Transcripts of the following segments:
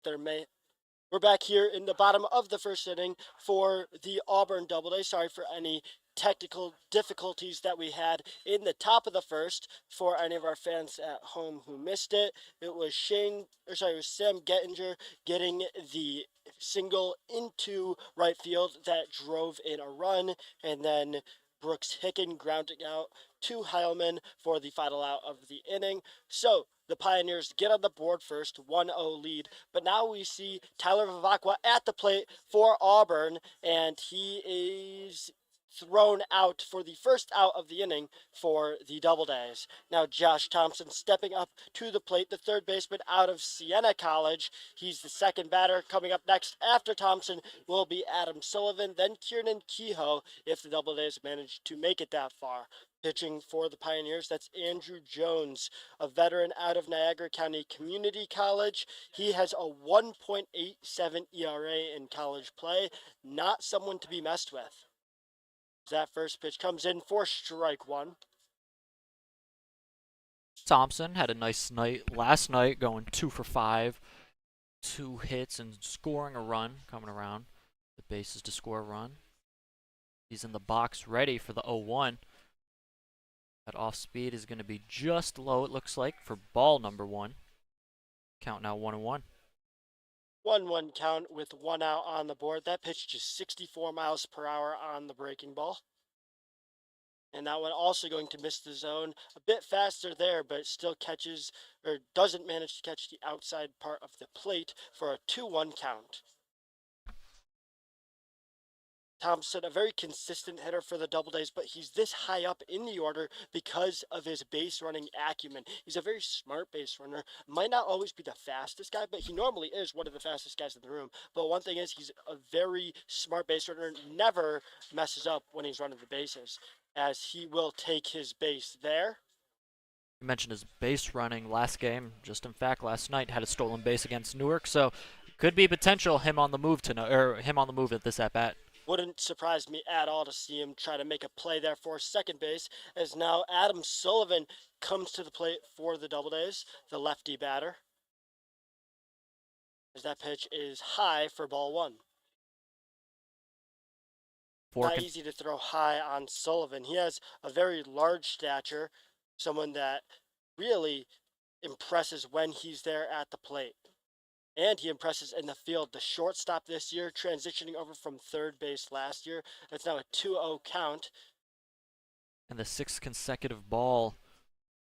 their May. We're back here in the bottom of the first inning for the Auburn Doubledays. Sorry for any technical difficulties that we had in the top of the first. For any of our fans at home who missed it, it was it was Sam Gettinger getting the single into right field that drove in a run, and then Brooks Hicken grounding out to Heilman for the final out of the inning. So the Pioneers get on the board first, 1-0 lead. But now we see Tyler Vivacqua at the plate for Auburn, and he is thrown out for the first out of the inning for the Doubledays. Now Josh Thompson stepping up to the plate, the third baseman out of Siena College. He's the second batter. Coming up next after Thompson will be Adam Sullivan, then Kieran Kehoe if the Doubledays manage to make it that far. Pitching for the Pioneers, that's Andrew Jones, a veteran out of Niagara County Community College. He has a 1.87 ERA in college play. Not someone to be messed with. That first pitch comes in for strike one. Thompson had a nice night last night, going 2 for 5, 2 hits and scoring a run, coming around the bases to score a run. He's in the box ready for the 0-1. That off speed is going to be just low, it looks like, for ball number 1. Count now 1-1. 1-1 count with one out on the board. That pitch just 64 miles per hour on the breaking ball. And that one also going to miss the zone. A bit faster there, but still catches, or doesn't manage to catch the outside part of the plate for a 2-1 count. Thompson, a very consistent hitter for the Doubledays, but he's this high up in the order because of his base running acumen. He's a very smart base runner. Might not always be the fastest guy, but he normally is one of the fastest guys in the room. But one thing is, he's a very smart base runner, never messes up when he's running the bases, as he will take his base there. You mentioned his base running last game, just in fact last night had a stolen base against Newark, so could be potential him on the move tonight, or him on the move at this at bat. Wouldn't surprise me at all to see him try to make a play there for second base, as now Adam Sullivan comes to the plate for the Doubledays, the lefty batter. As that pitch is high for ball one. Not easy to throw high on Sullivan. He has a very large stature, someone that really impresses when he's there at the plate. And he impresses in the field. The shortstop this year, transitioning over from third base last year. That's now a 2-0 count. And the 6th consecutive ball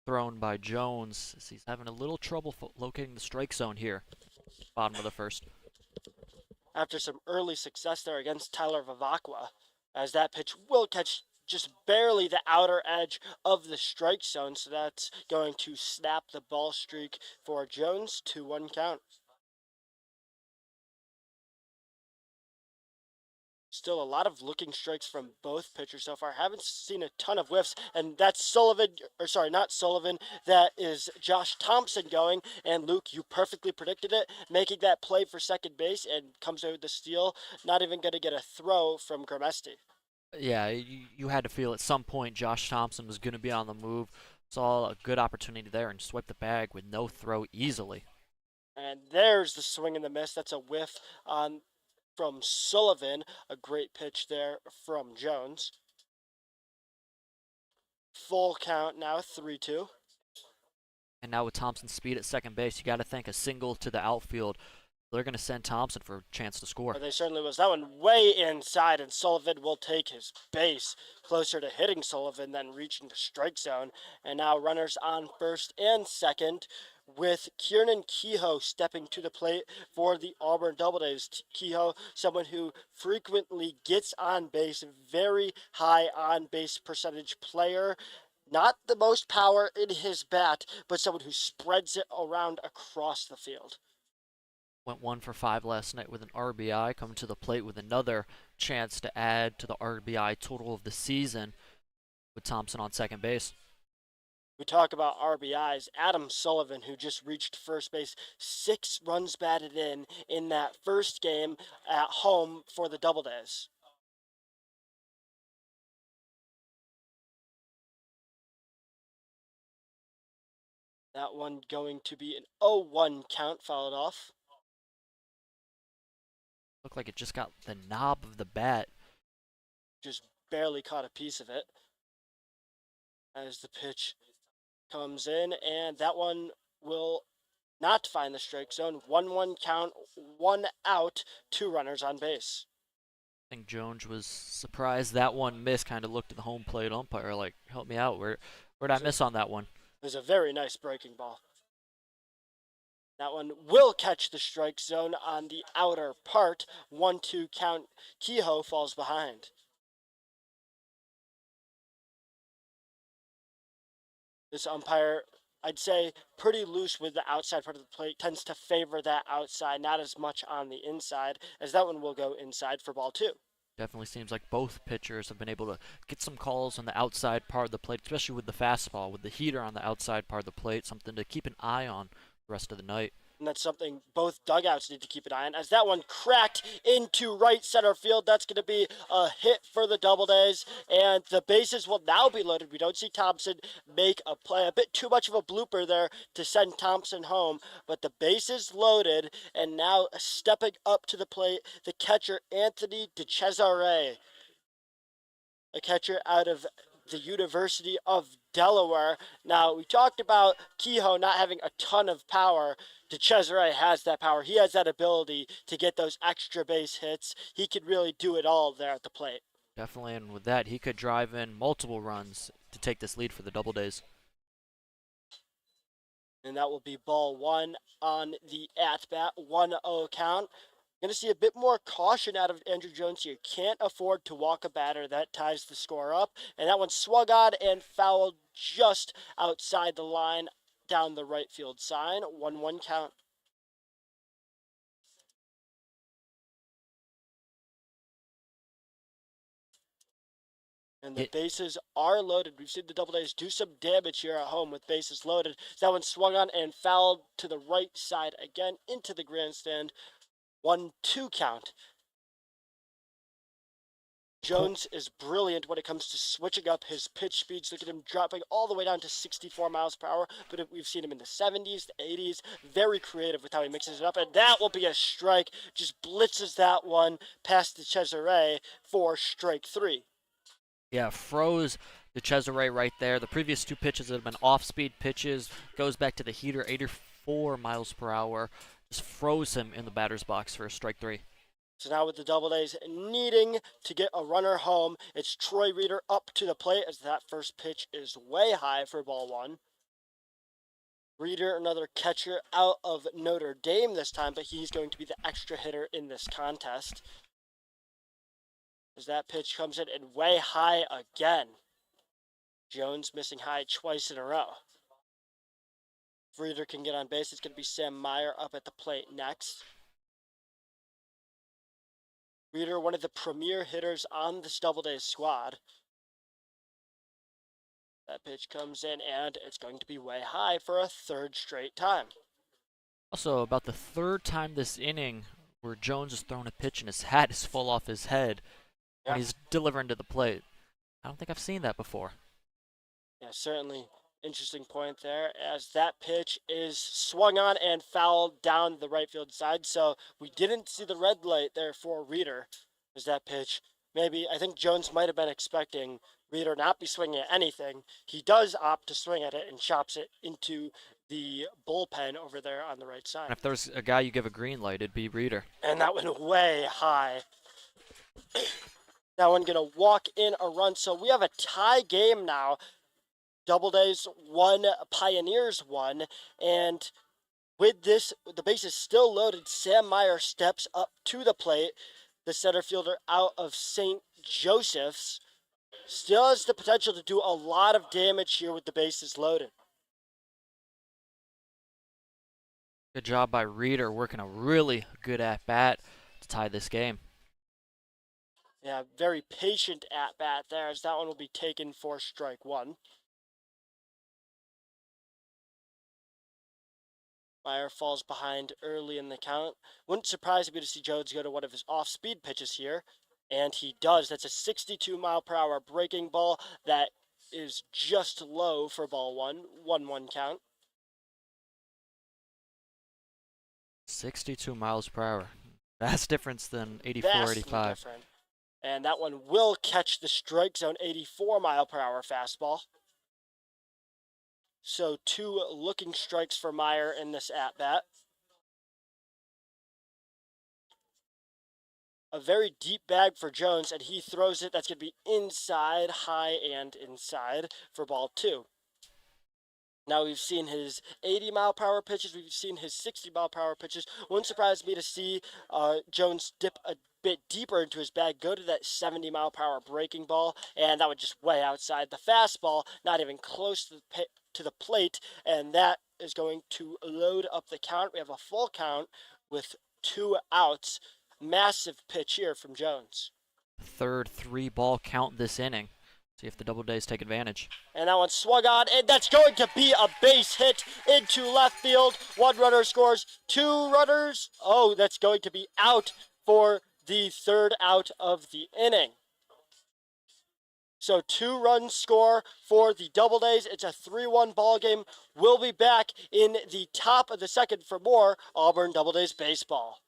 thrown by Jones, as he's having a little trouble locating the strike zone here. Bottom of the first. After some early success there against Tyler Vivacqua, as that pitch will catch just barely the outer edge of the strike zone, so that's going to snap the ball streak for Jones. 2-1 count. Still a lot of looking strikes from both pitchers so far. Haven't seen a ton of whiffs, and that's Sullivan, or sorry, not Sullivan, that is Josh Thompson going. And Luke, you perfectly predicted it, making that play for second base, and comes out with the steal. Not even going to get a throw from Gramesti. Yeah, you had to feel at some point Josh Thompson was going to be on the move. Saw a good opportunity there and swept the bag with no throw easily. And there's the swing and the miss. That's a whiff on from Sullivan. A great pitch there from Jones. Full count now, 3-2. And now with Thompson's speed at second base, you got to think a single to the outfield. They're going to send Thompson for a chance to score. They certainly was. That one way inside, and Sullivan will take his base closer to hitting Sullivan than reaching the strike zone. And now runners on first and second, with Kieran Kehoe stepping to the plate for the Auburn Doubledays. Kehoe, someone who frequently gets on base, very high on base percentage player. Not the most power in his bat, but someone who spreads it around across the field. Went 1 for 5 last night with an RBI, coming to the plate with another chance to add to the RBI total of the season with Thompson on second base. We talk about RBIs. Adam Sullivan, who just reached first base, 6 runs batted in that first game at home for the Doubledays. That one going to be an 0-1 count, followed off. Looked like it just got the knob of the bat. Just barely caught a piece of it as the pitch comes in, and that one will not find the strike zone. 1-1 count, 1 out, 2 runners on base. I think Jones was surprised that one missed. Kind of looked at the home plate umpire like, "Help me out. Where'd I miss on that one?" It was a very nice breaking ball. That one will catch the strike zone on the outer part. 1-2 count. Kehoe falls behind. This umpire, I'd say, pretty loose with the outside part of the plate, tends to favor that outside, not as much on the inside, as that one will go inside for ball 2. Definitely seems like both pitchers have been able to get some calls on the outside part of the plate, especially with the fastball, with the heater on the outside part of the plate, something to keep an eye on the rest of the night. And that's something both dugouts need to keep an eye on. As that one cracked into right center field, that's going to be a hit for the Doubledays. And the bases will now be loaded. We don't see Thompson make a play. A bit too much of a blooper there to send Thompson home. But the bases loaded. And now stepping up to the plate, the catcher, Anthony DeCesare. A catcher out of the University of Delaware. Now, we talked about Kehoe not having a ton of power. DeCesare has that power. He has that ability to get those extra base hits. He could really do it all there at the plate. Definitely, and with that, he could drive in multiple runs to take this lead for the Doubledays. And that will be ball 1 on the at-bat, 1-0 count. Going to see a bit more caution out of Andrew Jones here. Can't afford to walk a batter. That ties the score up. And that one swung on and fouled just outside the line down the right field sign. 1-1 count. And the bases are loaded. We've seen the Doubledays do some damage here at home with bases loaded. That one swung on and fouled to the right side again into the grandstand. 1-2 count. Jones is brilliant when it comes to switching up his pitch speeds. Look at him dropping all the way down to 64 miles per hour. But we've seen him in the 70s, the 80s. Very creative with how he mixes it up. And that will be a strike. Just blitzes that one past the Cesare for strike 3. Yeah, froze the Cesare right there. The previous 2 pitches have been off-speed pitches. Goes back to the heater, 84 miles per hour. Just froze him in the batter's box for a strike 3. So now with the Doubledays needing to get a runner home, it's Troy Reeder up to the plate as that first pitch is way high for ball 1. Reeder, another catcher out of Notre Dame this time, but he's going to be the extra hitter in this contest. As that pitch comes in and way high again. Jones missing high twice in a row. If Reeder can get on base, it's going to be Sam Meyer up at the plate next. Reeder, one of the premier hitters on this Doubledays squad. That pitch comes in and it's going to be way high for a 3rd straight time. Also, about the 3rd time this inning where Jones has thrown a pitch and his hat is full off his head when he's delivering to the plate. I don't think I've seen that before. Yeah, certainly interesting point there as that pitch is swung on and fouled down the right field side. So we didn't see the red light there for Reeder as that pitch. Maybe, I think Jones might have been expecting Reeder not be swinging at anything. He does opt to swing at it and chops it into the bullpen over there on the right side. And if there's a guy you give a green light, it'd be Reeder. And that went way high. That one going to walk in a run. So we have a tie game now. Doubledays 1, Pioneers 1. And with this, the base is still loaded. Sam Meyer steps up to the plate. The center fielder out of St. Joseph's still has the potential to do a lot of damage here with the bases loaded. Good job by Reeder working a really good at-bat to tie this game. Yeah, very patient at-bat there as that one will be taken for strike 1. Meyer falls behind early in the count. Wouldn't surprise me to see Jones go to one of his off-speed pitches here. And he does. That's a 62 mile per hour breaking ball that is just low for ball 1. 1-1 count. 62 miles per hour. Vast difference than 84, Vastly 85. different. And that one will catch the strike zone 84-mile-per-hour fastball. So 2 looking strikes for Meyer in this at-bat. A very deep bag for Jones, and he throws it. That's going to be inside, high, and inside for ball 2. Now we've seen his 80-mile-per-hour pitches. We've seen his 60-mile-per-hour pitches. Wouldn't surprise me to see Jones dip a bit deeper into his bag, go to that 70-mile-per-hour breaking ball, and that would just way outside the fastball, not even close to the plate, and that is going to load up the count. We have a full count with 2 outs. Massive pitch here from Jones. Third 3-ball count this inning. See if the Doubledays take advantage. And that one swung on, and that's going to be a base hit into left field. 1 runner scores, 2 runners. Oh, that's going to be out for the 3rd out of the inning. So 2 runs score for the Doubledays. It's a 3-1 ball game. We'll be back in the top of the 2nd for more Auburn Doubledays baseball.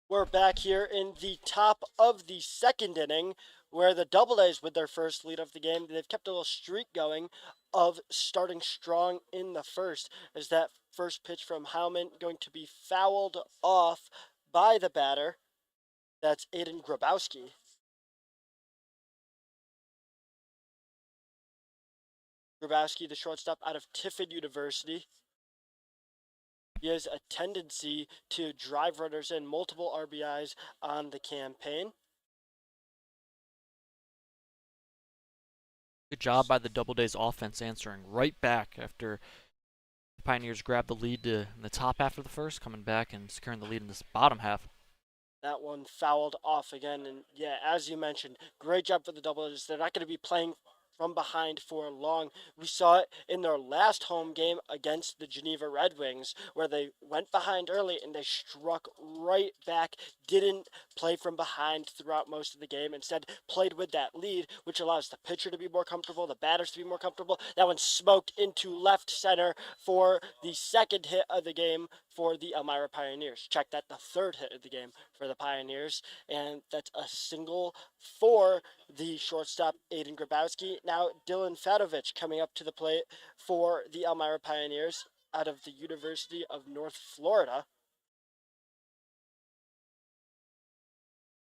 We're back here in the top of the 2nd inning where the Doubledays with their first lead of the game. They've kept a little streak going of starting strong in the first. Is that first pitch from Howman going to be fouled off by the batter? That's Aiden Grabowski. Grabowski, the shortstop out of Tiffin University. He has a tendency to drive runners in, multiple RBIs on the campaign. Good job by the Doubledays offense answering right back after the Pioneers grabbed the lead in the top half of the first, coming back and securing the lead in this bottom half. That one fouled off again. And yeah, as you mentioned, great job for the Doubledays. They're not going to be playing from behind for long. We saw it in their last home game against the Geneva Red Wings, where they went behind early and they struck right back, didn't play from behind throughout most of the game, instead played with that lead, which allows the pitcher to be more comfortable, the batters to be more comfortable. That one smoked into left center for the 2nd hit of the game for the Elmira Pioneers. Check that, the 3rd hit of the game for the Pioneers, and that's a single for the shortstop Aiden Grabowski. Now Dylan Fadovich coming up to the plate for the Elmira Pioneers out of the University of North Florida.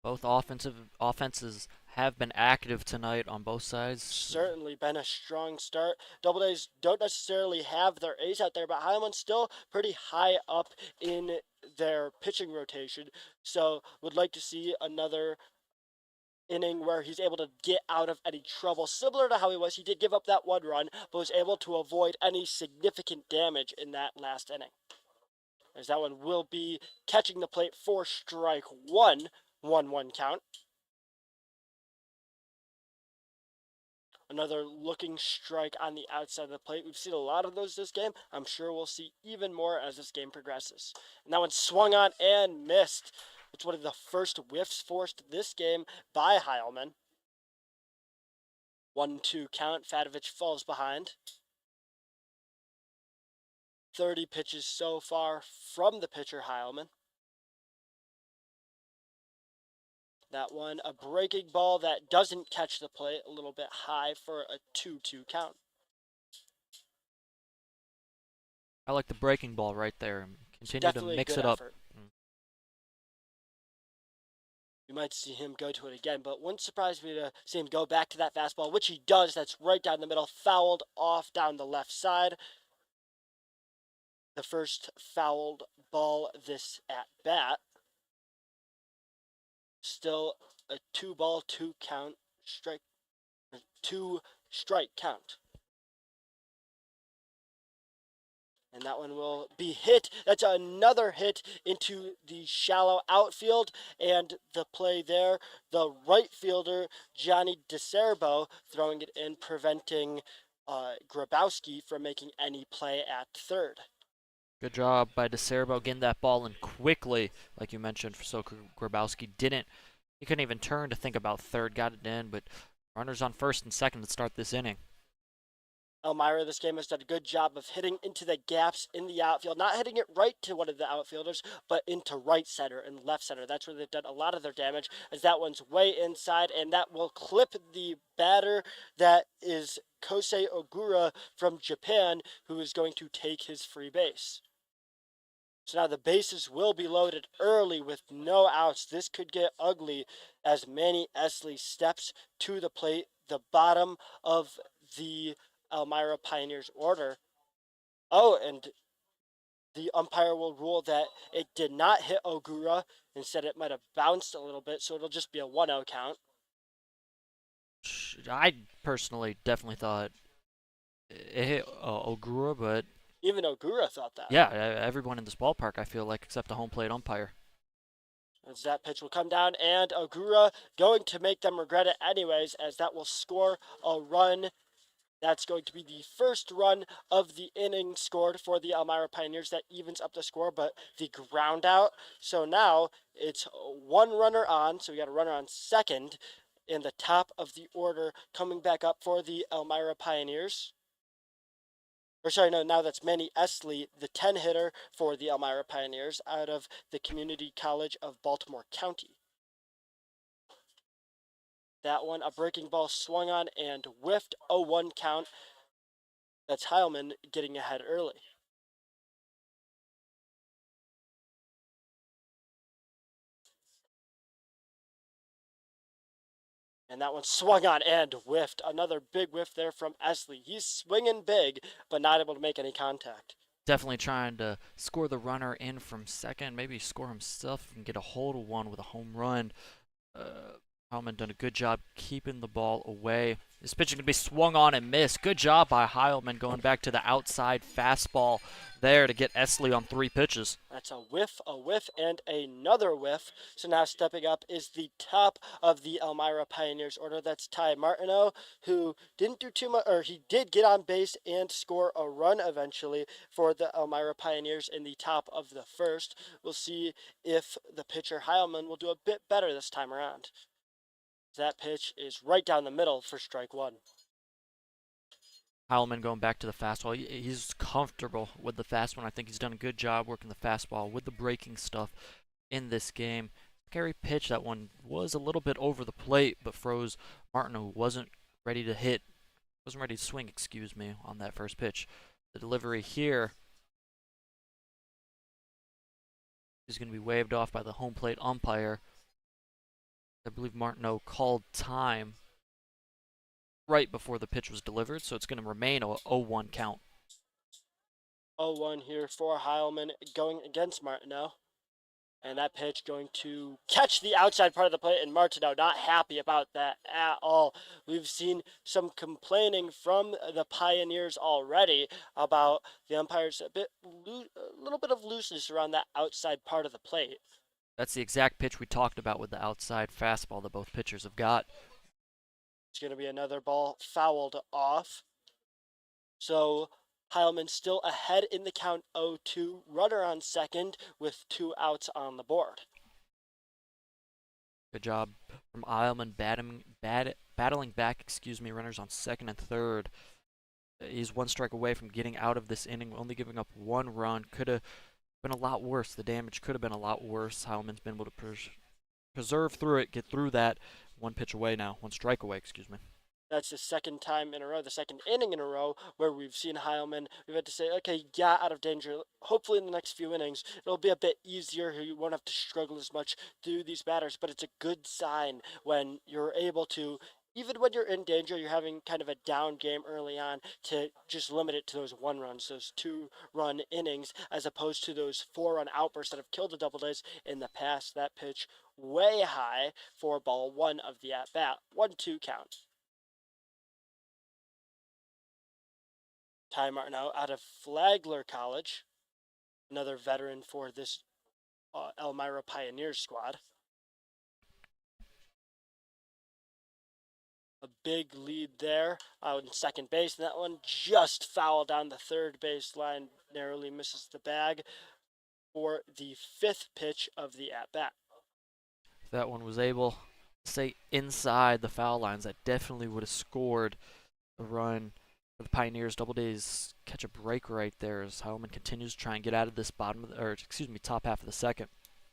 Both offenses have been active tonight on both sides. Certainly been a strong start. Doubledays don't necessarily have their ace out there, but Highland's still pretty high up in their pitching rotation. So would like to see another inning where he's able to get out of any trouble, similar to how he was. He did give up that 1 run, but was able to avoid any significant damage in that last inning. as that one will be catching the plate for strike one. 1-1 count. Another looking strike on the outside of the plate. We've seen a lot of those this game. I'm sure we'll see even more as this game progresses. And that one swung on and missed. It's one of the first whiffs forced this game by Heilman. 1-2 count. Fadovich falls behind. 30 pitches so far from the pitcher, Heilman. That one, a breaking ball that doesn't catch the plate, a little bit high for a 2-2 count. I like the breaking ball right there. Continue to Definitely mix a good it up. effort. You might see him go to it again, but wouldn't surprise me to see him go back to that fastball, which he does. That's right down the middle, fouled off down the left side. The first fouled ball this at bat. Still a 2-ball, 2 strike count. And that one will be hit. That's another hit into the shallow outfield. And the play there, the right fielder, Johnny DeCerbo, throwing it in, preventing Grabowski from making any play at third. Good job by DeCerbo getting that ball in quickly, like you mentioned, so Grabowski didn't. He couldn't even turn to think about third, got it in, but runners on first and second to start this inning. Elmira this game has done a good job of hitting into the gaps in the outfield, not hitting it right to one of the outfielders, but into right center and left center. That's where they've done a lot of their damage, as that one's way inside, and that will clip the batter that is Kosei Ogura from Japan, who is going to take his free base. So now the bases will be loaded early with no outs. This could get ugly as Manny Esley steps to the plate, the bottom of the Elmira Pioneers order. Oh, and the umpire will rule that it did not hit Ogura. Instead, it might have bounced a little bit, so it'll just be a 1-0 count. I personally definitely thought it hit Ogura, but Even Ogura thought that. yeah, everyone in this ballpark, I feel like, except the home plate umpire. As that pitch will come down, and Ogura going to make them regret it anyways, as that will score a run. That's going to be the first run of the inning scored for the Elmira Pioneers. That evens up the score, but the ground out. So now it's one runner on. So we got a runner on second in the top of the order coming back up for the Elmira Pioneers. Or sorry, no, now that's Manny Esley, the 10 hitter for the Elmira Pioneers out of the Community College of Baltimore County. That one, a breaking ball swung on and whiffed, 0-1 count. That's Heilman getting ahead early. And that one swung on and whiffed. Another big whiff there from Esley. He's swinging big, but not able to make any contact. Definitely trying to score the runner in from second, maybe score himself and get a hold of one with a home run. Heilman done a good job keeping the ball away. This pitch is going to be swung on and missed. Good job by Heilman going back to the outside fastball there to get Esley on 3 pitches. That's a whiff, and another whiff. So now stepping up is the top of the Elmira Pioneers order. That's Ty Martineau, who didn't do too much, or he did get on base and score a run eventually for the Elmira Pioneers in the top of the first. We'll see if the pitcher Heilman will do a bit better this time around. That pitch is right down the middle for strike one. Heilman going back to the fastball. He's comfortable with the fast one. I think he's done a good job working the fastball with the breaking stuff in this game. Scary pitch. That one was a little bit over the plate, but froze. Martineau wasn't ready to hit. Wasn't ready to swing, excuse me, on that first pitch. The delivery here is going to be waved off by the home plate umpire. I believe Martineau called time right before the pitch was delivered, so it's going to remain a 0-1 count. 0-1 here for Heilman going against Martineau. And that pitch going to catch the outside part of the plate, and Martineau not happy about that at all. We've seen some complaining from the Pioneers already about the umpires a little bit of looseness around that outside part of the plate. That's the exact pitch we talked about with the outside fastball that both pitchers have got. It's going to be another ball fouled off. So Heilman still ahead in the count 0-2, runner on second with 2 outs on the board. Good job from Eilman battling back, runners on second and third. He's 1 strike away from getting out of this inning, only giving up 1 run. Could have been a lot worse. The damage could have been a lot worse. Heilman's been able to preserve through it, get through that. 1 pitch away now, 1 strike away, That's the second time in a row, the second inning in a row, where we've seen Heilman. We've had to say, okay, he got out of danger. Hopefully, in the next few innings, it'll be a bit easier. You won't have to struggle as much through these batters, but it's a good sign when you're able to, even when you're in danger, you're having kind of a down game early on, to just limit it to those 1 runs, those 2-run innings, as opposed to those 4-run outbursts that have killed the Doubledays in the past. That pitch way high for ball 1 of the at-bat. 1-2 count. Ty Martineau out of Flagler College, another veteran for this Elmira Pioneers squad. A big lead there out in second base, and that one just fouled down the third baseline, narrowly misses the bag for the 5th pitch of the at-bat. If that one was able to stay inside the foul lines, that definitely would have scored a run. The Pioneers Doubledays catch a break right there as Heilman continues to try and get out of this top half of the second.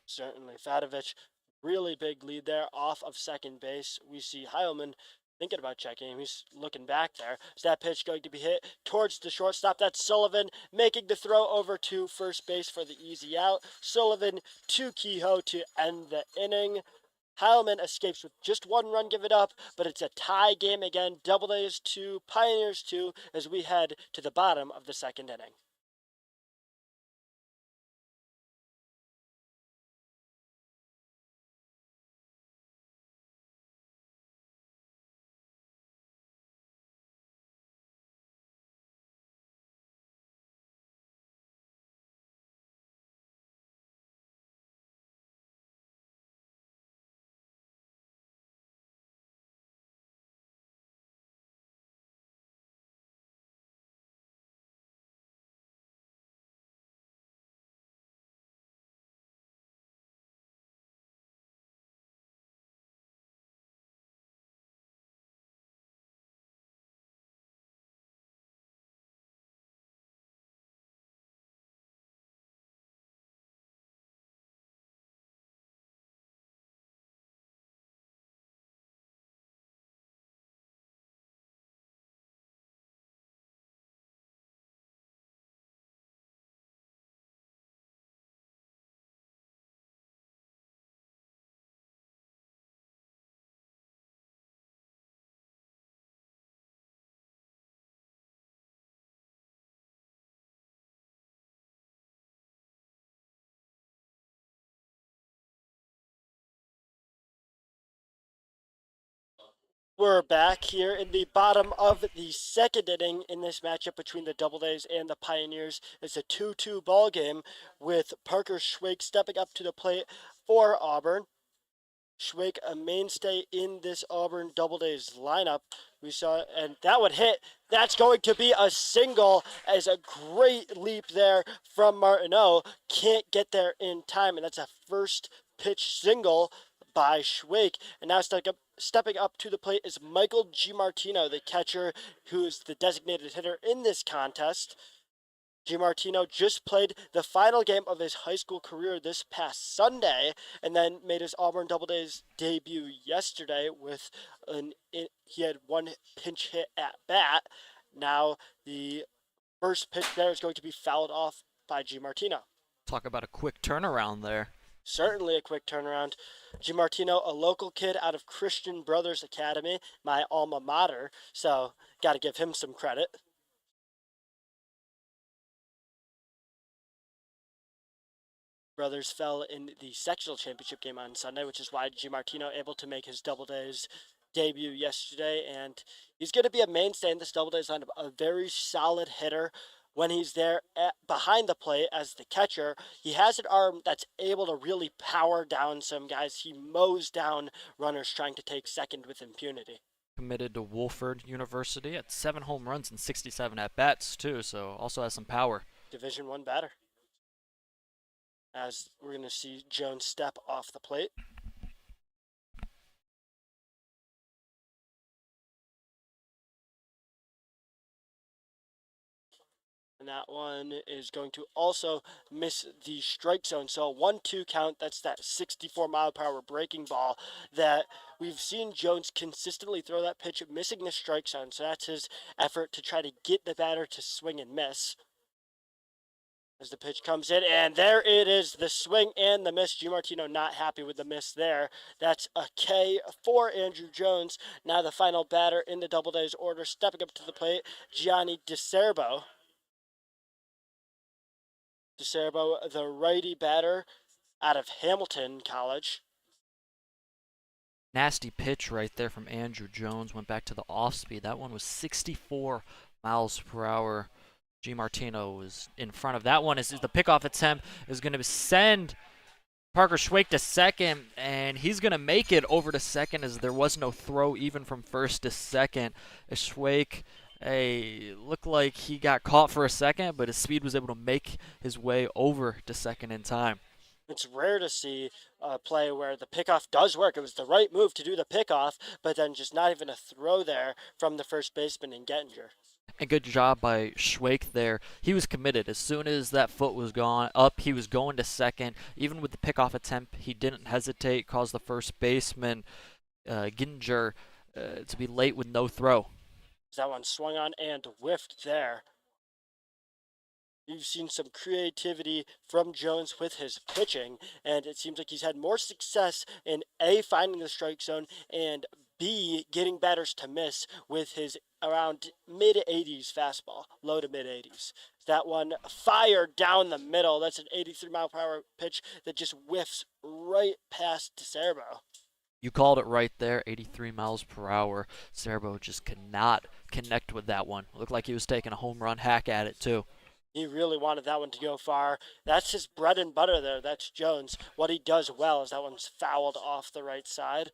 Certainly, Fadovich, really big lead there off of second base. We see Heilman thinking about checking him. He's looking back there. Is that pitch going to be hit towards the shortstop? That's Sullivan making the throw over to first base for the easy out. Sullivan to Kehoe to end the inning. Heilman escapes with just 1 run given up, but it's a tie game again. Doubledays 2, Pioneers 2, as we head to the bottom of the second inning. We're back here in the bottom of the second inning in this matchup between the Doubledays and the Pioneers. It's a 2-2 ball game with Parker Schwake stepping up to the plate for Auburn. Schwake, a mainstay in this Auburn Doubledays lineup. We saw, and that would hit. That's going to be a single, as a great leap there from Martineau. Can't get there in time, and that's a first pitch single by Schwake. And now stepping up to the plate is Michael Gimartino, the catcher, who is the designated hitter in this contest. Gimartino just played the final game of his high school career this past Sunday, and then made his Auburn Doubledays debut yesterday with he had 1 pinch hit at bat. Now the first pitch there is going to be fouled off by Gimartino. Talk about a quick turnaround there. Certainly a quick turnaround. Gimartino, a local kid out of Christian Brothers Academy, my alma mater, so got to give him some credit. brothers fell in the sectional championship game on Sunday, which is why Gianmartino able to make his Doubledays debut yesterday, and he's going to be a mainstay in this Doubledays lineup. A very solid hitter when he's there behind the plate as the catcher. He has an arm that's able to really power down some guys. He mows down runners trying to take second with impunity. Committed to Wolford University at 7 home runs and 67 at bats too, so also has some power. Division One batter. As we're going to see Jones step off the plate. And that one is going to also miss the strike zone. So 1-2 count, that's that 64-mile-per-hour breaking ball that we've seen Jones consistently throw that pitch, missing the strike zone. So that's his effort to try to get the batter to swing and miss. As the pitch comes in, and there it is, the swing and the miss. Gianmartino not happy with the miss there. That's a K for Andrew Jones. Now the final batter in the Doubledays order, stepping up to the plate, Gianni DeCerbo. DeCerbo, the righty batter out of Hamilton College. Nasty pitch right there from Andrew Jones. Went back to the off speed. That one was 64 miles per hour. Gianmartino was in front of that one. Is the pickoff attempt is going to send Parker Schwake to second, and he's going to make it over to second as there was no throw even from first to second. Schwake looked like he got caught for a second, but his speed was able to make his way over to second in time. It's rare to see a play where the pickoff does work. It was the right move to do the pickoff, but then just not even a throw there from the first baseman in Gettinger. A good job by Schwake there. He was committed. As soon as that foot was gone up, he was going to second. Even with the pickoff attempt, he didn't hesitate, caused the first baseman, Gettinger, to be late with no throw. That one swung on and whiffed there. You've seen some creativity from Jones with his pitching, and it seems like he's had more success in A, finding the strike zone, and B, getting batters to miss with his around mid-80s fastball, low to mid-80s. That one fired down the middle. That's an 83-mile-per-hour pitch that just whiffs right past DeCerbo. You called it right there, 83 miles per hour. Cerbo just could not connect with that one. Looked like he was taking a home run hack at it, too. He really wanted that one to go far. That's his bread and butter there. That's Jones. What he does well is that one's fouled off the right side.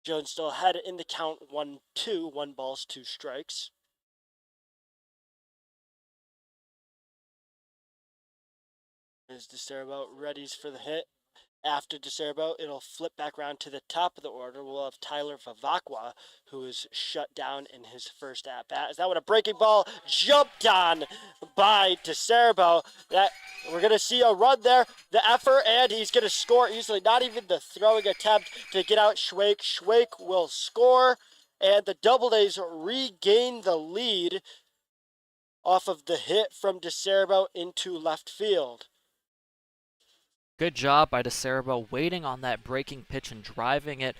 Jones still ahead in the count 1-2, 1 balls, 2 strikes. As DeCerbo readies for the hit. After DeCerbo, it'll flip back around to the top of the order. We'll have Tyler Vavakwa, who is shut down in his first at-bat. Is that what a breaking ball jumped on by DeCerbo? That we're going to see a run there, the effort, and he's going to score easily. Not even the throwing attempt to get out Schwake. Schwake will score, and the Doubledays regain the lead off of the hit from DeCerbo into left field. Good job by DeCerbo waiting on that breaking pitch and driving it.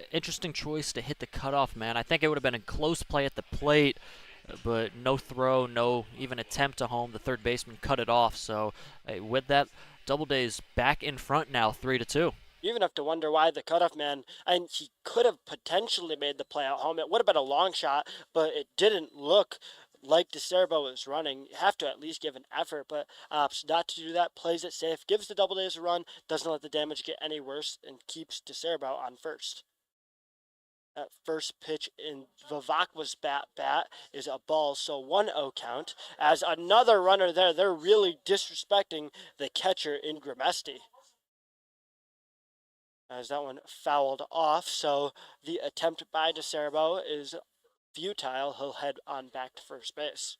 Interesting choice to hit the cutoff man. I think it would have been a close play at the plate, but no throw, no even attempt to home. The third baseman cut it off. So with that, Doubledays back in front now, 3-2. You even have to wonder why the cutoff man, and he could have potentially made the play out home. It would have been a long shot, but it didn't look like DeCerbo was running. You have to at least give an effort, but opts not to do that, plays it safe, gives the Doubledays a run, doesn't let the damage get any worse, and keeps DeCerbo on first. That first pitch in Vavakwa's bat is a ball, so 1-0 count. As another runner there, they're really disrespecting the catcher in Grimesti. As that one fouled off, so the attempt by DeCerbo is futile. He'll head on back to first base.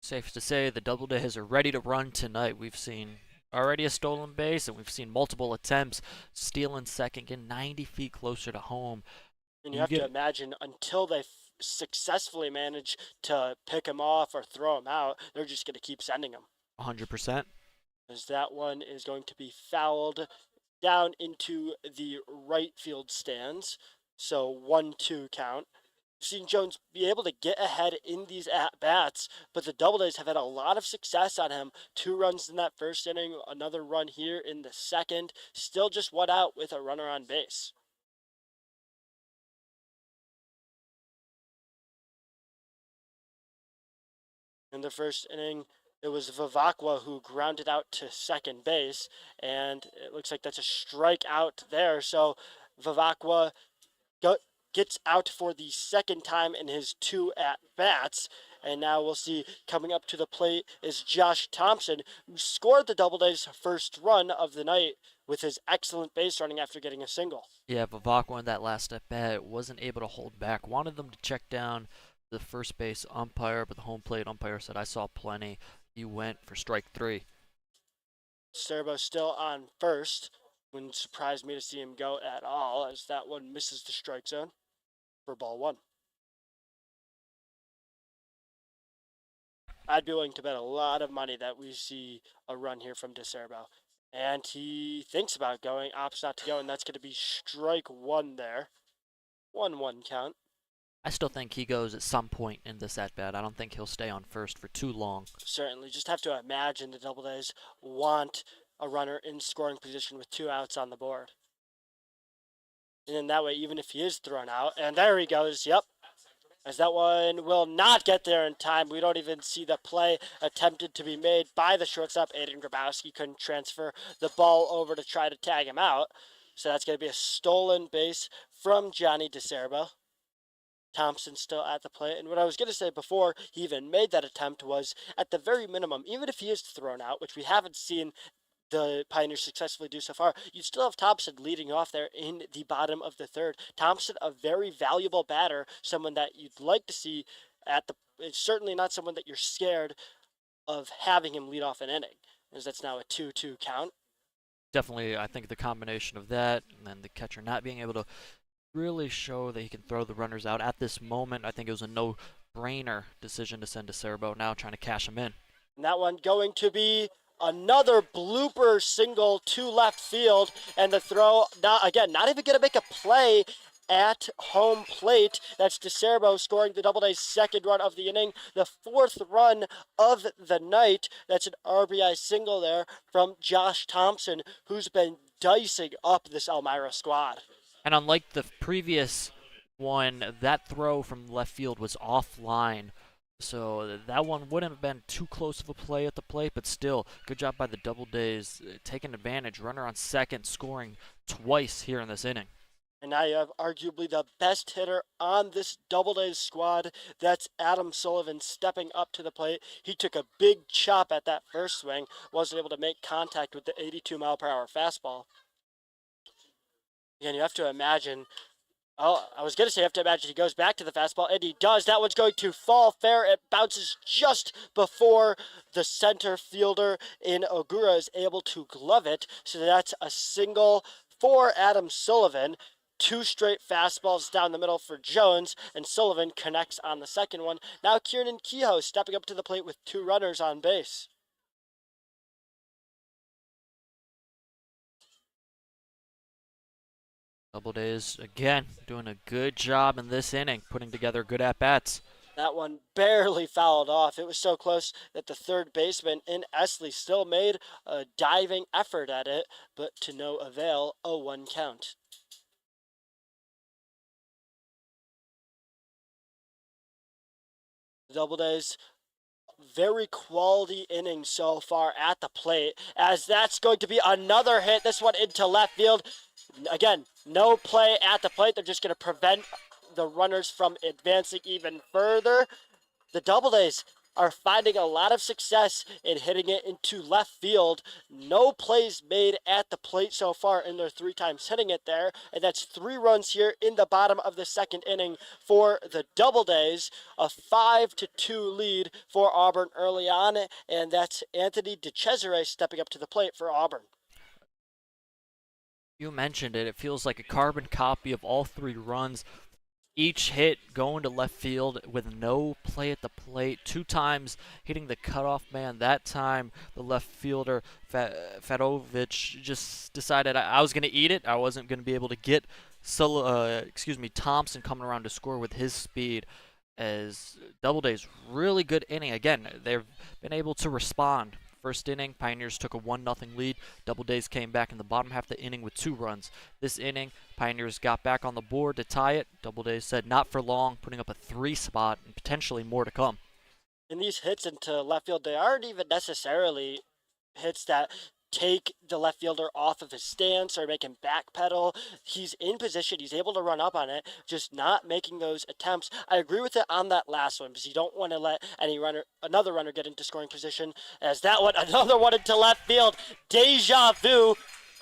Safe to say the Doubledays are ready to run tonight. We've seen already a stolen base, and we've seen multiple attempts stealing second, getting 90 feet closer to home. And you have to imagine until they successfully manage to pick him off or throw him out, they're just going to keep sending him. 100%. As that one is going to be fouled down into the right field stands. So 1-2 count. seen Jones be able to get ahead in these at-bats, but the Doubledays have had a lot of success on him. 2 runs in that first inning, another run here in the second, still just 1 out with a runner on base. In the first inning, it was Vivacqua who grounded out to second base, and it looks like that's a strikeout there. So Vivacqua gets out for the second time in his 2 at-bats. And now we'll see coming up to the plate is Josh Thompson, who scored the Doubledays' first run of the night with his excellent base running after getting a single. Yeah, Vivacqua in that last at bat wasn't able to hold back. Wanted them to check down the first base umpire, but the home plate umpire said, "I saw plenty." He went for strike 3. Serbo still on first. Wouldn't surprise me to see him go at all, as that one misses the strike zone for ball 1. I'd be willing to bet a lot of money that we see a run here from DeCerbo. And he thinks about going, opts not to go, and that's going to be strike 1 there. 1-1 count. I still think he goes at some point in this at bat. I don't think he'll stay on first for too long. Certainly. Just have to imagine the Doubledays want a runner in scoring position with 2 outs on the board. And then that way, even if he is thrown out, and there he goes, yep. As that one will not get there in time. We don't even see the play attempted to be made by the shortstop. Aiden Grabowski couldn't transfer the ball over to try to tag him out. So that's going to be a stolen base from Johnny DeCerbo. Thompson still at the plate. And what I was going to say before he even made that attempt was, at the very minimum, even if he is thrown out, which we haven't seen the Pioneers successfully do so far, you still have Thompson leading off there in the bottom of the third. Thompson, a very valuable batter, someone that you'd like to see at the, it's certainly not someone that you're scared of having him lead off an inning, as that's now a 2-2 count. Definitely, I think the combination of that and then the catcher not being able to really show that he can throw the runners out at this moment, I think it was a no-brainer decision to send DeCerbo, now trying to cash him in. And that one going to be another blooper single to left field, and the throw, not even going to make a play at home plate. That's DeCerbo scoring the Doubledays' second run of the inning, the 4th run of the night. That's an RBI single there from Josh Thompson, who's been dicing up this Elmira squad. And unlike the previous one, that throw from left field was offline. So that one wouldn't have been too close of a play at the plate, but still, good job by the Doubledays taking advantage. Runner on second, scoring twice here in this inning. And now you have arguably the best hitter on this Doubledays squad. That's Adam Sullivan stepping up to the plate. He took a big chop at that first swing, wasn't able to make contact with the 82-mile-per-hour fastball. Again, you have to imagine. Oh, I was going to say you have to imagine he goes back to the fastball, and he does. That one's going to fall fair. It bounces just before the center fielder in Ogura is able to glove it. So that's a single for Adam Sullivan. 2 straight fastballs down the middle for Jones, and Sullivan connects on the second one. Now Kieran Kehoe stepping up to the plate with 2 runners on base. Doubledays, again, doing a good job in this inning, putting together good at-bats. That one barely fouled off. It was so close that the third baseman in Esley still made a diving effort at it, but to no avail. 0-1 count. Doubledays, very quality inning so far at the plate, as that's going to be another hit. This one into left field. Again, no play at the plate. They're just going to prevent the runners from advancing even further. The Doubledays are finding a lot of success in hitting it into left field. No plays made at the plate so far in their 3 times hitting it there. And that's 3 runs here in the bottom of the second inning for the Doubledays. A 5-2 lead for Auburn early on. And that's Anthony DeCesare stepping up to the plate for Auburn. You mentioned it. It feels like a carbon copy of all 3 runs. Each hit going to left field with no play at the plate. 2 times hitting the cutoff man. That time, the left fielder, Fedovich, just decided I was going to eat it. I wasn't going to be able to get Thompson coming around to score with his speed. As Doubleday's really good inning again. They've been able to respond. First inning, Pioneers took a 1-0 lead. Doubledays came back in the bottom half of the inning with 2 runs. This inning, Pioneers got back on the board to tie it. Doubledays said not for long, putting up a 3 spot and potentially more to come. And these hits into left field, they aren't even necessarily hits that take the left fielder off of his stance or make him backpedal. He's in position. He's able to run up on it, just not making those attempts. I agree with it on that last one because you don't want to let another runner get into scoring position. As that one, another one into left field. Deja vu.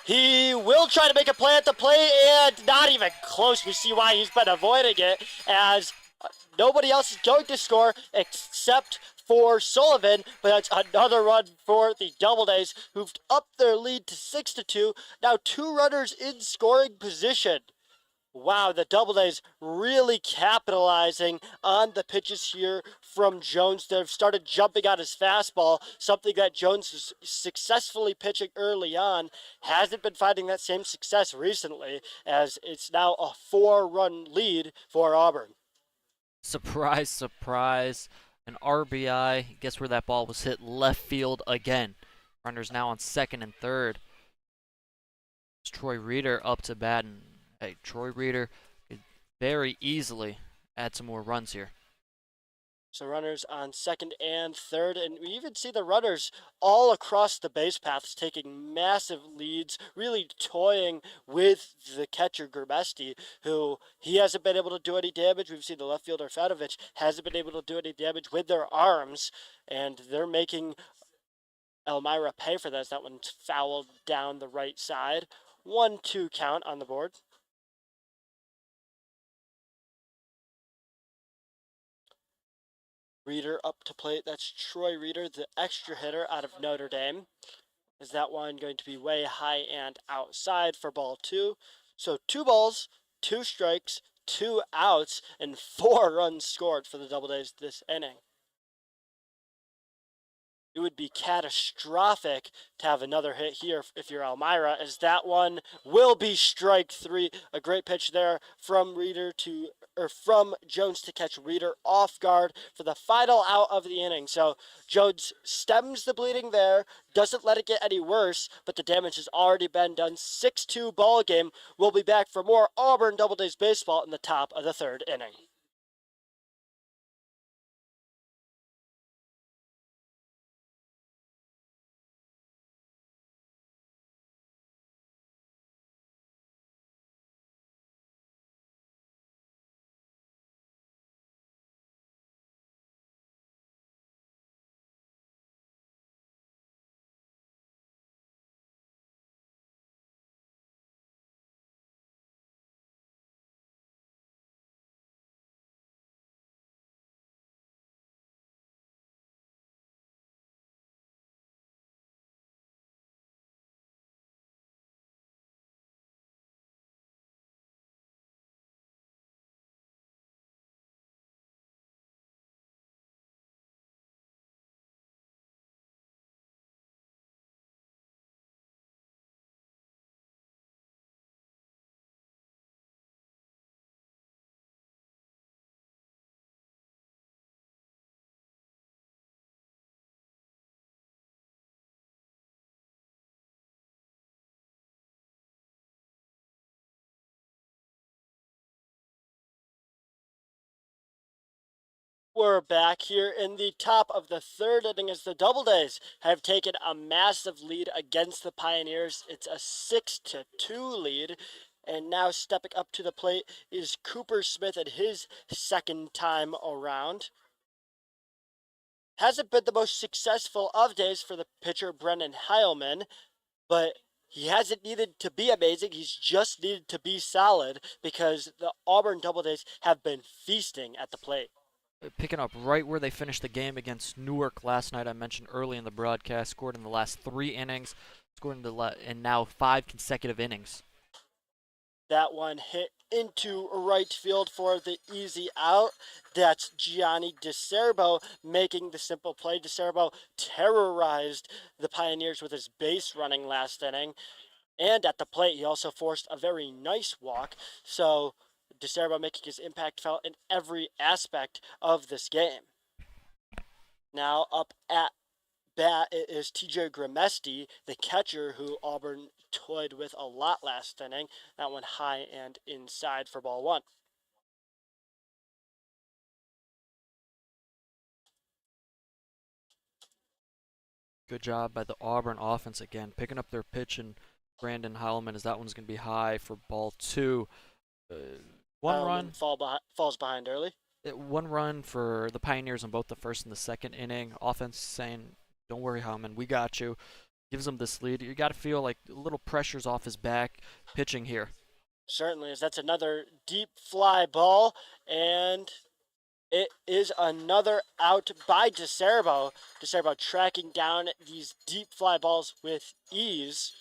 He will try to make a play at the plate and not even close. We see why he's been avoiding it as nobody else is going to score except for Sullivan, but that's another run for the Doubledays, who've upped their lead to 6-2. Now 2 runners in scoring position. Wow, the Doubledays really capitalizing on the pitches here from Jones. They've started jumping on his fastball, something that Jones was successfully pitching early on. Hasn't been finding that same success recently, as it's now a 4-run lead for Auburn. Surprise, surprise. An RBI. Guess where that ball was hit? Left field again. Runners now on second and third. It's Troy Reeder up to bat, and hey, Troy Reeder could very easily add some more runs here. So runners on second and third, and we even see the runners all across the base paths taking massive leads, really toying with the catcher Gerbesti, who he hasn't been able to do any damage. We've seen the left fielder Fedovich hasn't been able to do any damage with their arms, and they're making Elmira pay for this. That one's fouled down the right side. 1-2 count on the board. Reeder up to plate. That's Troy Reeder, the extra hitter out of Notre Dame. Is that one going to be way high and outside for ball 2? So 2 balls, 2 strikes, 2 outs, and 4 runs scored for the Doubledays this inning. It would be catastrophic to have another hit here if you're Elmira, as that one will be strike 3. A great pitch there from from Jones to catch Reeder off guard for the final out of the inning. So Jones stems the bleeding there, doesn't let it get any worse, but the damage has already been done. 6-2 ball game. We'll be back for more Auburn Doubledays baseball in the top of the 3rd inning. We're back here in the top of the 3rd inning as the Doubledays have taken a massive lead against the Pioneers. It's a 6-2 lead. And now stepping up to the plate is Cooper Smith at his 2nd time around. Hasn't been the most successful of days for the pitcher Brennan Heilman, but he hasn't needed to be amazing. He's just needed to be solid because the Auburn Doubledays have been feasting at the plate. Picking up right where they finished the game against Newark last night. I mentioned early in the broadcast, scored in the last 3 innings, scored in now 5 consecutive innings. That one hit into right field for the easy out. That's Gianni DeCerbo making the simple play. DeCerbo terrorized the Pioneers with his base running last inning. And at the plate, he also forced a very nice walk. So DeCerbo making his impact felt in every aspect of this game. Now up at bat it is TJ Grimesti, the catcher who Auburn toyed with a lot last inning. That one high and inside for ball one. Good job by the Auburn offense again, picking up their pitch, and Brandon Heilman as that one's going to be high for ball two. Uh, one run. Falls behind early. One run for the Pioneers in both the first and the second inning. Offense saying, "Don't worry, Heilman, we got you." Gives him this lead. You got to feel like a little pressure's off his back pitching here. Certainly is. That's another deep fly ball, and it is another out by DeCerbo. DeCerbo tracking down these deep fly balls with ease.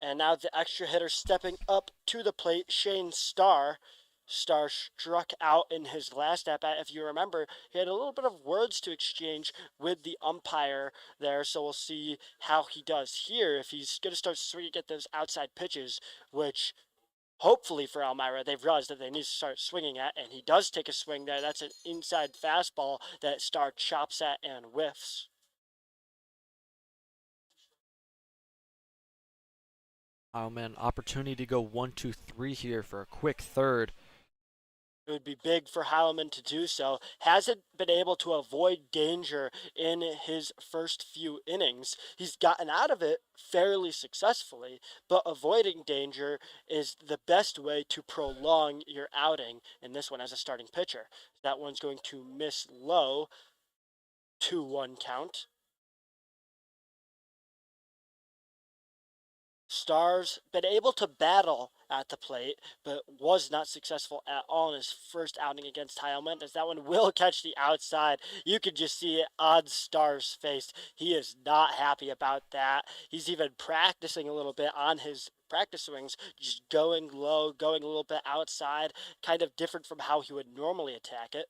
And now the extra hitter stepping up to the plate, Shane Starr. Starr struck out in his last at bat. If you remember, he had a little bit of words to exchange with the umpire there, so we'll see how he does here. If he's going to start swinging at those outside pitches, which hopefully for Elmira, they've realized that they need to start swinging at, and he does take a swing there. That's an inside fastball that Starr chops at and whiffs. Oh man, opportunity to go 1-2-3 here for a quick third. It would be big for Heilman to do so. Hasn't been able to avoid danger in his first few innings. He's gotten out of it fairly successfully, but avoiding danger is the best way to prolong your outing in this one as a starting pitcher. That one's going to miss low, 2-1 count. Starr's been able to battle at the plate, but was not successful at all in his first outing against Heilman, as that one will catch the outside. You could just see it on Starr's face. He is not happy about that. He's even practicing a little bit on his practice swings, just going low, going a little bit outside, kind of different from how he would normally attack it.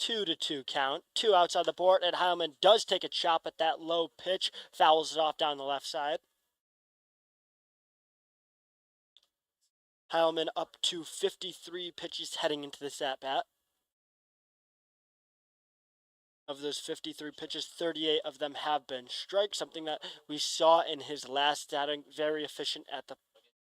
2-2 count, 2 outs on the board, and Heilman does take a chop at that low pitch, fouls it off down the left side. Heilman up to 53 pitches heading into this at bat. Of those 53 pitches, 38 of them have been strikes, something that we saw in his last outing. Very efficient at the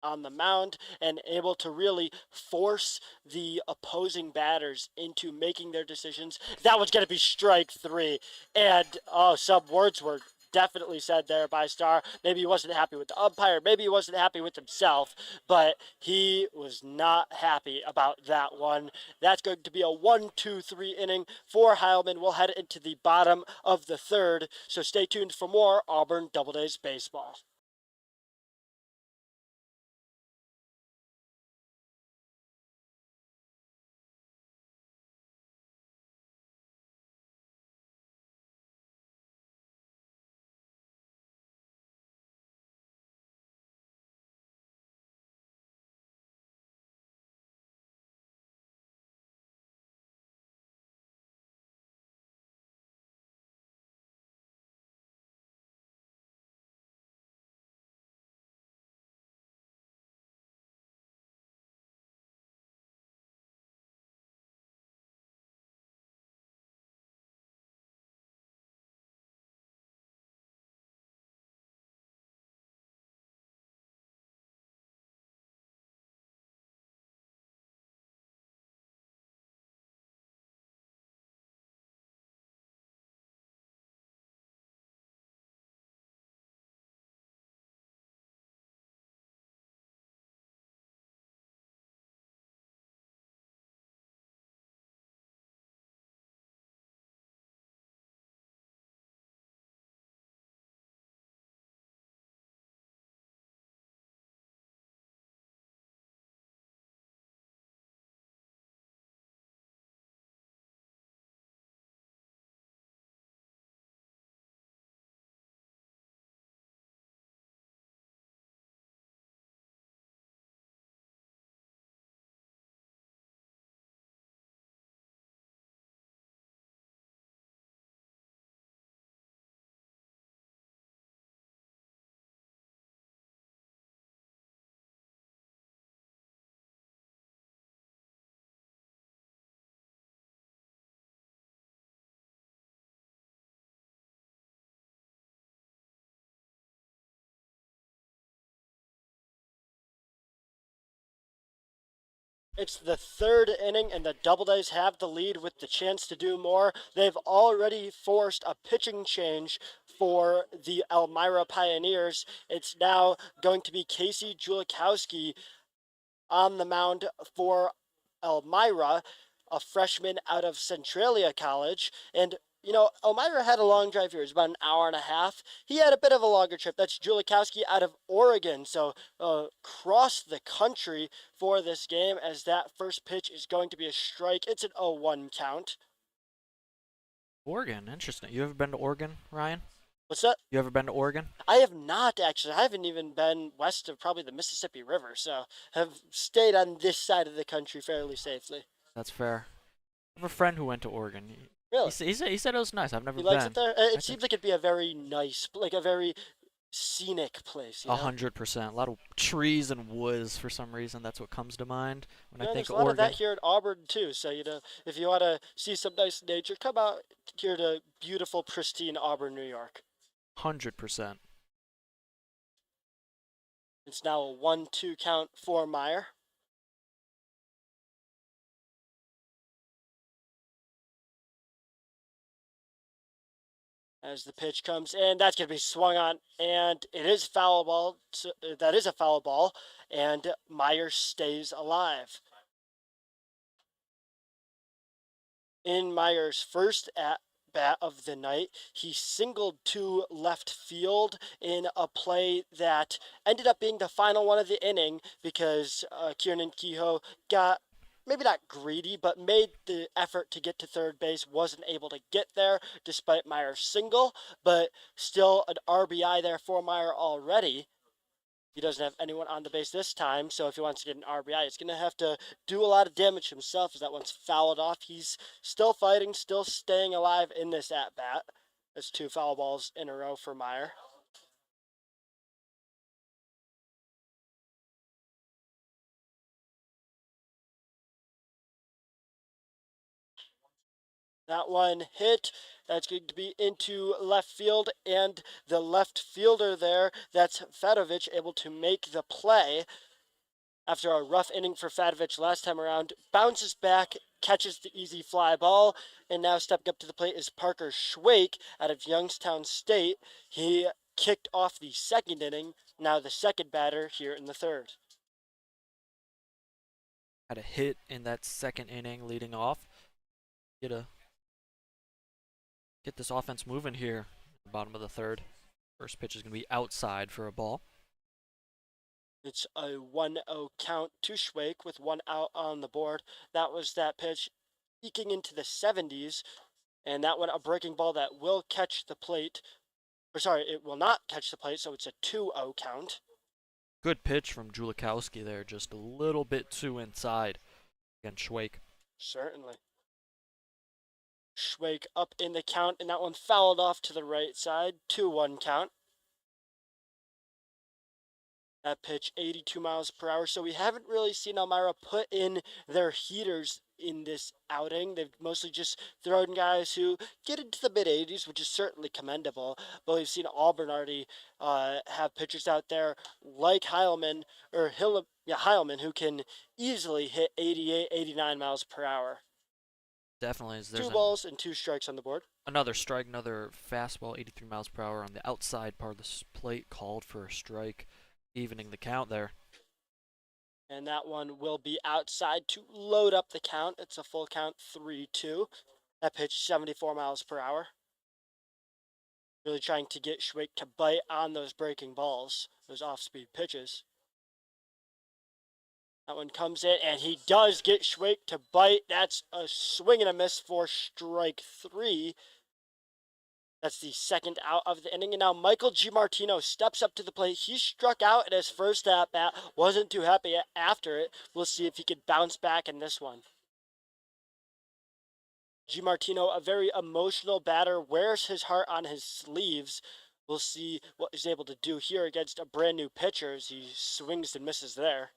on the mound and able to really force the opposing batters into making their decisions. That was going to be strike three. And some words were definitely said there by Starr. Maybe he wasn't happy with the umpire. Maybe he wasn't happy with himself, but he was not happy about that one. That's going to be a 1-2-3 inning for Heilman. We'll head into the bottom of the third, so stay tuned for more Auburn Doubledays baseball. It's the third inning, and the Doubledays have the lead with the chance to do more. They've already forced a pitching change for the Elmira Pioneers. It's now going to be Casey Julikowski on the mound for Elmira, a freshman out of Centralia College. And, you know, Elmira had a long drive here. It was about an hour and a half. He had a bit of a longer trip. That's Julikowski out of Oregon. So, across the country for this game, as that first pitch is going to be a strike. It's an 0-1 count. Oregon, interesting. You ever been to Oregon, Ryan? What's that? You ever been to Oregon? I have not actually. I haven't even been west of probably the Mississippi River, so have stayed on this side of the country fairly safely. That's fair. I have a friend who went to Oregon. Really? He said it was nice. I've never He likes it been. there. I It think seems like it'd be a very nice, like a very scenic place, you know? 100%. A lot of trees and woods for some reason. That's what comes to mind when I Yeah, think there's a lot of Oregon. that here at Auburn too. So, you know, if you want to see some nice nature, come out here to beautiful, pristine Auburn, New York. 100%. It's now a 1-2 count for Meyer. As the pitch comes in, that's going to be swung on, and it is foul ball. That is a foul ball, and Meyer stays alive. In Meyer's first at bat of the night, he singled to left field in a play that ended up being the final one of the inning because Kieran Kehoe got maybe not greedy, but made the effort to get to third base, wasn't able to get there despite Meyer's single, but still an RBI there for Meyer already. He doesn't have anyone on the base this time, so if he wants to get an RBI, he's going to have to do a lot of damage himself as that one's fouled off. He's still fighting, still staying alive in this at-bat. That's 2 foul balls in a row for Meyer. That one hit. That's going to be into left field, and the left fielder there, that's Fedovich, able to make the play after a rough inning for Fedovich last time around, bounces back, catches the easy fly ball, and now stepping up to the plate is Parker Schwake out of Youngstown State. He kicked off the second inning, now the second batter here in the third. Had a hit in that second inning leading off. Get a get this offense moving here. Bottom of the third. First pitch is going to be outside for a ball. It's a 1-0 count to Schwake with 1 out on the board. That was that pitch eking into the 70s, and that one a breaking ball that will catch the plate. Or sorry, it will not catch the plate, so it's a 2-0 count. Good pitch from Julikowski there, just a little bit too inside against Schwake. Certainly. Schwake up in the count, and that one fouled off to the right side. 2-1 count. That pitch 82 miles per hour. So we haven't really seen Elmira put in their heaters in this outing. They've mostly just thrown guys who get into the mid 80s, which is certainly commendable. But we've seen Auburn already have pitchers out there like Heilman Heilman, who can easily hit 88, 89 miles per hour. Definitely. There's 2 balls and 2 strikes on the board. another strike, another fastball, 83 miles per hour on the outside part of the plate, called for a strike, evening the count there. And that one will be outside to load up the count. It's a full count, 3-2. That pitch 74 miles per hour. Really trying to get Schwake to bite on those breaking balls, those off-speed pitches. That one comes in, and he does get Schwake to bite. That's a swing and a miss for strike 3. That's the second out of the inning. And now Michael Gimartino steps up to the plate. He struck out in his first at-bat. Wasn't too happy after it. We'll see if he could bounce back in this one. Gimartino, a very emotional batter, wears his heart on his sleeves. We'll see what he's able to do here against a brand new pitcher as he swings and misses there.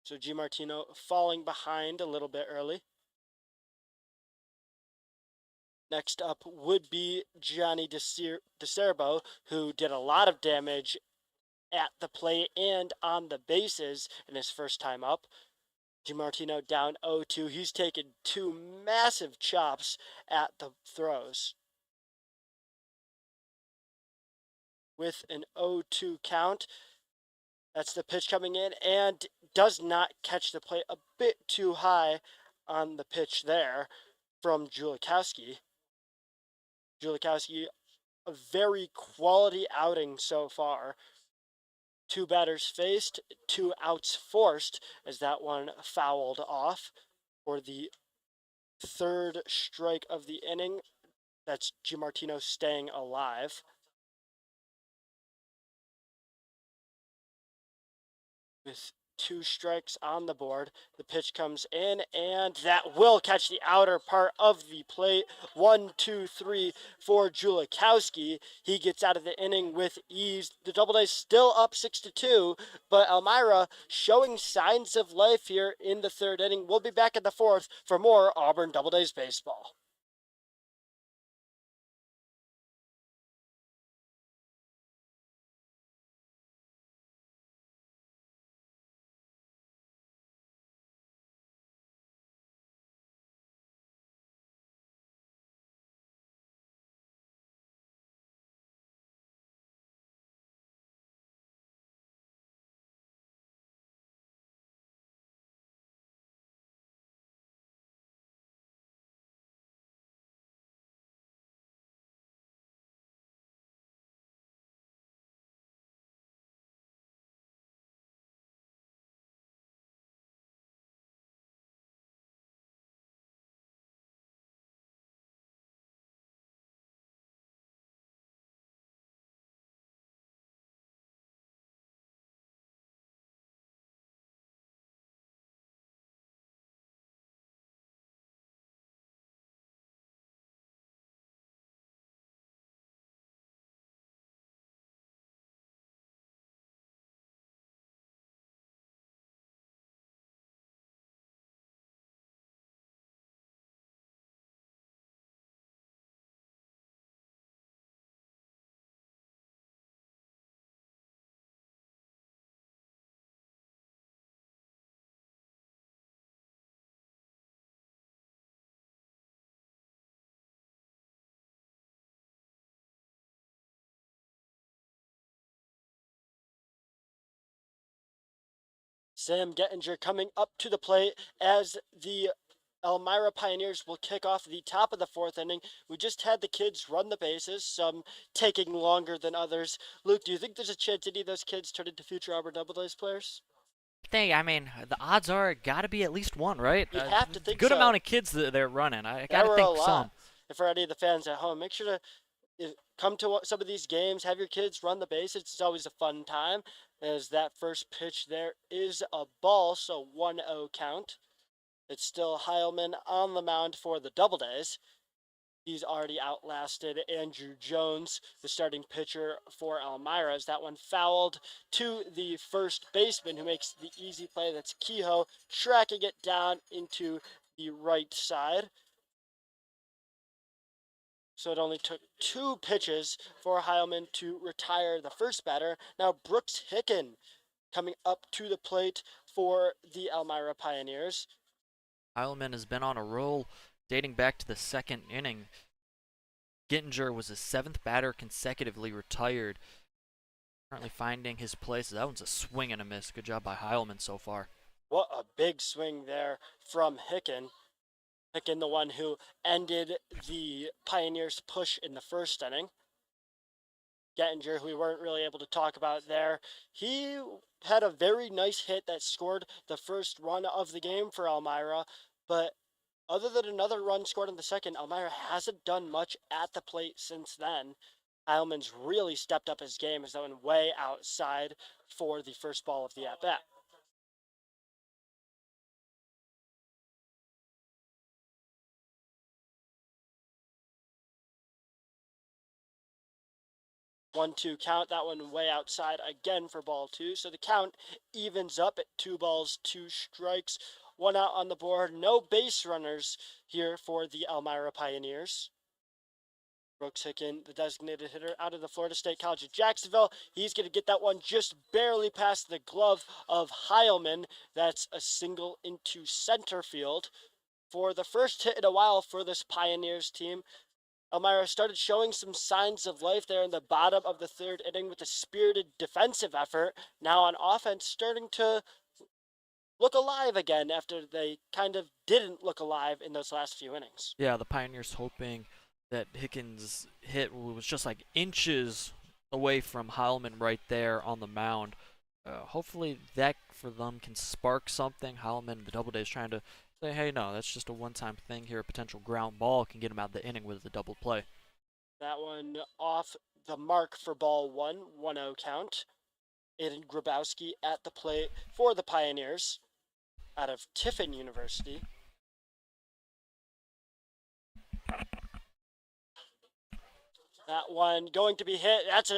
So Gimartino falling behind a little bit early. Next up would be Gianni DeCerbo, who did a lot of damage at the plate and on the bases in his first time up. DiMartino down 0-2. He's taken two massive chops at the throws. With an 0-2 count, that's the pitch coming in and does not catch the plate, a bit too high on the pitch there from Julikowski. Julikowski, a very quality outing so far. Two batters faced, two outs forced as that one fouled off for the third strike of the inning. That's Gianmartino staying alive. With two strikes on the board, the pitch comes in, and that will catch the outer part of the plate. 1-2-3 for Julikowski. He gets out of the inning with ease. The Doubledays still up 6-2, but Elmira showing signs of life here in the third inning. We'll be back in the fourth for more Auburn Doubledays baseball. Sam Gettinger coming up to the plate as the Elmira Pioneers will kick off the top of the fourth inning. We just had the kids run the bases, some taking longer than others. Luke, do you think there's a chance any of those kids turn into future Auburn Doubledays players? I mean, the odds are got to be at least one, right? You have to think Good so. amount of kids that they're running. I got There to were a think lot. some. And for any of the fans at home, make sure to come to some of these games, have your kids run the bases. It's always a fun time. As that first pitch there is a ball, so 1-0 count. It's still Heilman on the mound for the Doubledays. He's already outlasted Andrew Jones, the starting pitcher for Elmira, as that one fouled to the first baseman who makes the easy play. That's Kehoe, tracking it down into the right side. So it only took two pitches for Heilman to retire the first batter. Now Brooks Hicken coming up to the plate for the Elmira Pioneers. Heilman has been on a roll dating back to the second inning. Gittinger was his seventh batter consecutively retired. Currently finding his place. That one's a swing and a miss. Good job by Heilman so far. What a big swing there from Hicken. Hicken, the one who ended the Pioneers' push in the first inning. Gettinger, who we weren't really able to talk about there, he had a very nice hit that scored the first run of the game for Elmira, but other than another run scored in the second, Elmira hasn't done much at the plate since then. Heilman's really stepped up his game as that went way outside for the first ball of the at-bat. 1-2 count. That one way outside again for ball two. So the count evens up at 2 balls, 2 strikes, 1 out on the board. No base runners here for the Elmira Pioneers. Brooks Hicken, the designated hitter out of the Florida State College of Jacksonville. He's going to get that one just barely past the glove of Heilman. That's a single into center field. For the first hit in a while for this Pioneers team, Elmira started showing some signs of life there in the bottom of the third inning with a spirited defensive effort. Now on offense, starting to look alive again after they kind of didn't look alive in those last few innings. Yeah, the Pioneers hoping that Hickens' hit was just like inches away from Heilman right there on the mound. Hopefully that for them can spark something. Heilman, the Doubledays, trying to say, hey, no, that's just a one-time thing here. A potential ground ball can get him out of the inning with a double play. That one off the mark for ball one, 1-0 count. Aiden Grabowski at the plate for the Pioneers out of Tiffin University. That one going to be hit. That's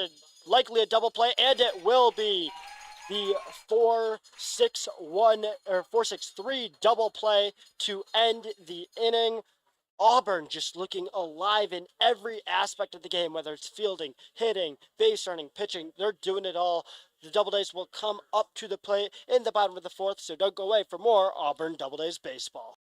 likely a double play, and it will be the 4-6-1 or 4-6-3 double play to end the inning. Auburn just looking alive in every aspect of the game, whether it's fielding, hitting, base running, pitching. They're doing it all. The Doubledays will come up to the plate in the bottom of the fourth, so don't go away for more Auburn Doubledays baseball.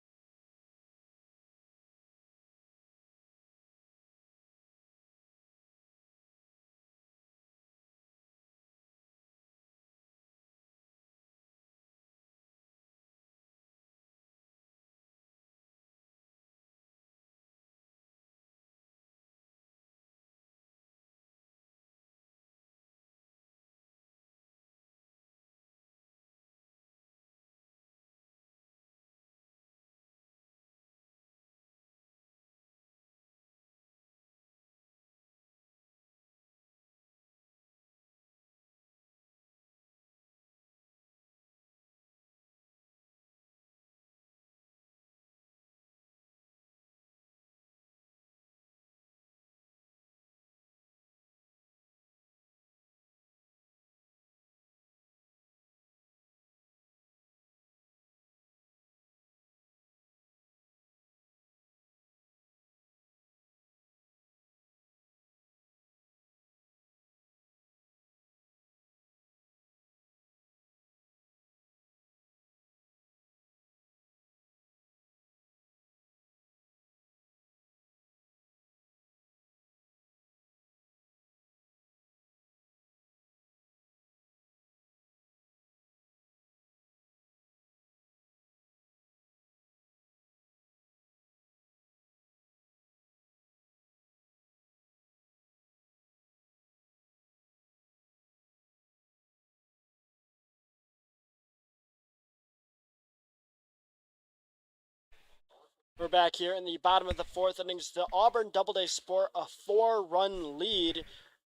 We're back here in the bottom of the fourth innings. The Auburn Doubleday sport a 4-run lead.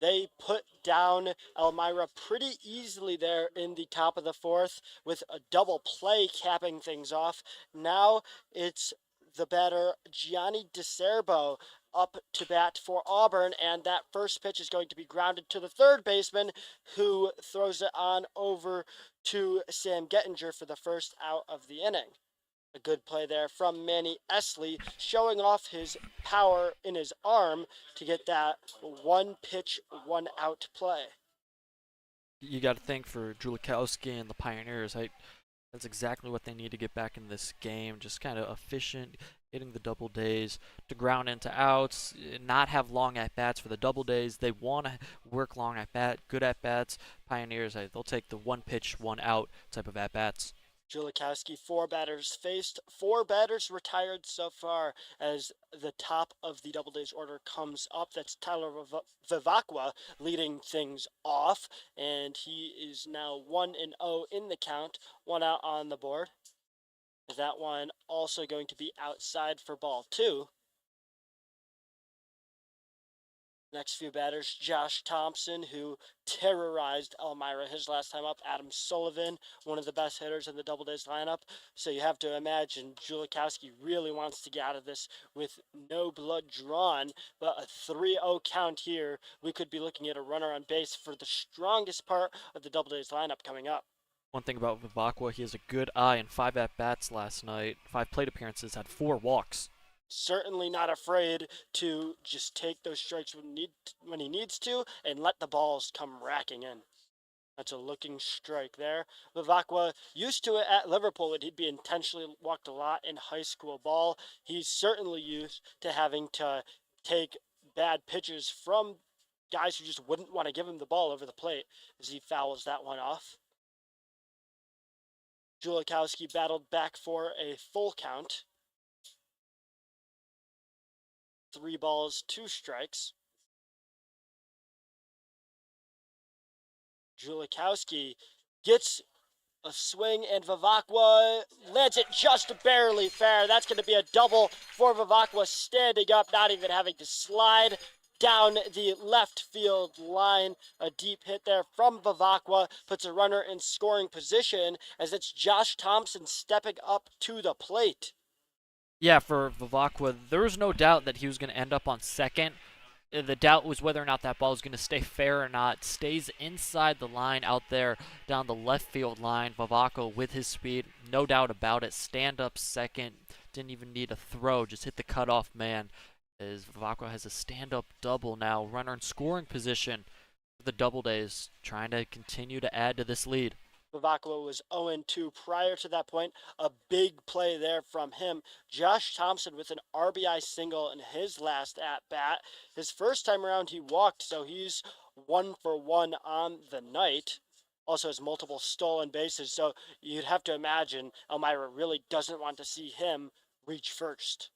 They put down Elmira pretty easily there in the top of the fourth with a double play capping things off. Now it's the batter Gianni DeCerbo up to bat for Auburn, and that first pitch is going to be grounded to the third baseman, who throws it on over to Sam Gettinger for the first out of the inning. A good play there from Manny Esley, showing off his power in his arm to get that one pitch, one out play. You got to think for Julikowski and the Pioneers, that's exactly what they need to get back in this game. Just kind of efficient, hitting the Doubledays to ground into outs, not have long at bats for the Doubledays. They want to work long at bat, good at bats. Pioneers, they'll take the one pitch, one out type of at bats. Julikowski, 4 batters faced, 4 batters retired so far as the top of the Doubledays order comes up. That's Tyler Vivacqua leading things off, and he is now 1-0 in the count, 1 out on the board. That one also going to be outside for ball 2. Next few batters, Josh Thompson, who terrorized Elmira his last time up. Adam Sullivan, one of the best hitters in the Doubledays lineup. So you have to imagine Julikowski really wants to get out of this with no blood drawn. But a 3-0 count here, we could be looking at a runner on base for the strongest part of the Doubledays lineup coming up. One thing about Vivacqua, he has a good eye in 5 at-bats last night. 5 plate appearances, had 4 walks. certainly not afraid to just take those strikes when he needs to and let the balls come racking in. That's a looking strike there. Vivakwa used to it at Liverpool, but he'd be intentionally walked a lot in high school ball. He's certainly used to having to take bad pitches from guys who just wouldn't want to give him the ball over the plate as he fouls that one off. Julikowski battled back for a full count. 3 balls, 2 strikes. Julikowski gets a swing, and Vivakwa lands it just barely fair. That's going to be a double for Vivakwa, standing up, not even having to slide down the left field line. A deep hit there from Vivakwa puts a runner in scoring position as it's Josh Thompson stepping up to the plate. Yeah, for Vivakwa, there was no doubt that he was going to end up on second. The doubt was whether or not that ball was going to stay fair or not. Stays inside the line out there down the left field line. Vivakwa with his speed, no doubt about it. Stand up second. Didn't even need a throw. Just hit the cutoff man. As Vivakwa has a stand up double now. Runner in scoring position for the Doubledays. Trying to continue to add to this lead. Vivakwa was 0-2 prior to that point. A big play there from him. Josh Thompson with an RBI single in his last at-bat. His first time around he walked, so he's 1 for 1 on the night. Also has multiple stolen bases, so you'd have to imagine Elmira really doesn't want to see him reach first.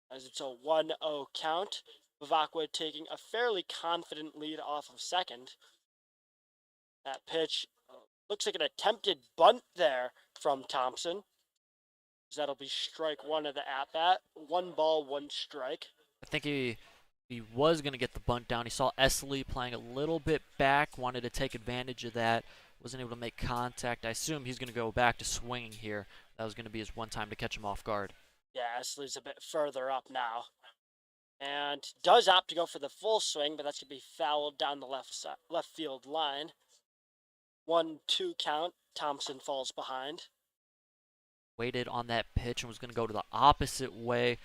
As it's a 1-0 count, Vivakwa taking a fairly confident lead off of second. That pitch looks like an attempted bunt there from Thompson. That'll be strike 1 of the at-bat. 1 ball, 1 strike. I think he was going to get the bunt down. He saw Esley playing a little bit back, wanted to take advantage of that. Wasn't able to make contact. I assume he's going to go back to swinging here. That was going to be his one time to catch him off guard. Yeah, Esley's a bit further up now. And does opt to go for the full swing, but that's going to be fouled down the left field line. 1-2 count. Thompson falls behind. Waited on that pitch and was going to go to the opposite way.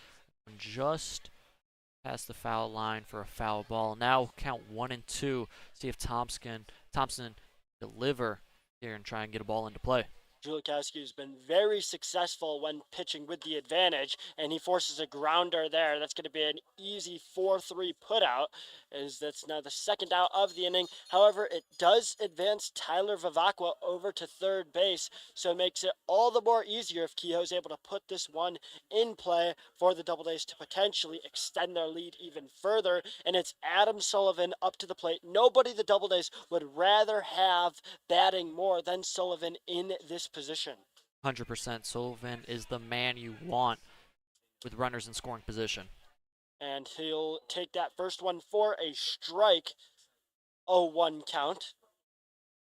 Just past the foul line for a foul ball. Now count 1-2. See if Thompson deliver here and try and get a ball into play. Julikowski has been very successful when pitching with the advantage, and he forces a grounder there. That's going to be an easy 4-3 putout, as that's now the second out of the inning. However, it does advance Tyler Vivakwa over to third base, so it makes it all the more easier if Kehoe's able to put this one in play for the Doubledays to potentially extend their lead even further. And it's Adam Sullivan up to the plate. Nobody the Doubledays would rather have batting more than Sullivan in this position. 100%. Sullivan is the man you want with runners in scoring position. And he'll take that first one for a strike. 0-1 count.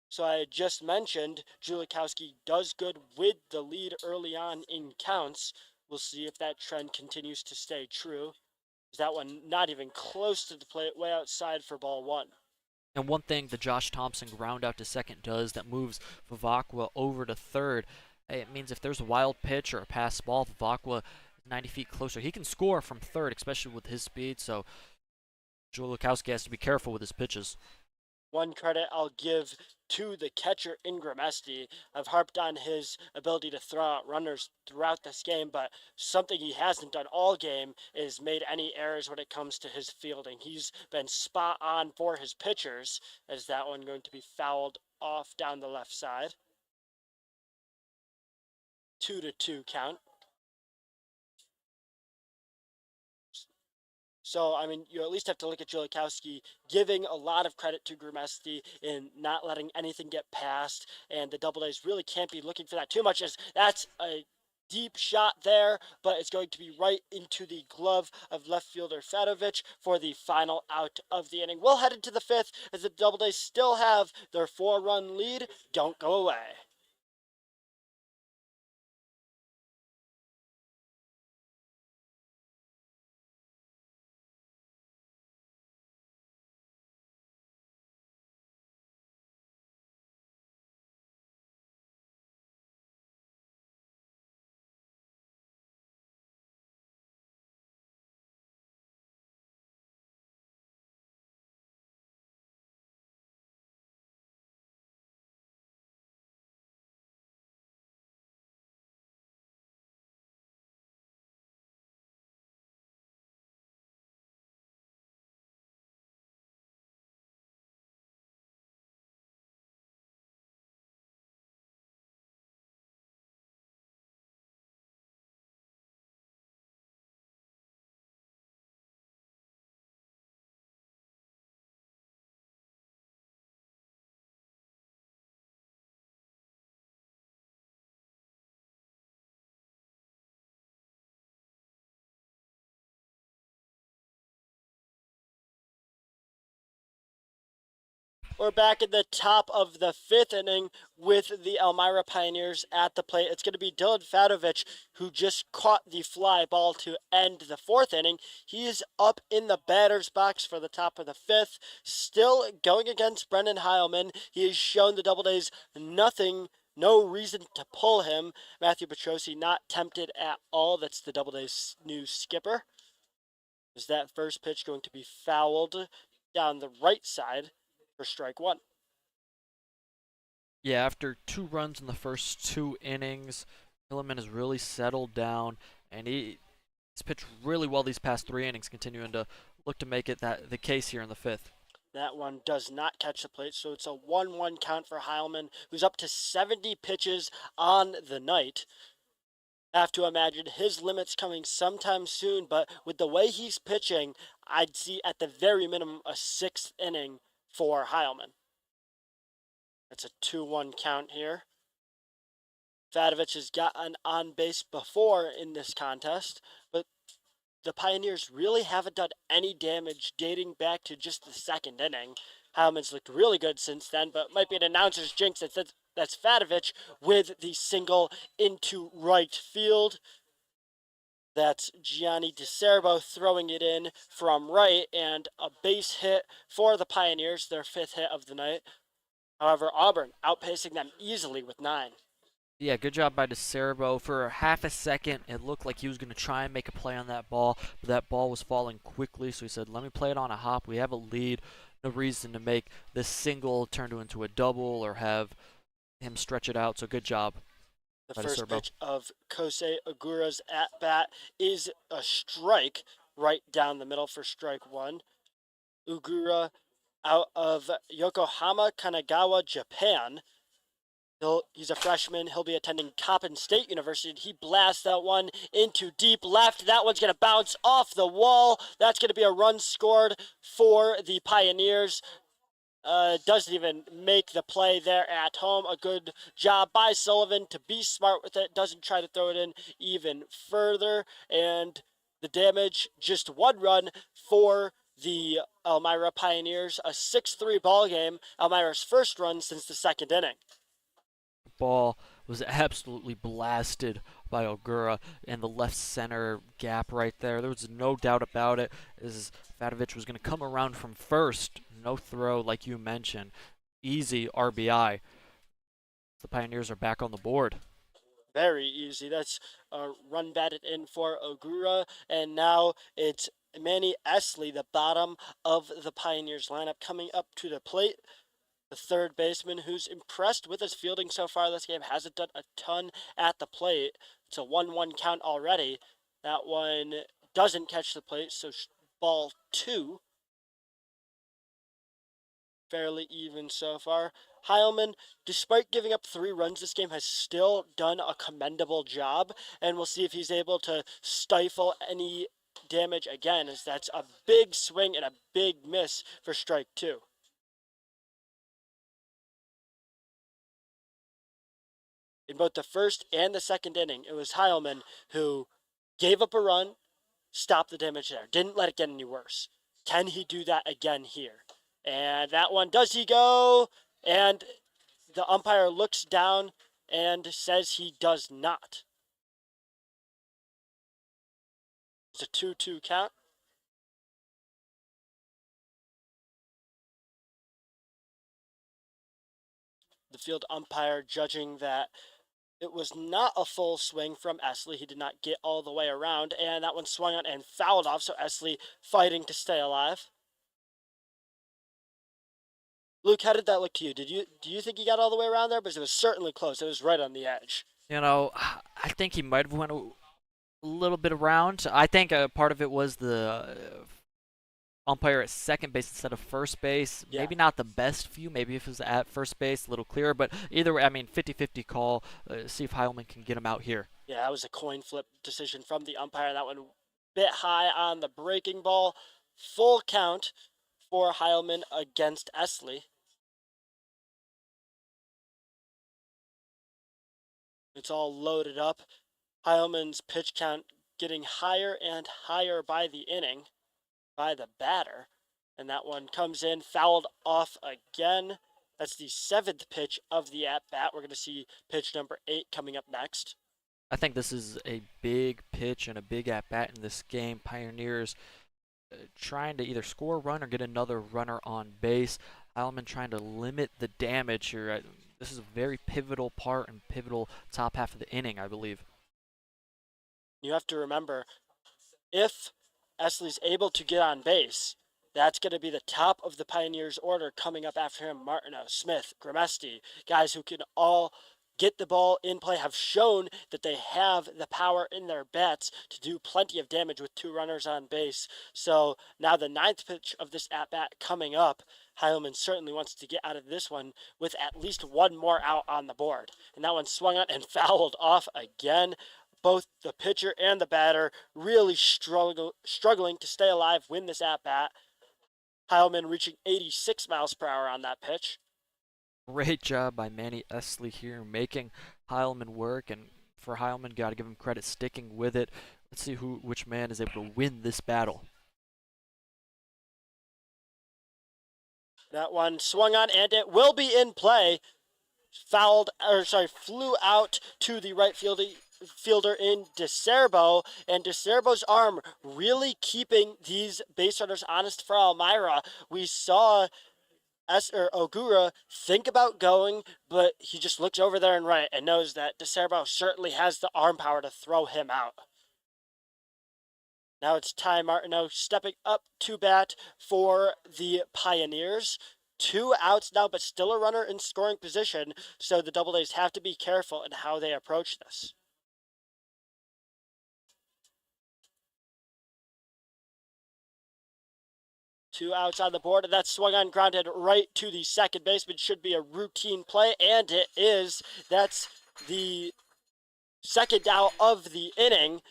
So I had just mentioned Julikowski does good with the lead early on in counts. We'll see if that trend continues to stay true. That one not even close to the plate, way outside for ball 1. And one thing the Josh Thompson ground out to second does that moves Vivakwa over to third, it means if there's a wild pitch or a pass ball, Vivakwa is 90 feet closer. He can score from third, especially with his speed, so Julikowski has to be careful with his pitches. One credit I'll give to the catcher Ingram Esty. I've harped on his ability to throw out runners throughout this game, but something he hasn't done all game is made any errors when it comes to his fielding. He's been spot on for his pitchers, as that one going to be fouled off down the left side. 2-2 count. So, I mean, you at least have to look at Julikowski giving a lot of credit to Grumesti in not letting anything get past, and the Doubledays really can't be looking for that too much, as that's a deep shot there, but it's going to be right into the glove of left fielder Fedovich for the final out of the inning. We'll head into the 5th as the Doubledays still have their 4-run lead. Don't go away. We're back in the top of the fifth inning with the Elmira Pioneers at the plate. It's going to be Dylan Fadovich who just caught the fly ball to end the fourth inning. He's up in the batter's box for the top of the fifth, still going against Brendan Heilman. He has shown the Doubledays no reason to pull him. Matthew Petrosi not tempted at all. That's the Doubledays' new skipper. Is that first pitch going to be fouled down the right side for strike one? Yeah, after 2 runs in the first 2 innings, Hilliman has really settled down, and he's pitched really well these past 3 innings, continuing to look to make it the case here in the fifth. That one does not catch the plate, so it's a 1-1 count for Heilman, who's up to 70 pitches on the night. I have to imagine his limit's coming sometime soon, but with the way he's pitching, I'd see at the very minimum a 6th inning for Heilman. That's a 2-1 count here. Fadovich has gotten on base before in this contest, but the Pioneers really haven't done any damage dating back to just the second inning. Heilman's looked really good since then, but might be an announcer's jinx. That's Fadovich with the single into right field. That's Gianni DeCerbo throwing it in from right, and a base hit for the Pioneers, their 5th hit of the night. However, Auburn outpacing them easily with 9. Yeah, good job by DeCerbo. For half a second, it looked like he was going to try and make a play on that ball, but that ball was falling quickly, so he said, let me play it on a hop. We have a lead. No reason to make this single turn into a double or have him stretch it out, so good job. The first pitch of Kosei Ogura's at-bat is a strike right down the middle for strike one. Ogura out of Yokohama, Kanagawa, Japan. He's a freshman. He'll be attending Coppin State University. He blasts that one into deep left. That one's going to bounce off the wall. That's going to be a run scored for the Pioneers. Doesn't even make the play there at home. A good job by Sullivan to be smart with it. Doesn't try to throw it in even further. And the damage, just 1 run for the Elmira Pioneers. A 6-3 ball game. Elmira's first run since the second inning. Ball was absolutely blasted by Ogura in the left center gap right there. There was no doubt about it. As Fadovich was going to come around from first, no throw like you mentioned. Easy RBI. The Pioneers are back on the board. Very easy. That's a run batted in for Ogura, and now it's Manny Esley, the bottom of the Pioneers lineup, coming up to the plate. The third baseman, who's impressed with his fielding so far this game, hasn't done a ton at the plate. It's a 1-1 count already. That one doesn't catch the plate, so ball 2. Fairly even so far. Heilman, despite giving up 3 runs this game, has still done a commendable job, and we'll see if he's able to stifle any damage again, as that's a big swing and a big miss for strike 2. In both the first and the second inning, it was Heilman who gave up a run, stopped the damage there, didn't let it get any worse. Can he do that again here? And that one, does he go? And the umpire looks down and says he does not. It's a 2-2 count. The field umpire judging that it was not a full swing from Esley. He did not get all the way around, and that one swung on and fouled off, so Esley fighting to stay alive. Luke, how did that look to you? Do you think he got all the way around there? Because it was certainly close. It was right on the edge. You know, I think he might have went a little bit around. I think part of it was the umpire at second base instead of first base. Yeah. Maybe not the best view. Maybe if it was at first base, a little clearer. But either way, I mean, 50-50 call. See if Heilman can get him out here. Yeah, that was a coin flip decision from the umpire. That one bit high on the breaking ball. Full count for Heilman against Esley. It's all loaded up. Heilman's pitch count getting higher and higher by the inning by the batter. And that one comes in, fouled off again. That's the 7th pitch of the at-bat. We're going to see pitch number 8 coming up next. I think this is a big pitch and a big at bat in this game. Pioneers trying to either score a run or get another runner on base. Heilman trying to limit the damage here. This is a very pivotal part and pivotal top half of the inning, I believe. You have to remember, if Esley's able to get on base, that's going to be the top of the Pioneers order coming up after him. Martineau, Smith, Grimesti, guys who can all get the ball in play, have shown that they have the power in their bats to do plenty of damage with 2 runners on base. So now the 9th pitch of this at-bat coming up, Heilman certainly wants to get out of this one with at least 1 more out on the board. And that one swung on and fouled off again. Both the pitcher and the batter really struggling to stay alive, win this at-bat. Heilman reaching 86 miles per hour on that pitch. Great job by Manny Esley here, making Heilman work, and for Heilman, got to give him credit sticking with it. Let's see which man is able to win this battle. That one swung on, and it will be in play. Flew out to the right fielder in DeCerbo, and DeCerbo's arm really keeping these base runners honest for Elmira. We saw Ogura think about going, but he just looks over there and right and knows that DeCerbo certainly has the arm power to throw him out. Now it's Ty Martineau stepping up to bat for the Pioneers. 2 outs now, but still a runner in scoring position, so the Doubledays have to be careful in how they approach this. Two outs on the board, and that swung on, grounded right to the second baseman. Should be a routine play, and it is. That's the second out of the inning.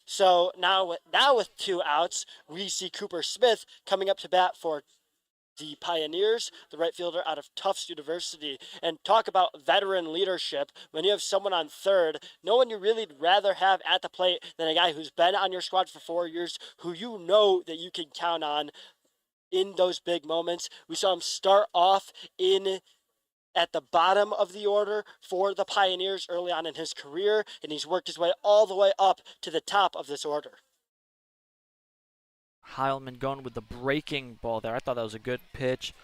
So now with 2 outs, we see Cooper Smith coming up to bat for the Pioneers, the right fielder out of Tufts University. And talk about veteran leadership. When you have someone on third, no one you really'd rather have at the plate than a guy who's been on your squad for 4 years, who you know that you can count on in those big moments. We saw him start off at the bottom of the order for the Pioneers early on in his career, and he's worked his way all the way up to the top of this order. Heilman going with the breaking ball there. I thought that was a good pitch.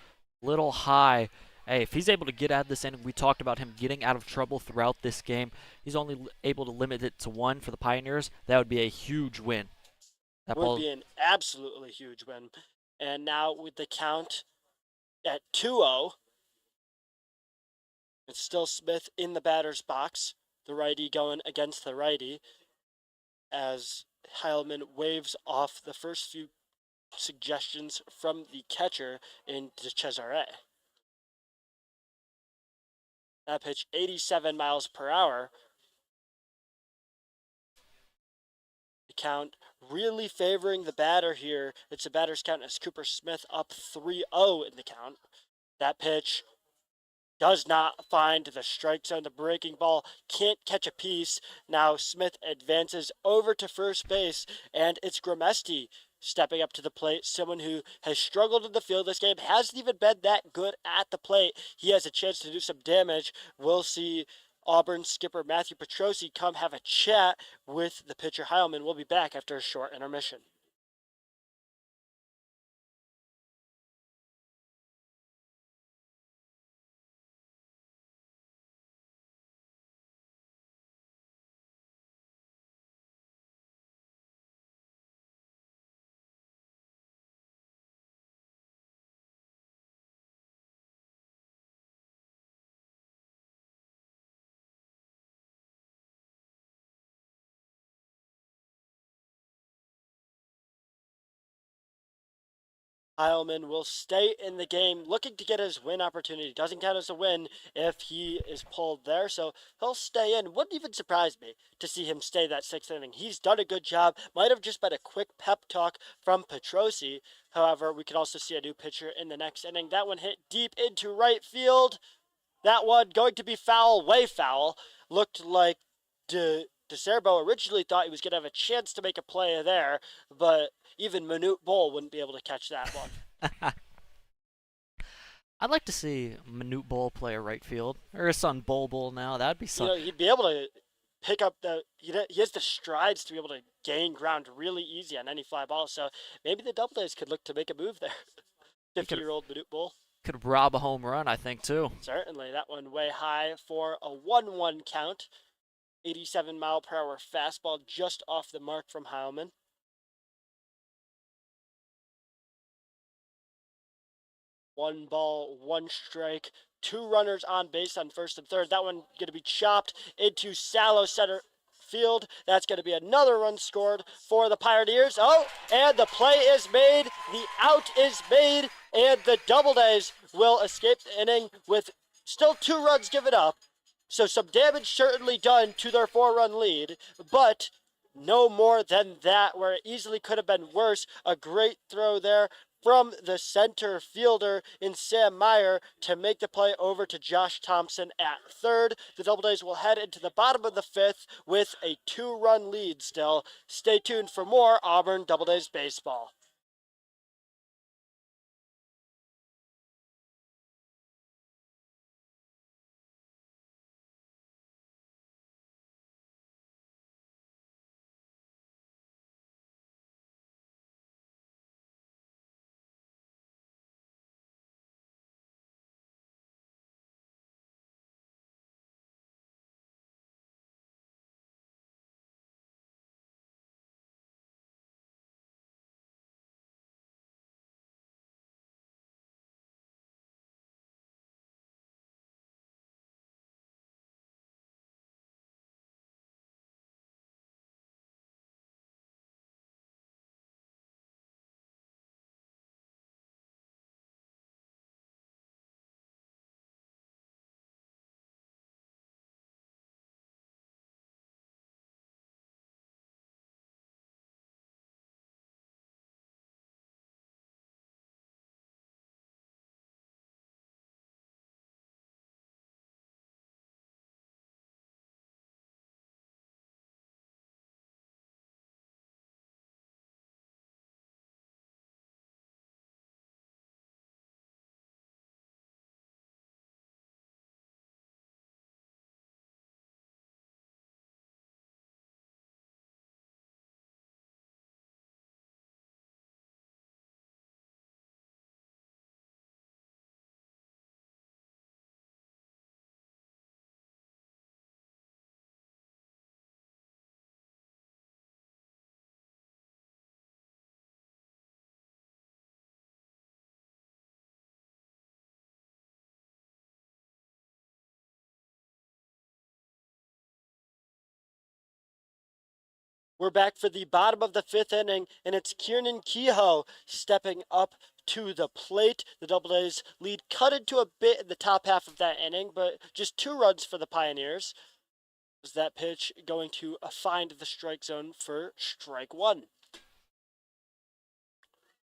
Little high. Hey, if he's able to get out of this inning, we talked about him getting out of trouble throughout this game. He's only able to limit it to 1 for the Pioneers. That would be a huge win. That would be an absolutely huge win. And now with the count at 2-0, it's still Smith in the batter's box. The righty going against the righty as Heilman waves off the first few suggestions from the catcher in DeCesare. That pitch 87 miles per hour. The count really favoring the batter here. It's a batter's count as Cooper Smith up 3-0 in the count. That pitch does not find the strike zone. The breaking ball can't catch a piece. Now Smith advances over to first base, and it's Grimesti stepping up to the plate. Someone who has struggled in the field this game, hasn't even been that good at the plate. He has a chance to do some damage. We'll see Auburn skipper Matthew Petrosi come have a chat with the pitcher Heilman. We'll be back after a short intermission. Heilman will stay in the game, looking to get his win opportunity. Doesn't count as a win if he is pulled there, so he'll stay in. Wouldn't even surprise me to see him stay that 6th inning. He's done a good job. Might have just been a quick pep talk from Petrosi. However, we could also see a new pitcher in the next inning. That one hit deep into right field. That one going to be foul, way foul. Looked like DeCerbo originally thought he was going to have a chance to make a play there, but even Manute Bull wouldn't be able to catch that one. I'd like to see Manute Bol play a right field, or his son Bol now. That'd be You some. know, he'd be able to pick up he has the strides to be able to gain ground really easy on any fly ball. So maybe the Doubledays could look to make a move there. He could 50-year-old Manute Bull. could rob a home run, I think too. Certainly, that one way high for a 1-1 count. 87-mile-per-hour fastball just off the mark from Heilman. 1 ball, 1 strike. 2 runners on base on first and third. That one going to be chopped into shallow center field. That's going to be another run scored for the Pioneers. Oh, and the play is made. The out is made, and the Doubledays will escape the inning with still 2 runs given up. So some damage certainly done to their 4-run lead, but no more than that, where it easily could have been worse. A great throw there from the center fielder in Sam Meyer to make the play over to Josh Thompson at third. The Doubledays will head into the bottom of the 5th with a 2-run lead still. Stay tuned for more Auburn Doubledays baseball. We're back for the bottom of the 5th inning, and it's Kiernan Kehoe stepping up to the plate. The Doubledays lead cut into a bit in the top half of that inning, but just 2 runs for the Pioneers. Is that pitch going to find the strike zone for strike 1?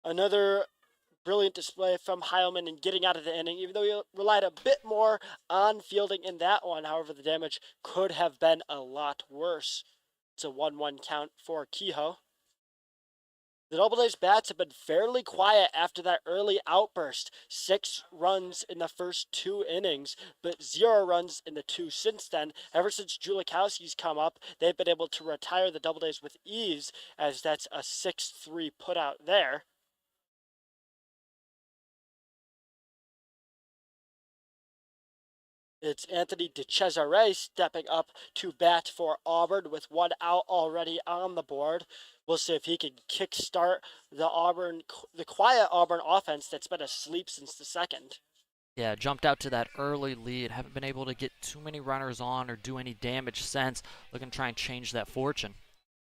Another brilliant display from Heilman in getting out of the inning, even though he relied a bit more on fielding in that one. However, the damage could have been a lot worse. It's a 1-1 count for Kehoe. The Doubledays bats have been fairly quiet after that early outburst. 6 runs in the first 2 innings, but 0 runs in the 2 since then. Ever since Julikowski's come up, they've been able to retire the Doubledays with ease, as that's a 6-3 putout there. It's Anthony DeCesare stepping up to bat for Auburn with 1 out already on the board. We'll see if he can kickstart the quiet Auburn offense that's been asleep since the 2nd. Yeah, jumped out to that early lead. Haven't been able to get too many runners on or do any damage since. Looking to try and change that fortune.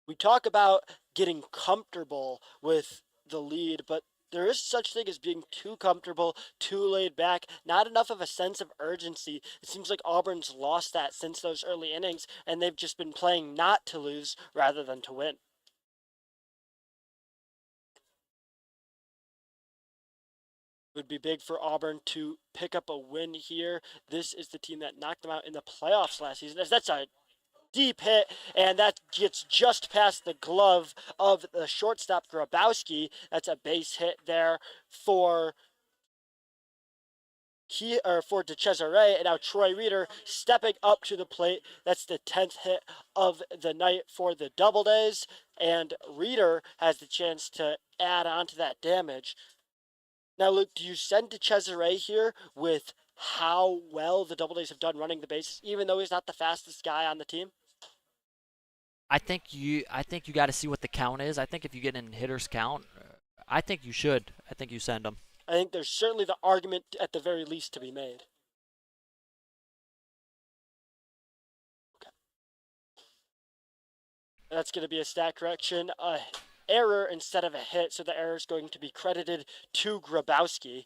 We talk about getting comfortable with the lead, but there is such thing as being too comfortable, too laid back, not enough of a sense of urgency. It seems like Auburn's lost that since those early innings, and they've just been playing not to lose rather than to win. Would be big for Auburn to pick up a win here. This is the team that knocked them out in the playoffs last season. That's a deep hit, and that gets just past the glove of the shortstop Grabowski. That's a base hit there for for DeCesare, and now Troy Reeder stepping up to the plate. That's the 10th hit of the night for the Doubledays, and Reeder has the chance to add on to that damage. Now, Luke, do you send DeCesare here with how well the Doubledays have done running the bases, even though he's not the fastest guy on the team? I think you got to see what the count is. I think if you get in hitters count, I think you should. I think you send them. I think there's certainly the argument at the very least to be made. Okay. That's going to be a stat correction, error instead of a hit, so the error is going to be credited to Grabowski.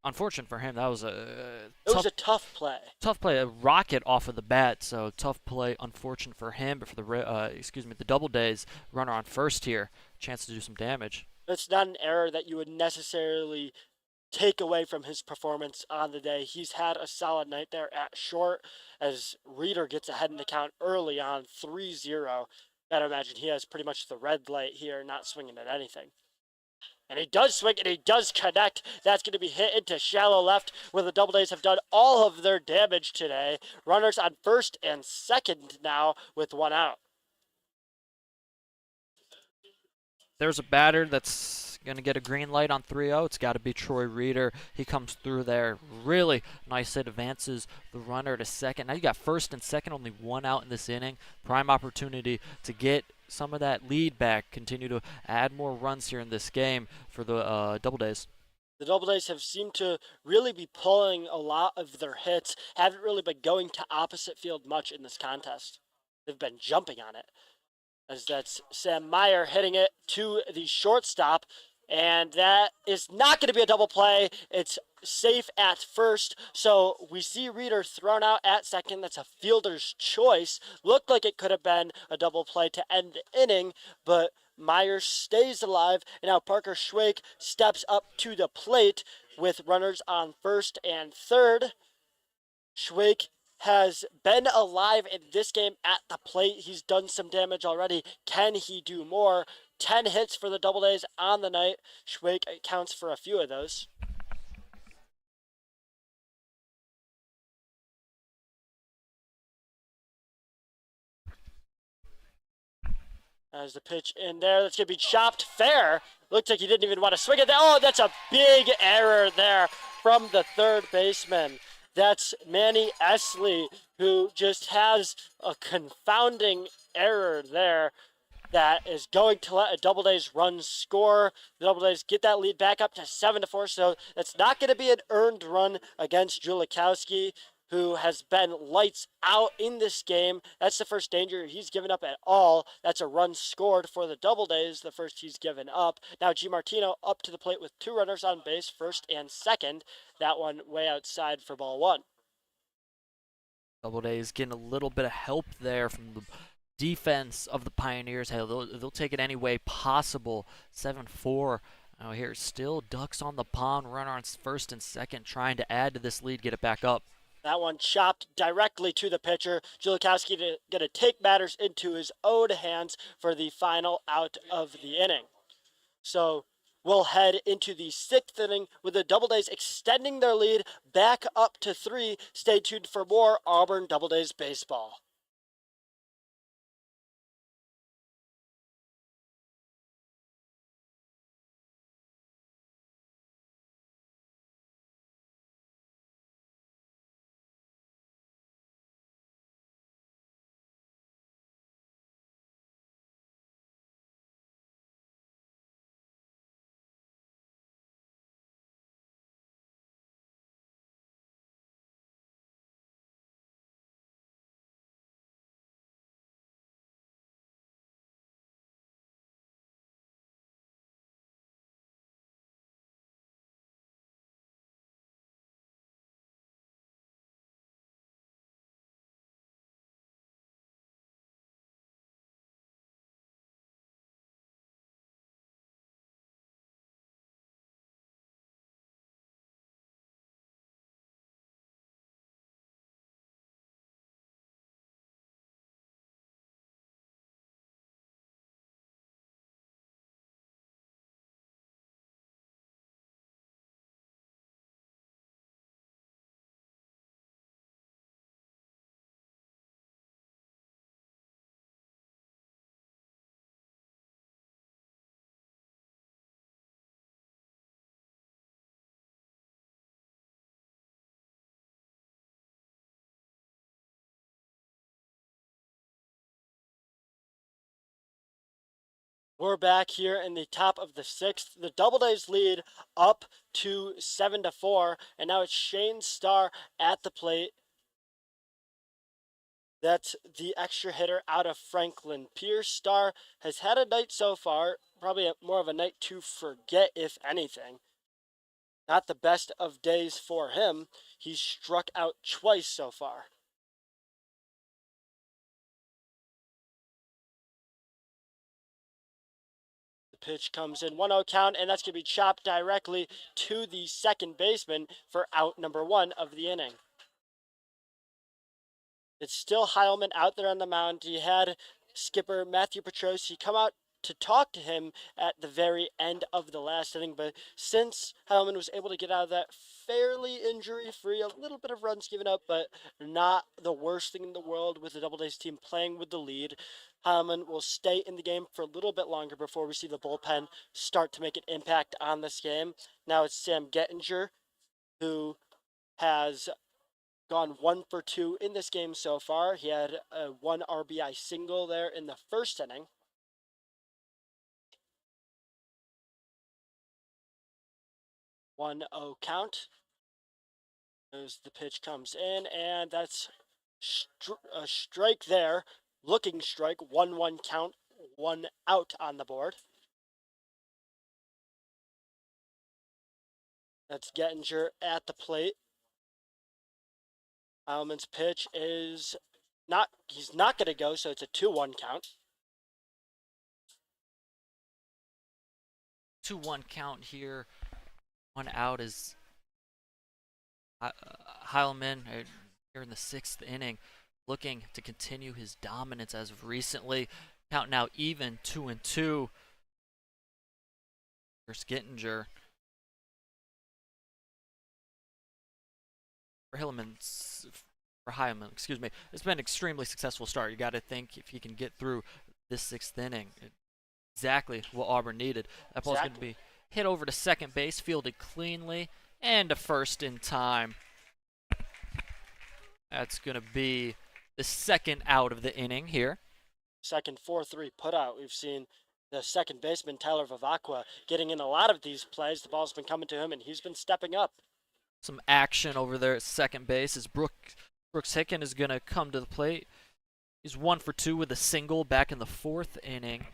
Unfortunate for him, that was It was a tough play. tough play, a rocket off of the bat. So tough play. Unfortunate for him, but for the the Doubledays runner on first here, chance to do some damage. It's not an error that you would necessarily take away from his performance on the day. He's had a solid night there at short as Reeder gets ahead in the count early on 3-0. Gotta imagine he has pretty much the red light here, not swinging at anything. And he does swing and he does connect. That's going to be hit into shallow left where the Doubledays have done all of their damage today. Runners on first and second now with one out. There's a batter that's going to get a green light on 3-0. It's got to be Troy Reeder. He comes through there. Really nice hit, advances the runner to second. Now you got first and second, only one out in this inning. Prime opportunity to get some of that lead back, continue to add more runs here in this game for the Doubledays. The Doubledays have seemed to really be pulling a lot of their hits, haven't really been going to opposite field much in this contest. They've been jumping on it. As that's Sam Meyer hitting it to the shortstop, and that is not going to be a double play. It's safe at first, so we see Reeder thrown out at second. That's a fielder's choice. Looked like it could have been a double play to end the inning, but Meyer stays alive, and now Parker Schwake steps up to the plate with runners on first and third. Schwake has been alive in this game at the plate. He's done some damage already. Can he do more? 10 hits for the Doubledays on the night. Schwake accounts for a few of those. As the pitch in there, that's going to be chopped fair. Looks like he didn't even want to swing it there. Oh, that's a big error there from the third baseman. That's Manny Esley, who just has a confounding error there that is going to let a Doubledays run score. The Doubledays get that lead back up to 7-4, so that's not going to be an earned run against Julikowski, who has been lights out in this game. That's the first danger he's given up at all. That's a run scored for the Doubledays, the first he's given up. Now G. Martino up to the plate with two runners on base, first and second. That one way outside for ball one. Doubledays getting a little bit of help there from the defense of the Pioneers. Hey, they'll take it any way possible. 7-4. Now here, still Ducks on the pond. Runner on first and second, trying to add to this lead, get it back up. That one chopped directly to the pitcher. Julikowski going to take matters into his own hands for the final out of the inning. So we'll head into the sixth inning with the Doubledays extending their lead back up to 3. Stay tuned for more Auburn Doubledays baseball. We're back here in the top of the sixth. The Doubledays lead up to 7-4, and now it's Shane Starr at the plate. That's the extra hitter out of Franklin Pierce. Starr has had a night so far, probably more of a night to forget, if anything. Not the best of days for him. He's struck out twice so far. The pitch comes in 1-0 count, and that's going to be chopped directly to the second baseman for out number 1 of the inning. It's still Heilman out there on the mound. He had skipper Matthew Petrosi come out to talk to him at the very end of the last inning, but since Heilman was able to get out of that fairly injury-free, a little bit of runs given up, but not the worst thing in the world with the Doubledays team playing with the lead, Heilman will stay in the game for a little bit longer before we see the bullpen start to make an impact on this game. Now it's Sam Gettinger, who has gone 1 for 2 in this game so far. He had a 1 RBI single there in the first inning. 1-0 count. As the pitch comes in, and that's a strike there. Looking strike. 1-1 count. 1 out on the board. That's Gettinger at the plate. Heilman's pitch is he's not going to go, so it's a 2-1 count. 2-1 count here. 1 out is Heilman here in the 6th inning, looking to continue his dominance as of recently. Count now even, 2-2. Here's Gettinger. For Heilman, excuse me. It's been an extremely successful start. You got to think if he can get through this 6th inning, exactly what Auburn needed. That ball's going to be hit over to second base, fielded cleanly, and to first in time. That's going to be the 2nd out of the inning here. Second 4-3 putout. We've seen the second baseman, Tyler Vivacqua, getting in a lot of these plays. The ball's been coming to him, and he's been stepping up. Some action over there at second base as Brooks Hicken is going to come to the plate. He's 1 for 2 with a single back in the 4th inning.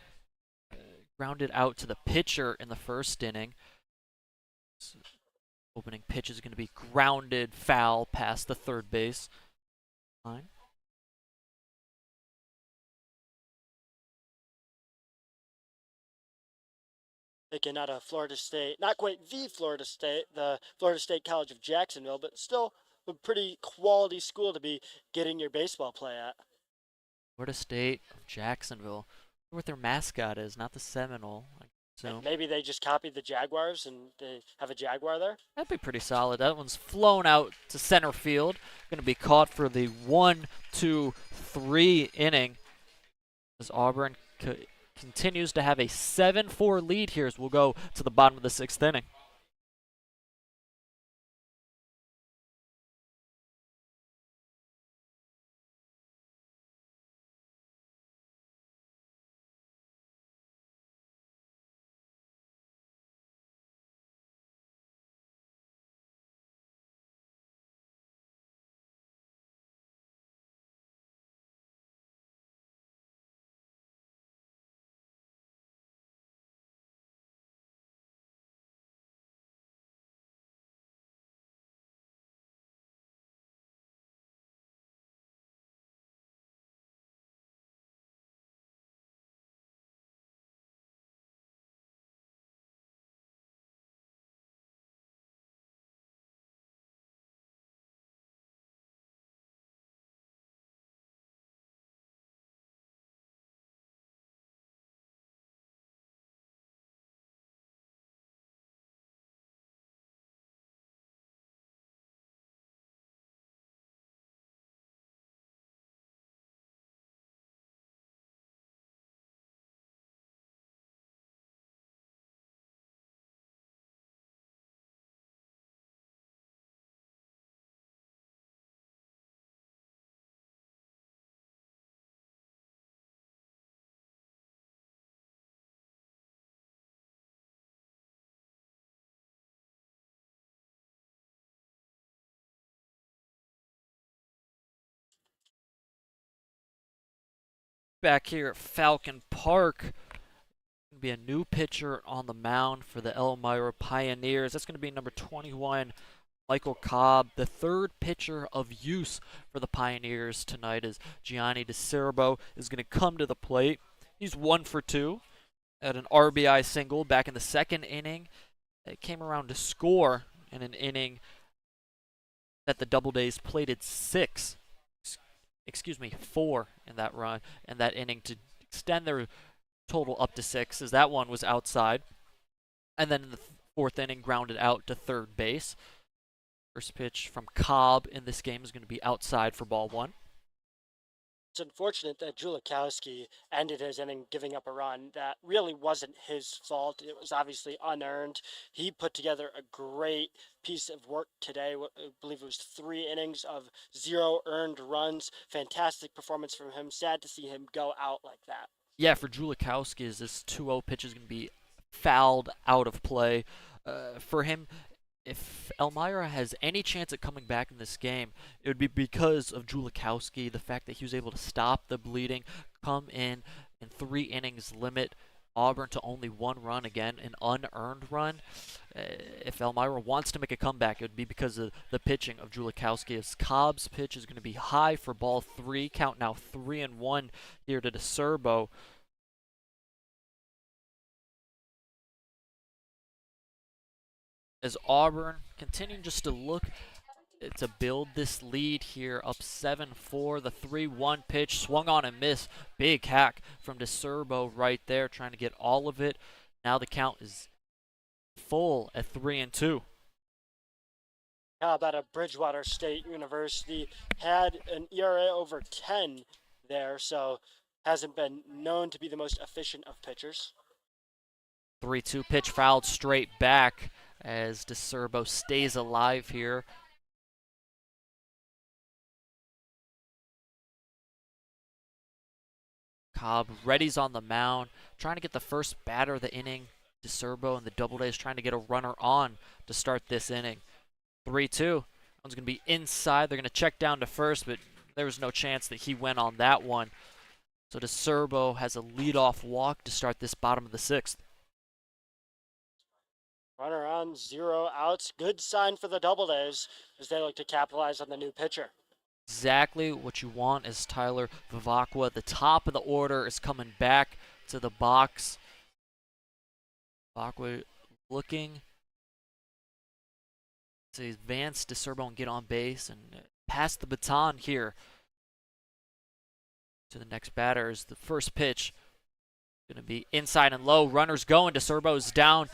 Grounded out to the pitcher in the 1st inning. So opening pitch is going to be grounded foul past the third base line. Taken out of Florida State, not quite the Florida State College of Jacksonville, but still a pretty quality school to be getting your baseball play at. Florida State of Jacksonville. I wonder what their mascot is, not the Seminole. So maybe they just copied the Jaguars and they have a Jaguar there. That'd be pretty solid. That one's flown out to center field. Going to be caught for the 1-2-3 inning as Auburn continues to have a 7-4 lead here as we'll go to the bottom of the 6th inning. back here at Falcon Park. Gonna be a new pitcher on the mound for the Elmira Pioneers. That's going to be number 21, Michael Cobb. The third pitcher of use for the Pioneers tonight is Gianni DeCerbo is going to come to the plate. He's 1 for 2 at an RBI single back in the second inning. It came around to score in an inning that the Doubledays plated 4 in that run and that inning to extend their total up to 6, as that one was outside. And then in the fourth inning, grounded out to third base. First pitch from Cobb in this game is going to be outside for ball 1. It's unfortunate that Julikowski ended his inning giving up a run that really wasn't his fault. It was obviously unearned. He put together a great piece of work today. I believe it was 3 innings of 0 earned runs. Fantastic performance from him. Sad to see him go out like that. Yeah, for Julikowski, this 2-0 pitch is going to be fouled out of play. For him, if Elmira has any chance at coming back in this game, it would be because of Julikowski, the fact that he was able to stop the bleeding, come in 3 innings, limit Auburn to only 1 run, again, an unearned run. If Elmira wants to make a comeback, it would be because of the pitching of Julikowski. As Cobb's pitch is going to be high for ball 3, count now 3-1 here to DeCerbo. As Auburn continuing just to look to build this lead here, up 7-4. The 3-1 pitch swung on and missed. Big hack from DeCerbo right there, trying to get all of it. Now the count is full at 3-2. How about a Bridgewater State University? Had an ERA over 10 there, so hasn't been known to be the most efficient of pitchers. 3-2 pitch fouled straight back as DeCerbo stays alive here. Cobb readies on the mound, trying to get the first batter of the inning. DeCerbo and the Doubledays trying to get a runner on to start this inning. 3-2. One's going to be inside. They're going to check down to first, but there was no chance that he went on that one. So DeCerbo has a leadoff walk to start this bottom of the 6th. Runner on, 0 outs. Good sign for the Doubledays as they look to capitalize on the new pitcher. Exactly what you want is Tyler Vivacqua. The top of the order is coming back to the box. Vivacqua looking to advance DeCerbo and get on base and pass the baton here to the next batter. Is the first pitch going to be inside and low. Runners going. DeCerbo's down.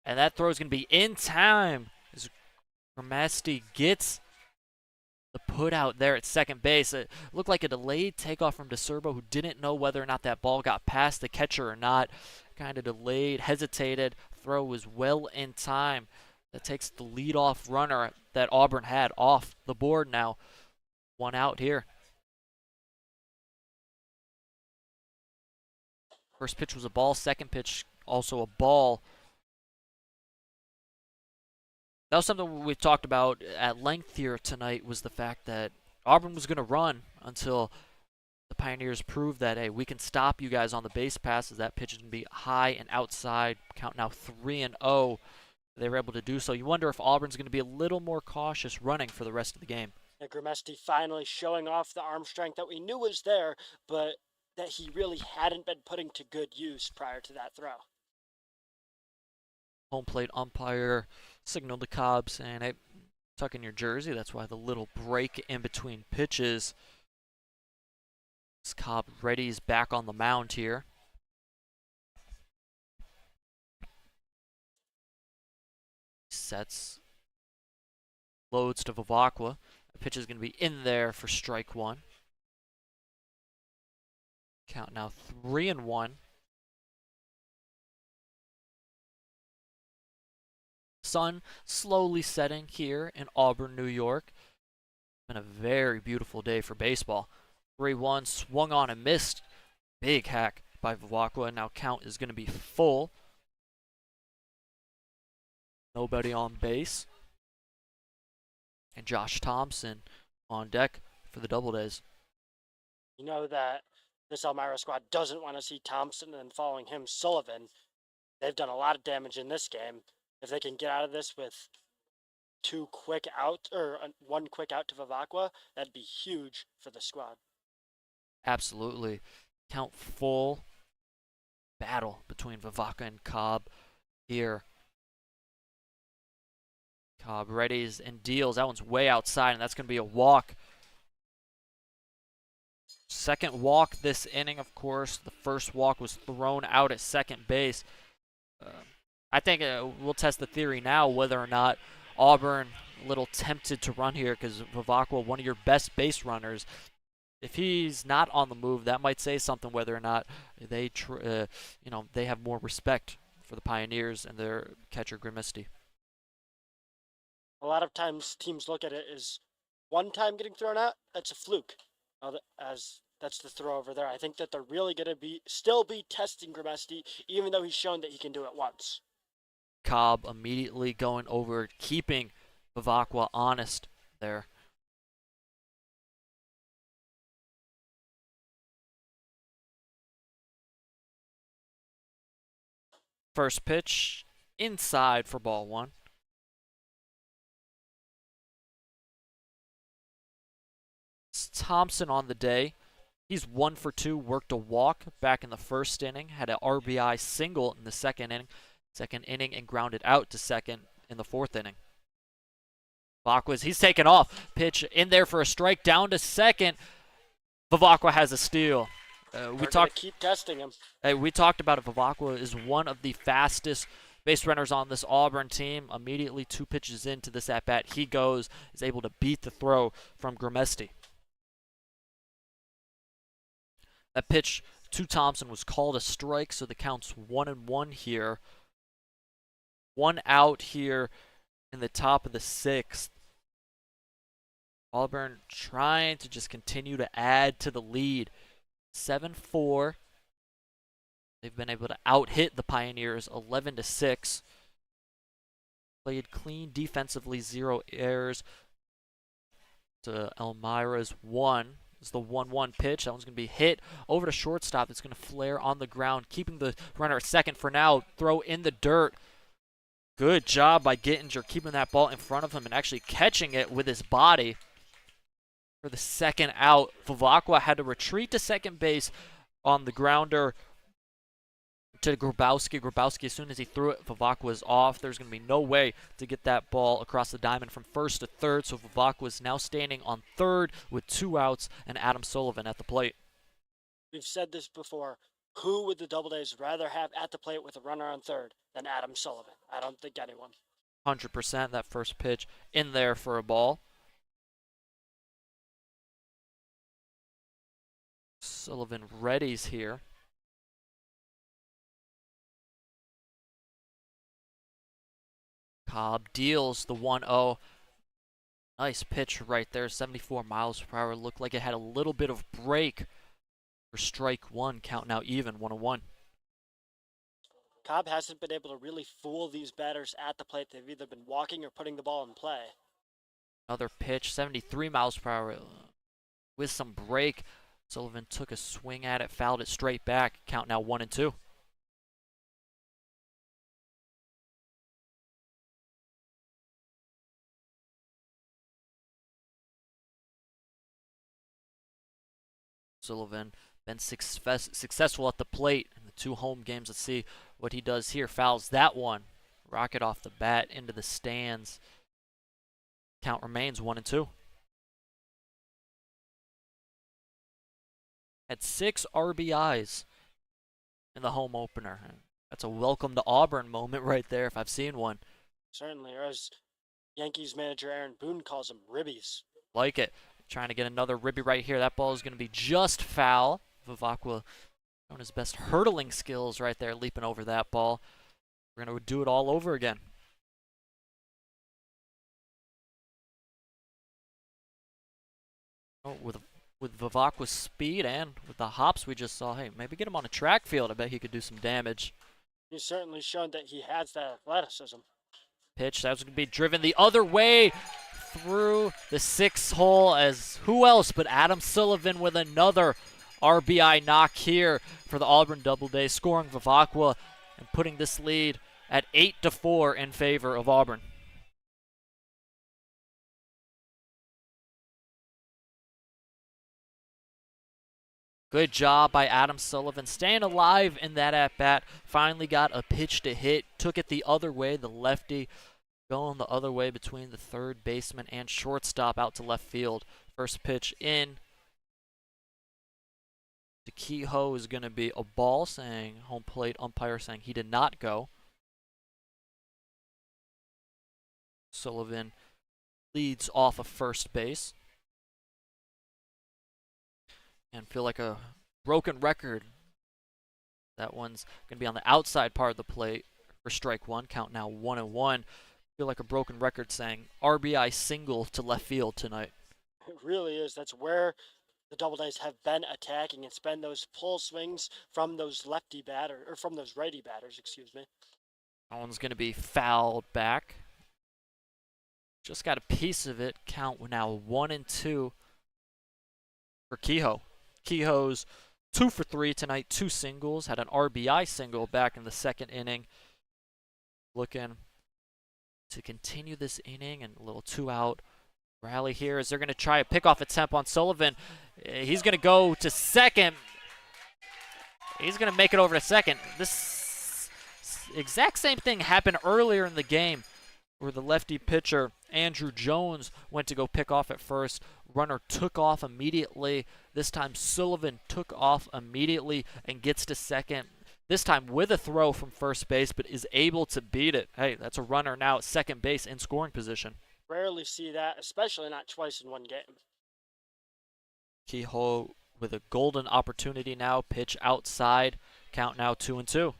And that throw is going to be in time as Gramasti gets the put out there at second base. It looked like a delayed takeoff from DeCerbo, who didn't know whether or not that ball got past the catcher or not. Kind of delayed, hesitated. Throw was well in time. That takes the leadoff runner that Auburn had off the board now. 1 out here. First pitch was a ball. Second pitch also a ball. That was something we talked about at length here tonight, was the fact that Auburn was going to run until the Pioneers proved that, hey, we can stop you guys on the base passes. That pitch is going to be high and outside. Count now 3-0. They were able to do so. You wonder if Auburn's going to be a little more cautious running for the rest of the game. Gramesti finally showing off the arm strength that we knew was there, but that he really hadn't been putting to good use prior to that throw. Home plate umpire signaled to Cobb saying, hey, tuck in your jersey. That's why the little break in between pitches. As Cobb readies back on the mound here. Sets. Loads to Vivacqua. The pitch is going to be in there for strike 1. Count now 3-1. Sun slowly setting here in Auburn, New York. It's been a very beautiful day for baseball. 3-1, swung on and missed. Big hack by Vivacqua. Now count is going to be full. Nobody on base. And Josh Thompson on deck for the Doubledays. You know that this Elmira squad doesn't want to see Thompson and following him Sullivan. They've done a lot of damage in this game. If they can get out of this with two quick out or one quick out to Vivacqua, that'd be huge for the squad. Absolutely. Count full. Battle between Vivacqua and Cobb here. Cobb readies and deals. That one's way outside, and that's going to be a walk. Second walk this inning, of course. The first walk was thrown out at second base. I think we'll test the theory now whether or not Auburn a little tempted to run here because Vivacqua, one of your best base runners, if he's not on the move, that might say something whether or not they they have more respect for the Pioneers and their catcher Grimmisty. A lot of times teams look at it as one time getting thrown out, that's a fluke. As that's the throw over there. I think that they're really going to still be testing Grimmisty, even though he's shown that he can do it once. Cobb immediately going over, keeping Vivacqua honest there. First pitch inside for ball one. It's Thompson on the day. He's 1 for 2, worked a walk back in the first inning, had an RBI single in the second inning, and grounded out to second in the fourth inning. Vivacqua's, he's taken off. Pitch in there for a strike, down to second. Vivacqua has a steal. Keep testing him. We talked about it. Vivacqua is one of the fastest base runners on this Auburn team. Immediately 2 pitches into this at-bat, he is able to beat the throw from Grimmisty. That pitch to Thompson was called a strike, so the count's 1-1 here. 1 out here in the top of the 6th. Auburn trying to just continue to add to the lead. 7-4. They've been able to out-hit the Pioneers 11-6. Played clean defensively, 0 errors. To Elmira's 1. Is the 1-1 pitch. That one's going to be hit over to shortstop. It's going to flare on the ground, keeping the runner at second for now. Throw in the dirt. Good job by Gittinger keeping that ball in front of him and actually catching it with his body for the second out. Vivacqua had to retreat to second base on the grounder to Grabowski. Grabowski, as soon as he threw it, Vivacqua was off. There's going to be no way to get that ball across the diamond from first to third, so Vivacqua is now standing on third with 2 outs and Adam Sullivan at the plate. We've said this before. Who would the Doubledays rather have at the plate with a runner on third than Adam Sullivan? I don't think anyone. 100%. That first pitch in there for a ball. Sullivan readies here. Cobb deals the 1-0. Nice pitch right there, 74 miles per hour. Looked like it had a little bit of break for strike 1, count now even, 1-1. Cobb hasn't been able to really fool these batters at the plate. They've either been walking or putting the ball in play. Another pitch, 73 miles per hour with some break. Sullivan took a swing at it, fouled it straight back, count now 1-2. Sullivan been successful at the plate in the 2 home games. Let's see what he does here. Fouls that one. Rocket off the bat into the stands. Count remains 1-2. Had 6 RBIs in the home opener. That's a welcome to Auburn moment right there if I've seen one. Certainly, or as Yankees manager Aaron Boone calls them, ribbies. Like it. Trying to get another ribby right here. That ball is going to be just foul. Vivacqua showing his best hurdling skills right there, leaping over that ball. We're going to do it all over again. Oh, with Vivacqua's speed and with the hops we just saw, hey, maybe get him on a track field. I bet he could do some damage. He's certainly shown that he has that athleticism. Pitch, that was going to be driven the other way through the 6th hole as who else but Adam Sullivan with another RBI knock here for the Auburn Doubledays, scoring Vivacqua and putting this lead at 8-4 in favor of Auburn. Good job by Adam Sullivan, staying alive in that at-bat. Finally got a pitch to hit, took it the other way, the lefty going the other way between the third baseman and shortstop out to left field. First pitch in to Kehoe is going to be a ball, saying home plate umpire saying he did not go. Sullivan leads off of first base. And feel like a broken record. That one's going to be on the outside part of the plate for strike one. Count now 1-1. Feel like a broken record saying RBI single to left field tonight. It really is. That's where the Doubledays have been attacking. It's been those pull swings from those lefty batter or from those righty batters, excuse me. That one's going to be fouled back. Just got a piece of it. Count now 1-2 for Kehoe. Kehoe's 2 for 3 tonight, 2 singles, had an RBI single back in the second inning. Looking to continue this inning and a little 2-out rally here as they're going to try a pickoff attempt on Sullivan. He's going to go to second. He's going to make it over to second. This exact same thing happened earlier in the game where the lefty pitcher, Andrew Jones, went to go pick off at first. Runner took off immediately. This time Sullivan took off immediately and gets to second. This time with a throw from first base, but is able to beat it. Hey, that's a runner now at second base in scoring position. Rarely see that, especially not twice in one game. Kehoe with a golden opportunity now. Pitch outside. Count now 2-2.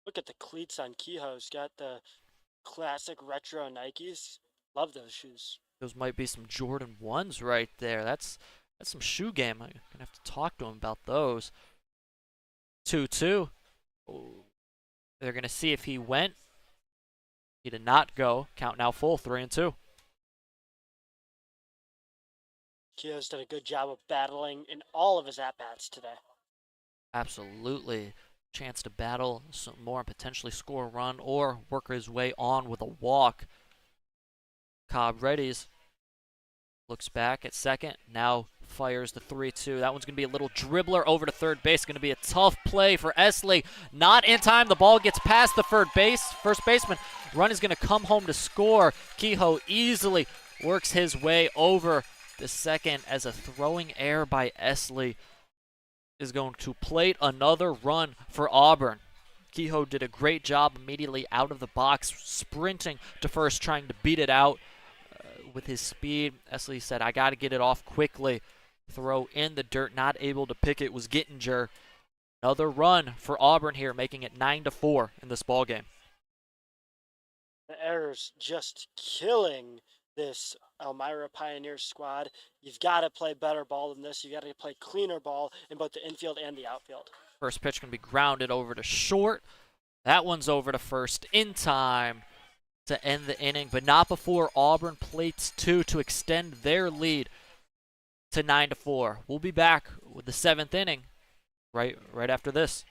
Look at the cleats on Kehoe's. Got the classic retro Nikes. Love those shoes. Those might be some Jordan 1s right there. That's some shoe game. I'm going to have to talk to him about those. 2-2. They're going to see if he went. He did not go. Count now full, 3-2. Kehoe's done a good job of battling in all of his at-bats today. Absolutely. Chance to battle some more and potentially score a run or work his way on with a walk. Cobb readies. Looks back at second. Now fires the 3-2. That one's going to be a little dribbler over to third base. Going to be a tough play for Esley. Not in time. The ball gets past the first baseman. Run is going to come home to score. Kehoe easily works his way over the second as a throwing error by Esley is going to plate another run for Auburn. Kehoe did a great job immediately out of the box, sprinting to first, trying to beat it out with his speed. Esley said, I got to get it off quickly. Throw in the dirt, not able to pick it was Gittinger. Another run for Auburn here, making it 9-4 in this ball game. The errors just killing this Elmira Pioneers squad. You've got to play better ball than this. You've got to play cleaner ball in both the infield and the outfield. First pitch going to be grounded over to short. That one's over to first in time to end the inning, but not before Auburn plates 2 to extend their lead to 9-4. We'll be back with the 7th inning right after this.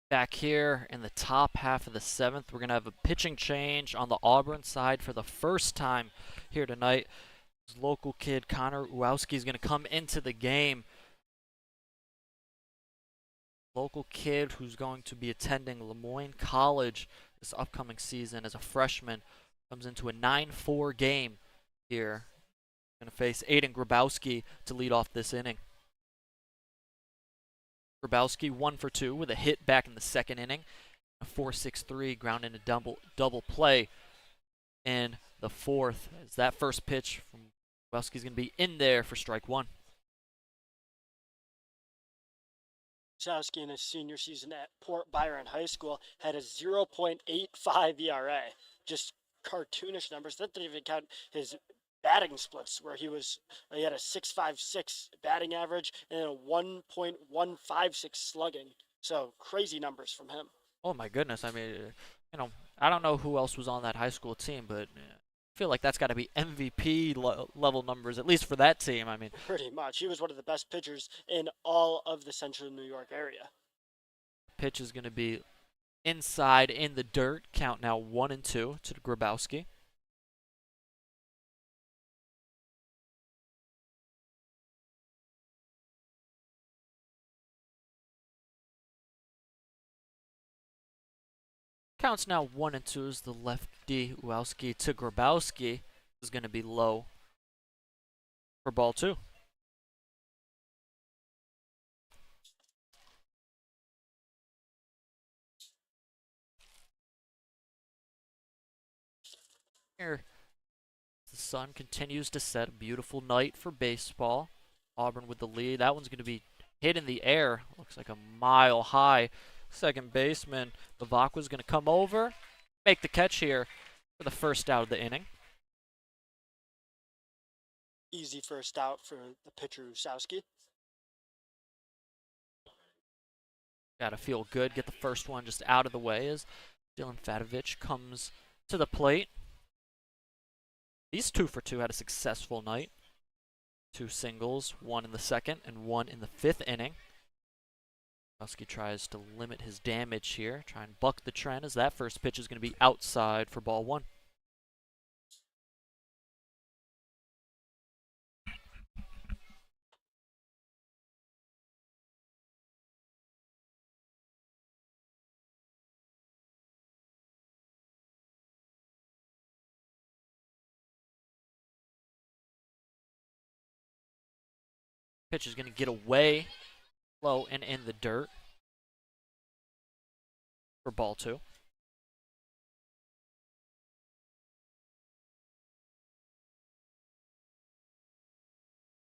Back here in the top half of the 7th, we're going to have a pitching change on the Auburn side for the first time here tonight. This local kid Connor Uwowski is going to come into the game. Local kid who's going to be attending Lemoyne College this upcoming season as a freshman. Comes into a 9-4 game here. Going to face Aiden Grabowski to lead off this inning. Grabowski 1 for 2 with a hit back in the 2nd inning. A 4-6-3 ground into double play in the 4th. As that first pitch from Grabowski is going to be in there for strike 1. Grabowski in his senior season at Port Byron High School had a 0.85 ERA. Just cartoonish numbers. That didn't even count his batting splits, where he had a 6.56 batting average and a 1.156 slugging. So crazy numbers from him. Oh my goodness! I mean, I don't know who else was on that high school team, but I feel like that's got to be MVP level numbers, at least for that team. I mean, pretty much. He was one of the best pitchers in all of the central New York area. Pitch is going to be inside in the dirt. Count now 1-2 to Grabowski. Counts now 1-2 as the lefty Uwowski to Grabowski is going to be low for ball 2. Here, the sun continues to set. A beautiful night for baseball. Auburn with the lead. That one's going to be hit in the air. Looks like a mile high. Second baseman Bavakwa's going to come over, make the catch here for the first out of the inning. Easy first out for the pitcher Usowski. Got to feel good. Get the first one just out of the way as Dylan Fadovich comes to the plate. These 2 for 2 had a successful night. 2 singles, 1 in the 2nd and 1 in the 5th inning. Grabowski tries to limit his damage here, try and buck the trend as that first pitch is going to be outside for ball 1. Pitch is going to get away low and in the dirt for ball 2.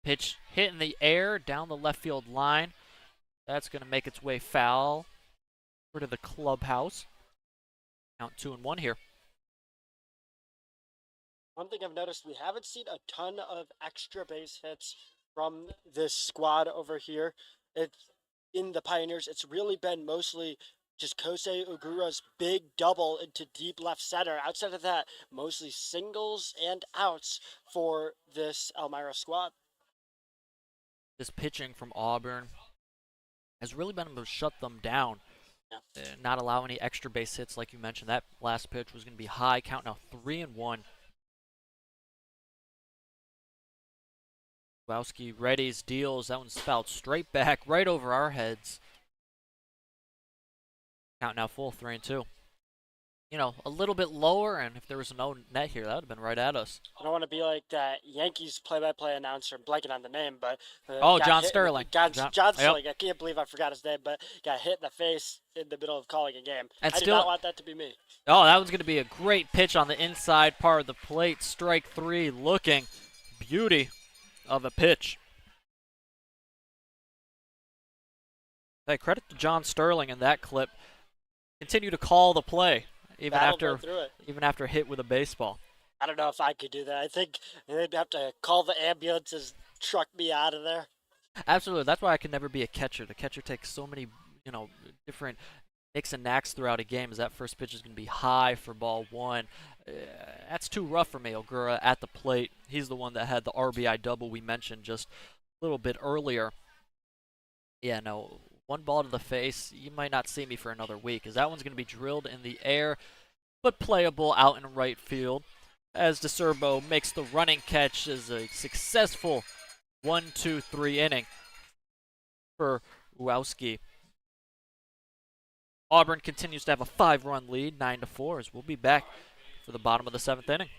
Pitch hit in the air down the left field line. That's going to make its way foul over to the clubhouse. Count 2-1 here. One thing I've noticed, we haven't seen a ton of extra base hits from this squad over here. It's in the Pioneers. It's really been mostly just Kosei Ogura's big double into deep left center. Outside of that, mostly singles and outs for this Elmira squad. This pitching from Auburn has really been able to shut them down. Yeah. Not allow any extra base hits like you mentioned. That last pitch was going to be high. Count now 3-1. Grabowski readies, deals. That one's fouled straight back, right over our heads. Count now full, 3-2. A little bit lower, and if there was no net here, that would have been right at us. I don't want to be like that Yankees play-by-play announcer, I'm blanking on the name, but John Sterling. John Sterling. Yep. I can't believe I forgot his name, but got hit in the face in the middle of calling a game. And I did not want that to be me. Oh, that was going to be a great pitch on the inside part of the plate. Strike 3, looking beauty of a pitch. Hey, credit to John Sterling in that clip. Continue to call the play even after hit with a baseball. I don't know if I could do that. I think they'd have to call the ambulances, truck me out of there. Absolutely. That's why I can never be a catcher. The catcher takes so many, different nicks and knacks throughout a game as that first pitch is going to be high for ball 1. That's too rough for me. Ogura at the plate. He's the one that had the RBI double we mentioned just a little bit earlier. Yeah, no, One ball to the face. You might not see me for another week, as that one's going to be drilled in the air, but playable out in right field. As DeCerbo makes the running catch as a successful 1-2-3 inning for Wowski. Auburn continues to have a 5-run lead, 9-4, as we'll be back for the bottom of the 7th inning.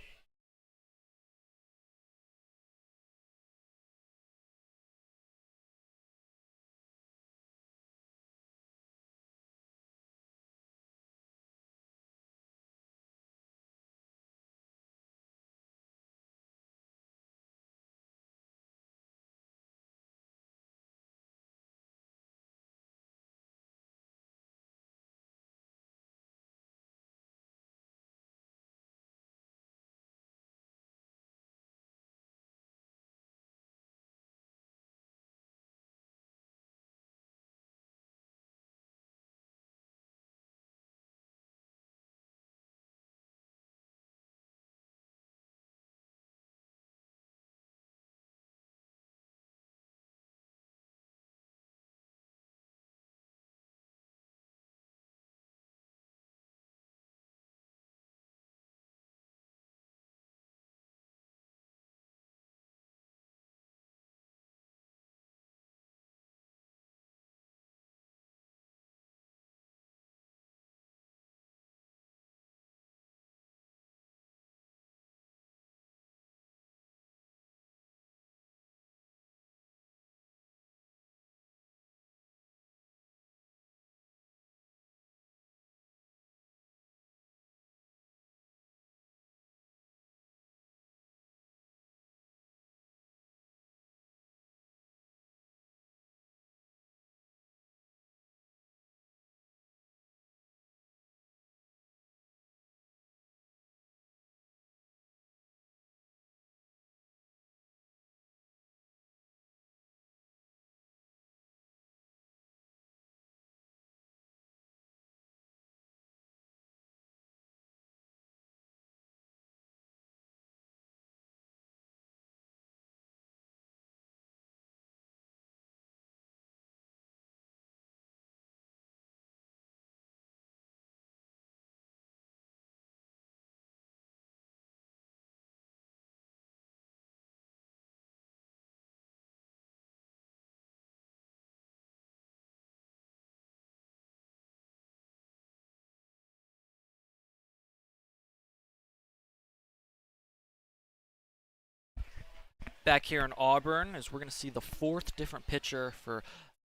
Back here in Auburn, as we're going to see the 4th different pitcher for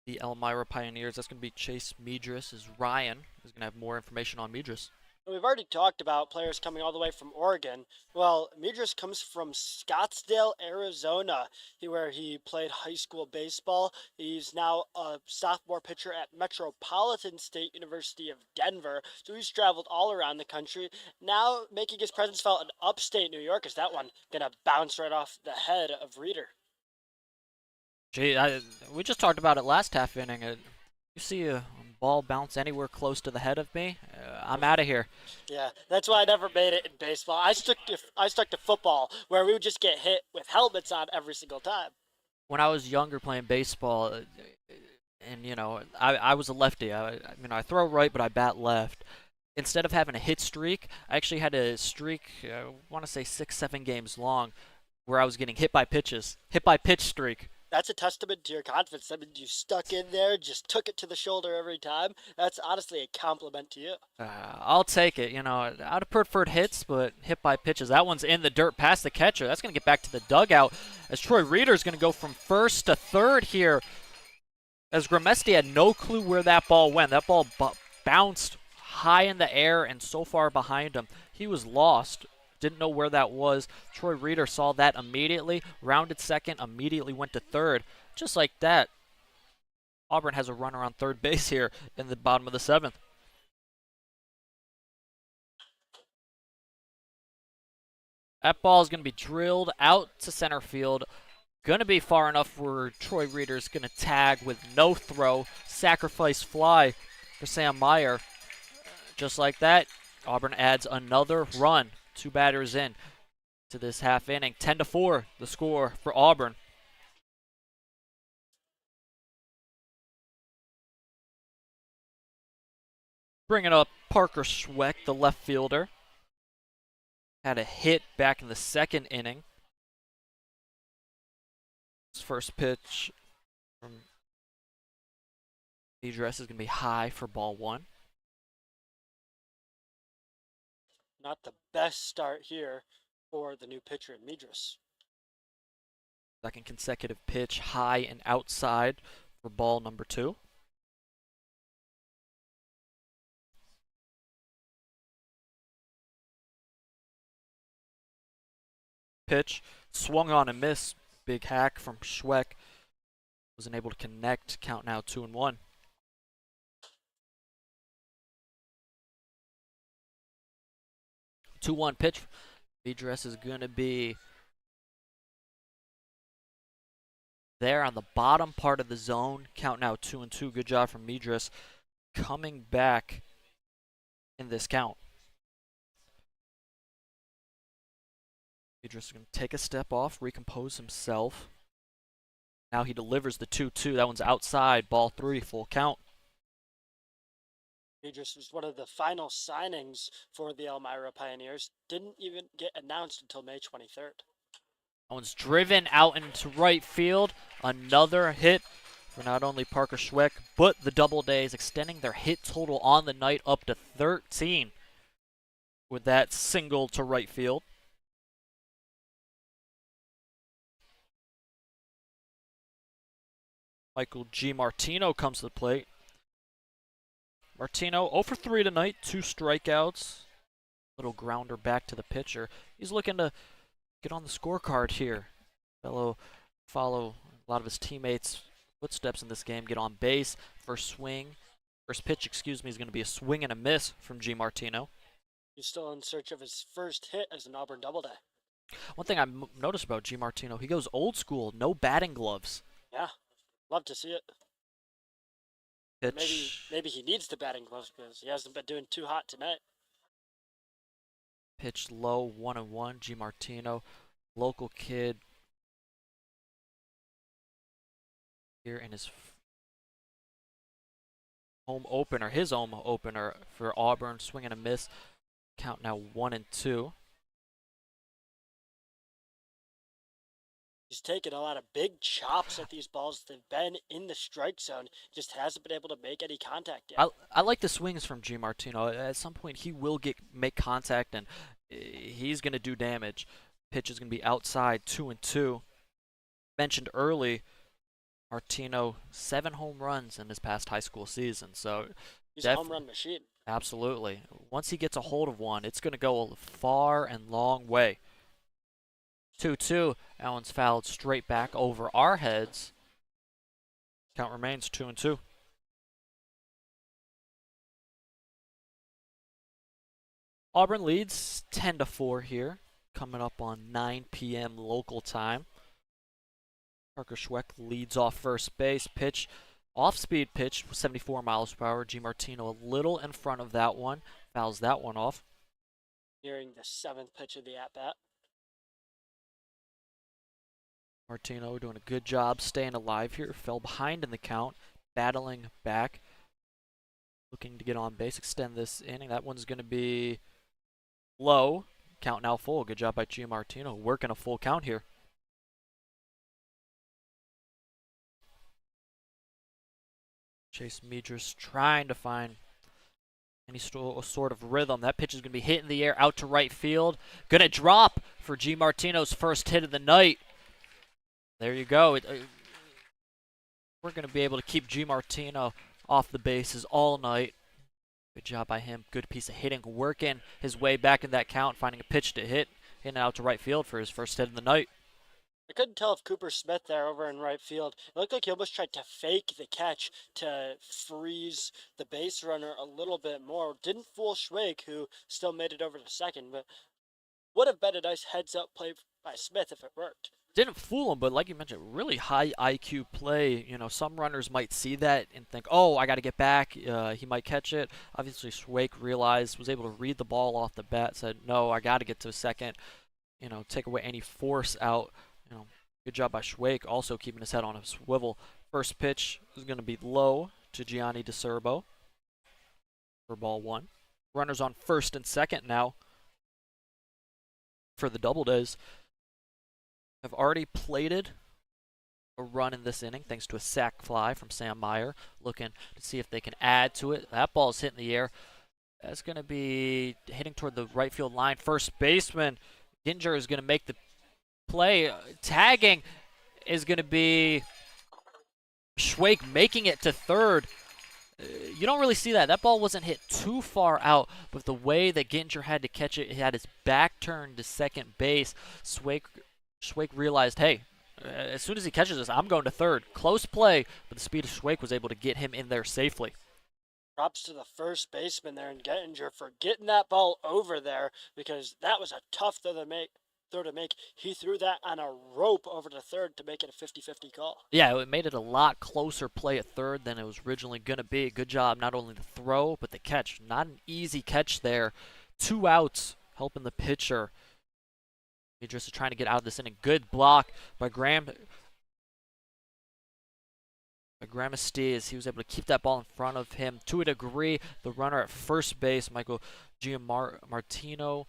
the Elmira Pioneers. That's going to be Chase Medris, as Ryan is going to have more information on Medris. We've already talked about players coming all the way from Oregon. Well, Medris comes from Scottsdale, Arizona, where he played high school baseball. He's now a sophomore pitcher at Metropolitan State University of Denver. So he's traveled all around the country. Now making his presence felt in upstate New York. Is that one gonna bounce right off the head of Reeder? Gee, we just talked about it last half inning. You see a ball bounce anywhere close to the head of me, I'm out of here. Yeah, that's why I never made it in baseball. I stuck to football, where we would just get hit with helmets on every single time. When I was younger playing baseball, and I was a lefty. I throw right, but I bat left. Instead of having a hit streak, I actually had a streak. I want to say 6, 7 games long, where I was getting hit by pitches, hit by pitch streak. That's a testament to your confidence. I mean, you stuck in there, just took it to the shoulder every time. That's honestly a compliment to you. I'll take it. I'd have preferred hits, but hit by pitches. That one's in the dirt past the catcher. That's going to get back to the dugout as Troy Reeder is going to go from first to third here. As Gramesti had no clue where that ball went. That ball bounced high in the air and so far behind him. He was lost. Didn't know where that was. Troy Reeder saw that immediately, rounded second, immediately went to third. Just like that, Auburn has a runner on third base here in the bottom of the 7th. That ball is going to be drilled out to center field. Going to be far enough where Troy Reeder is going to tag with no throw. Sacrifice fly for Sam Meyer. Just like that, Auburn adds another run. 2 batters in to this half inning. 10-4, the score for Auburn. Bringing up Parker Schweck, the left fielder. Had a hit back in the second inning. His first pitch from Idris is going to be high for ball one. Not the best start here for the new pitcher in Midras. Second consecutive pitch, high and outside for ball number two. Pitch, swung on and missed. Big hack from Schweck. Wasn't able to connect. Count now 2-1. 2-1 pitch. Idris is going to be there on the bottom part of the zone. Count now 2-2. Good job from Midras coming back in this count. Midras is going to take a step off, recompose himself. Now he delivers the 2-2. That one's outside. Ball three, full count. Midras was one of the final signings for the Elmira Pioneers. Didn't even get announced until May 23rd. That one's driven out into right field. Another hit for not only Parker Schweck, but the Doubledays, extending their hit total on the night up to 13 with that single to right field. Michael G. Martino comes to the plate. Martino 0 for 3 tonight, 2 strikeouts. Little grounder back to the pitcher. He's looking to get on the scorecard here. Follow a lot of his teammates' footsteps in this game. Get on base. First pitch, is going to be a swing and a miss from G. Martino. He's still in search of his first hit as an Auburn Doubleday. One thing I've noticed about G. Martino, he goes old school, no batting gloves. Yeah, love to see it. Pitch. Maybe he needs the batting gloves because he hasn't been doing too hot tonight. Pitch low, 1-1. G. Martino, local kid. Here in his home opener for Auburn, swing and a miss. Count now 1-2. He's taken a lot of big chops at these balls that have been in the strike zone. Just hasn't been able to make any contact yet. I like the swings from G. Martino. At some point, he will make contact, and he's going to do damage. Pitch is going to be outside, 2-2. Mentioned early, Martino, 7 home runs in his past high school season. So he's a home run machine. Absolutely. Once he gets a hold of one, it's going to go a far and long way. 2-2. That one's fouled straight back over our heads. Count remains 2-2. Auburn leads 10-4 here, coming up on 9 p.m. local time. Parker Schweck leads off first base. Pitch, off-speed pitch, 74 miles per hour. G. Martino a little in front of that one. Fouls that one off. Nearing the 7th pitch of the at-bat. Martino doing a good job staying alive here. Fell behind in the count, battling back. Looking to get on base, extend this inning. That one's going to be low. Count now full. Good job by G. Martino, working a full count here. Chase Midras trying to find any sort of rhythm. That pitch is going to be hit in the air out to right field. Going to drop for G. Martino's first hit of the night. There you go. We're going to be able to keep G. Martino off the bases all night. Good job by him. Good piece of hitting. Working his way back in that count. Finding a pitch to hit. Hitting out to right field for his first hit of the night. I couldn't tell if Cooper Smith there over in right field. It looked like he almost tried to fake the catch to freeze the base runner a little bit more. Didn't fool Schwake, who still made it over to second, but would have been a nice heads-up play by Smith if it worked. Didn't fool him, but like you mentioned, really high IQ play. You know, some runners might see that and think, oh, I got to get back. He might catch it. Obviously, Schwake realized, was able to read the ball off the bat, said, no, I got to get to second. You know, take away any force out. You know, good job by Schwake, also keeping his head on a swivel. First pitch is going to be low to Gianni DeCerbo. for ball one. Runners on first and second now for the Doubledays. Have already plated a run in this inning thanks to a sac fly from Sam Meyer, looking to see if they can add to it. That ball's hitting the air. That's going to be hitting toward the right field line. First baseman Ginger is going to make the play. Tagging is going to be Schwake making it to third. You don't really see that. That ball wasn't hit too far out, but the way that Ginger had to catch it, he had his back turned to second base. Schwake realized, hey, as soon as he catches this, I'm going to third. Close play, but the speed of Schwake was able to get him in there safely. Props to the first baseman there in Gettinger for getting that ball over there, because that was a tough throw to make. He threw that on a rope over to third to make it a 50-50 call. Yeah, it made it a lot closer play at third than it was originally going to be. Good job, not only the throw, but the catch. Not an easy catch there. 2 outs, helping the pitcher. Idris is trying to get out of this inning. Good block by Gramestes. He was able to keep that ball in front of him to a degree. The runner at first base, Michael Gianmartino,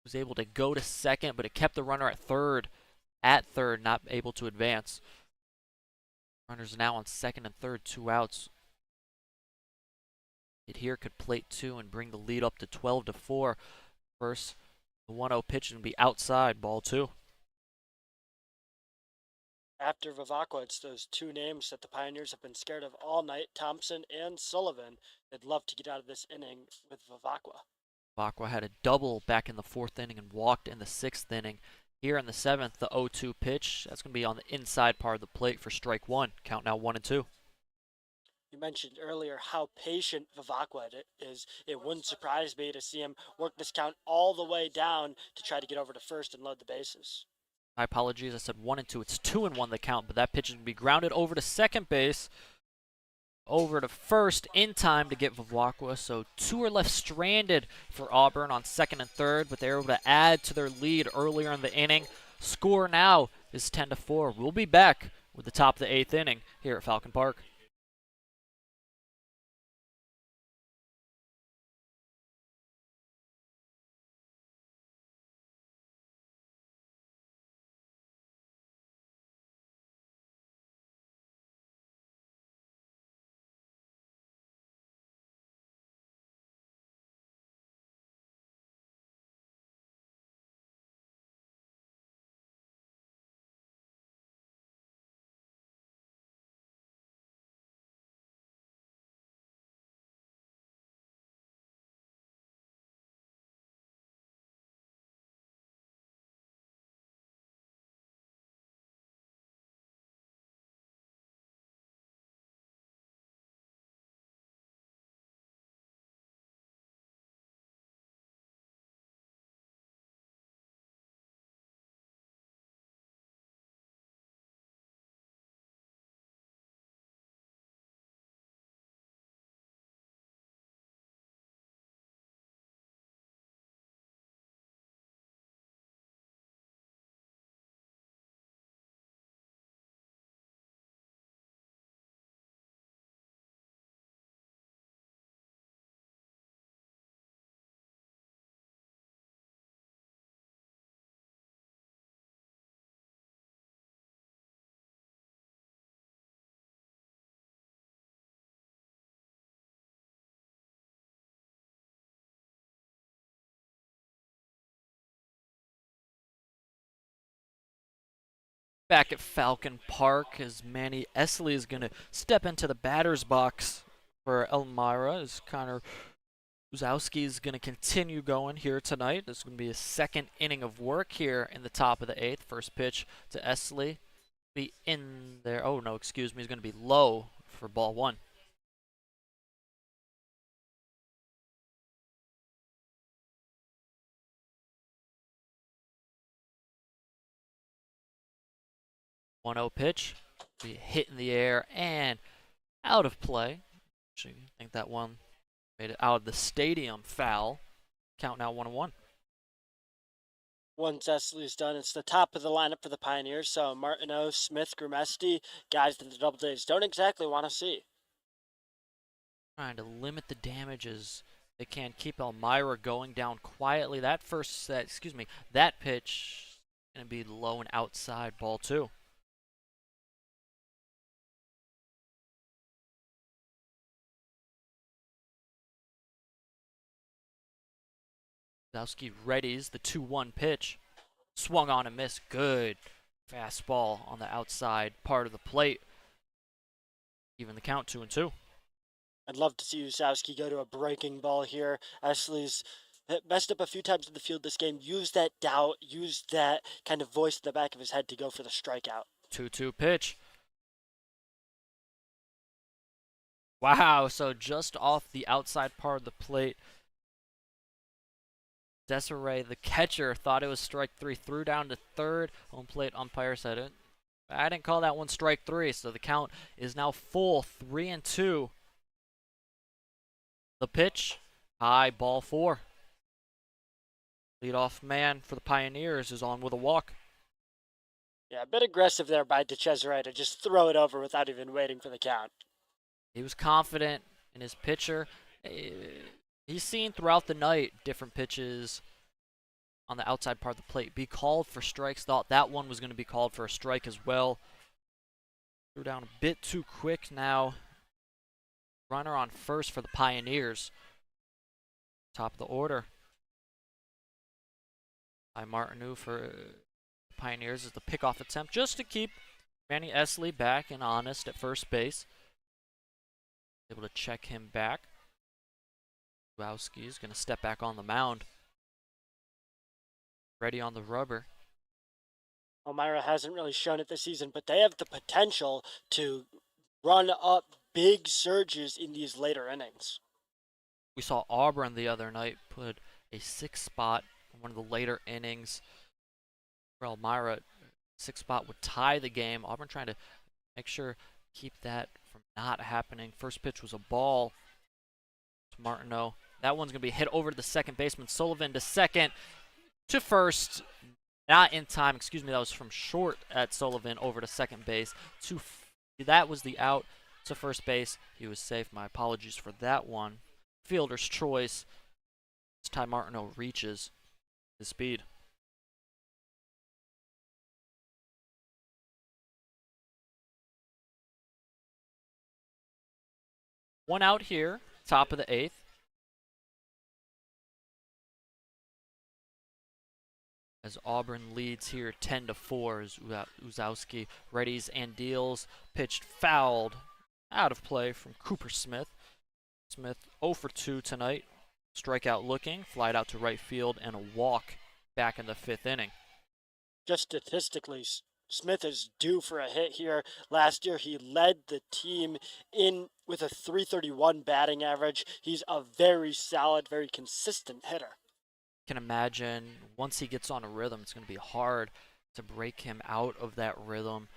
was able to go to second, but it kept the runner at third, not able to advance. Runners now on second and third, 2 outs. It here could plate 2 and bring the lead up to 12-4. First, the 1-0 pitch and be outside, ball 2. After Vivacqua, it's those 2 names that the Pioneers have been scared of all night, Thompson and Sullivan. They'd love to get out of this inning with Vivacqua. Vivacqua had a double back in the 4th inning and walked in the 6th inning. Here in the 7th, the 0-2 pitch. That's going to be on the inside part of the plate for strike 1. Count now 1-2. You mentioned earlier how patient Vivacqua is. It wouldn't surprise me to see him work this count all the way down to try to get over to first and load the bases. My apologies, I said 1-2. It's 2-1 the count, but that pitch is going to be grounded over to second base. Over to first in time to get Vivacqua. So 2 are left stranded for Auburn on second and third, but they're able to add to their lead earlier in the inning. Score now is 10-4. We'll be back with the top of the 8th inning here at Falcon Park. Back at Falcon Park as Manny Esley is going to step into the batter's box for Elmira as Connor Uzowski is going to continue going here tonight. This is going to be a 2nd inning of work here in the top of the 8th. First pitch to Esley. Be in there. Oh, no, excuse me. He's going to be low for ball 1. One 0 pitch. Be hit in the air and out of play. Actually, I think that one made it out of the stadium foul. Count now 1-1. Once Esley's done, it's the top of the lineup for the Pioneers. So Martineau, Smith, Gramesti, guys that the Doubledays don't exactly want to see. Trying to limit the damages they can keep Elmira going down quietly. That that pitch going to be low and outside, ball 2. Uzowski readies the 2-1 pitch. Swung on and missed. Good fastball on the outside part of the plate. Even the count 2-2. I'd love to see Usowski go to a breaking ball here. Ashley's messed up a few times in the field this game. Used that doubt, used that kind of voice in the back of his head to go for the strikeout. 2-2 pitch. Wow, so just off the outside part of the plate. Desiree, the catcher, thought it was strike 3, threw down to third. Home plate umpire said it. I didn't call that one strike 3, so the count is now full, 3-2. The pitch, high, ball 4. Leadoff man for the Pioneers is on with a walk. Yeah, a bit aggressive there by DeCesare to just throw it over without even waiting for the count. He was confident in his pitcher. He's seen throughout the night different pitches on the outside part of the plate be called for strikes. Thought that one was going to be called for a strike as well. Threw down a bit too quick now. Runner on first for the Pioneers. Top of the order. By Martineau for the Pioneers is the pickoff attempt just to keep Manny Esley back and honest at first base. Able to check him back. Wowski is going to step back on the mound. Ready on the rubber. Elmira hasn't really shown it this season, but they have the potential to run up big surges in these later innings. We saw Auburn the other night put a 6 spot in one of the later innings. For Elmira, 6 spot would tie the game. Auburn trying to make sure keep that from not happening. First pitch was a ball to Martineau. That one's going to be hit over to the second baseman. Sullivan to second, to first. Not in time. Excuse me, that was from short at Sullivan over to second base. That was the out to first base. He was safe. My apologies for that one. Fielder's choice. This time Martineau reaches his speed. One out here, top of the 8th. As Auburn leads here 10-4 as Uzowski readies and deals. Pitched fouled. Out of play from Cooper Smith. Smith 0 for 2 tonight. Strikeout looking, flied out to right field, and a walk back in the 5th inning. Just statistically, Smith is due for a hit here. Last year, he led the team in with a .331 batting average. He's a very solid, very consistent hitter. Can imagine once he gets on a rhythm, it's going to be hard to break him out of that rhythm.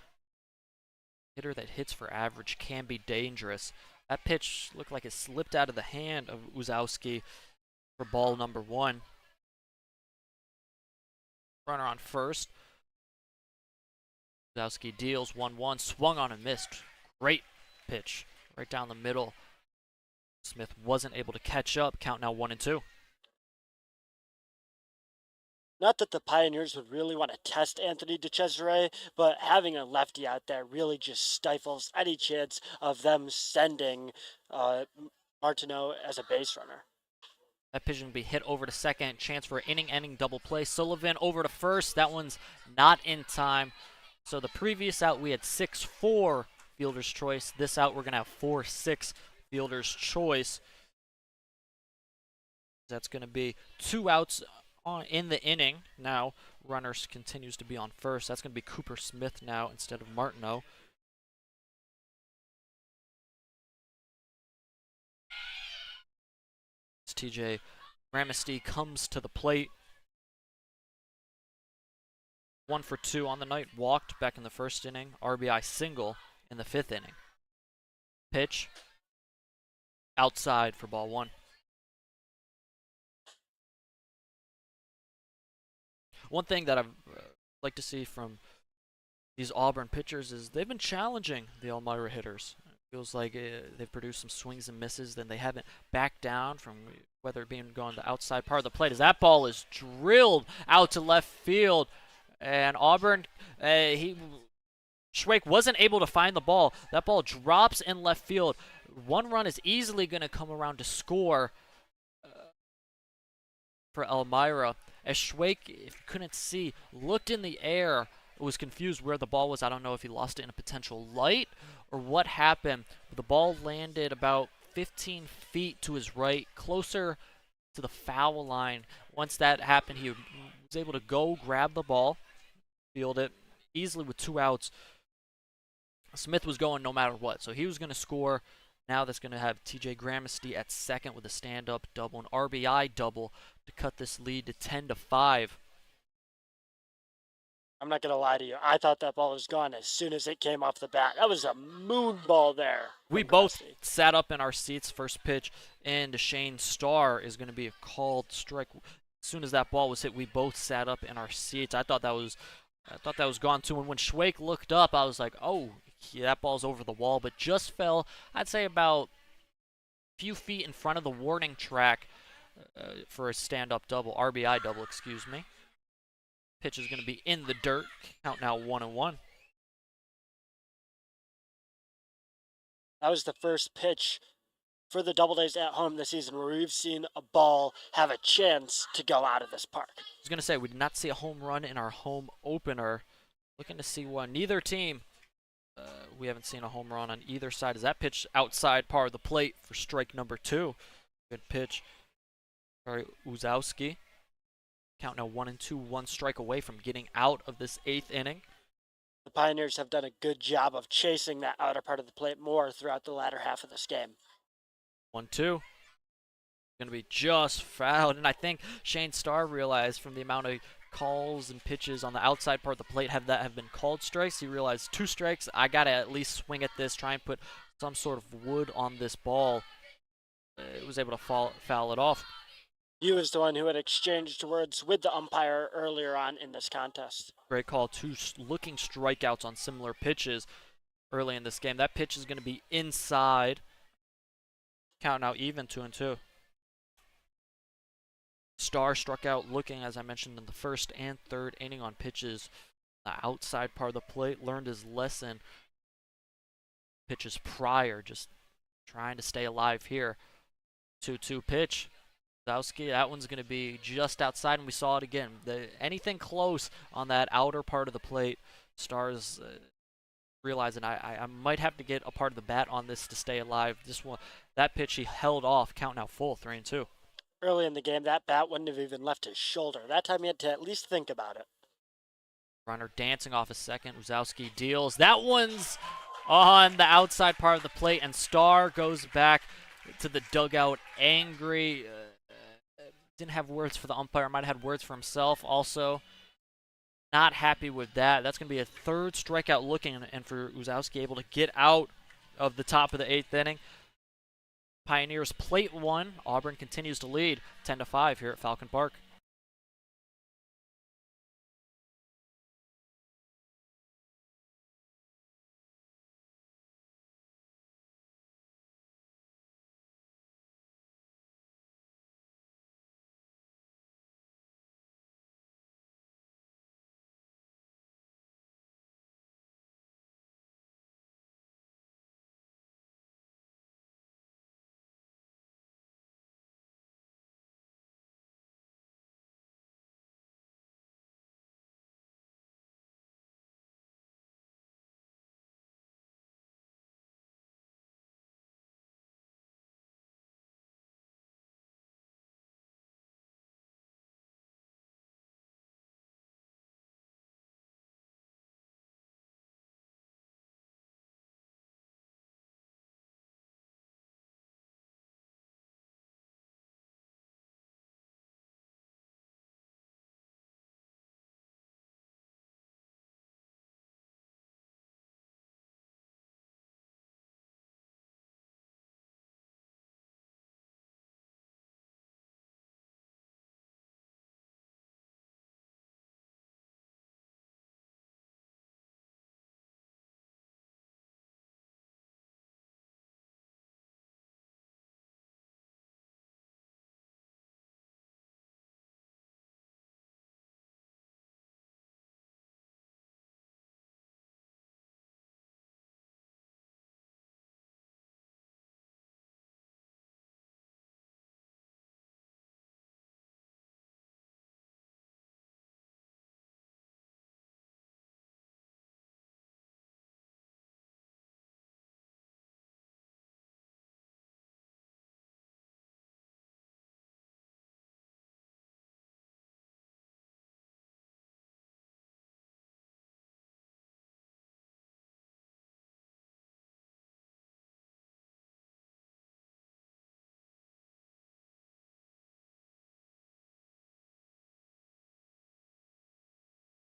Hitter that hits for average can be dangerous. That pitch looked like it slipped out of the hand of Uzowski for ball number 1. Runner on first. Uzowski deals 1-1, swung on and missed. Great pitch right down the middle. Smith wasn't able to catch up. Count now 1-2. Not that the Pioneers would really want to test Anthony DeCesare, but having a lefty out there really just stifles any chance of them sending Martineau as a base runner. That pitch will be hit over to second. Chance for an inning-ending double play. Sullivan over to first. That one's not in time. So the previous out we had 6-4 fielder's choice. This out we're going to have 4-6 fielder's choice. That's going to be 2 outs in the inning. Now runners continues to be on first. That's going to be Cooper Smith now instead of Martineau. As TJ Ramesty comes to the plate. 1 for 2 on the night. Walked back in the first inning. RBI single in the 5th inning. Pitch. Outside for ball 1. One thing that I'd like to see from these Auburn pitchers is they've been challenging the Elmira hitters. Feels like they've produced some swings and misses. Then they haven't backed down from whether it being going the outside part of the plate. As that ball is drilled out to left field, and Auburn, Schwake wasn't able to find the ball. That ball drops in left field. One run is easily going to come around to score for Elmira. As Schwake, if you couldn't see, looked in the air, was confused where the ball was. I don't know if he lost it in a potential light or what happened. But the ball landed about 15 feet to his right, closer to the foul line. Once that happened, he was able to go grab the ball, field it easily with 2 outs. Smith was going no matter what, so he was going to score. Now that's going to have TJ Gramesty at second with a stand-up double, an RBI double to cut this lead to 10-5. I'm not gonna lie to you. I thought that ball was gone as soon as it came off the bat. That was a moon ball there. We both sat up in our seats. First pitch, and Shane Starr is going to be a called strike. As soon as that ball was hit, we both sat up in our seats. I thought that was gone too. And when Schwake looked up, I was like, "Oh, yeah, that ball's over the wall," but just fell. I'd say about a few feet in front of the warning track for a stand-up double, RBI double, excuse me. Pitch is going to be in the dirt. Count now 1-1. That was the first pitch for the Doubledays at home this season where we've seen a ball have a chance to go out of this park. I was going to say, we did not see a home run in our home opener. Looking to see one. Neither team, we haven't seen a home run on either side. As that pitch outside part of the plate for strike number 2. Good pitch. Sorry, Uzowski. Count now 1-2, 1 strike away from getting out of this 8th inning. The Pioneers have done a good job of chasing that outer part of the plate more throughout the latter half of this game. 1-2. Going to be just fouled. And I think Shane Starr realized from the amount of calls and pitches on the outside part of the plate have been called strikes. He realized 2 strikes. I got to at least swing at this, try and put some sort of wood on this ball. It was able to foul it off. He was the one who had exchanged words with the umpire earlier on in this contest. Great call. 2 looking strikeouts on similar pitches early in this game. That pitch is going to be inside. Count now even 2-2. Starr struck out looking, as I mentioned, in the 1st and 3rd inning on pitches the outside part of the plate. Learned his lesson pitches prior, just trying to stay alive here. 2-2 pitch. Zowski, that one's going to be just outside, and we saw it again. Anything close on that outer part of the plate, Star's realizing I might have to get a part of the bat on this to stay alive. This one, that pitch he held off. Count now full, 3-2. Early in the game, that bat wouldn't have even left his shoulder. That time he had to at least think about it. Runner dancing off a second. Uzowski deals. That one's on the outside part of the plate, and Starr goes back to the dugout angry. Didn't have words for the umpire. Might have had words for himself also. Not happy with that. That's going to be a 3rd strikeout looking, and for Uzowski able to get out of the top of the 8th inning. Pioneers plate 1. Auburn continues to lead 10-5 here at Falcon Park.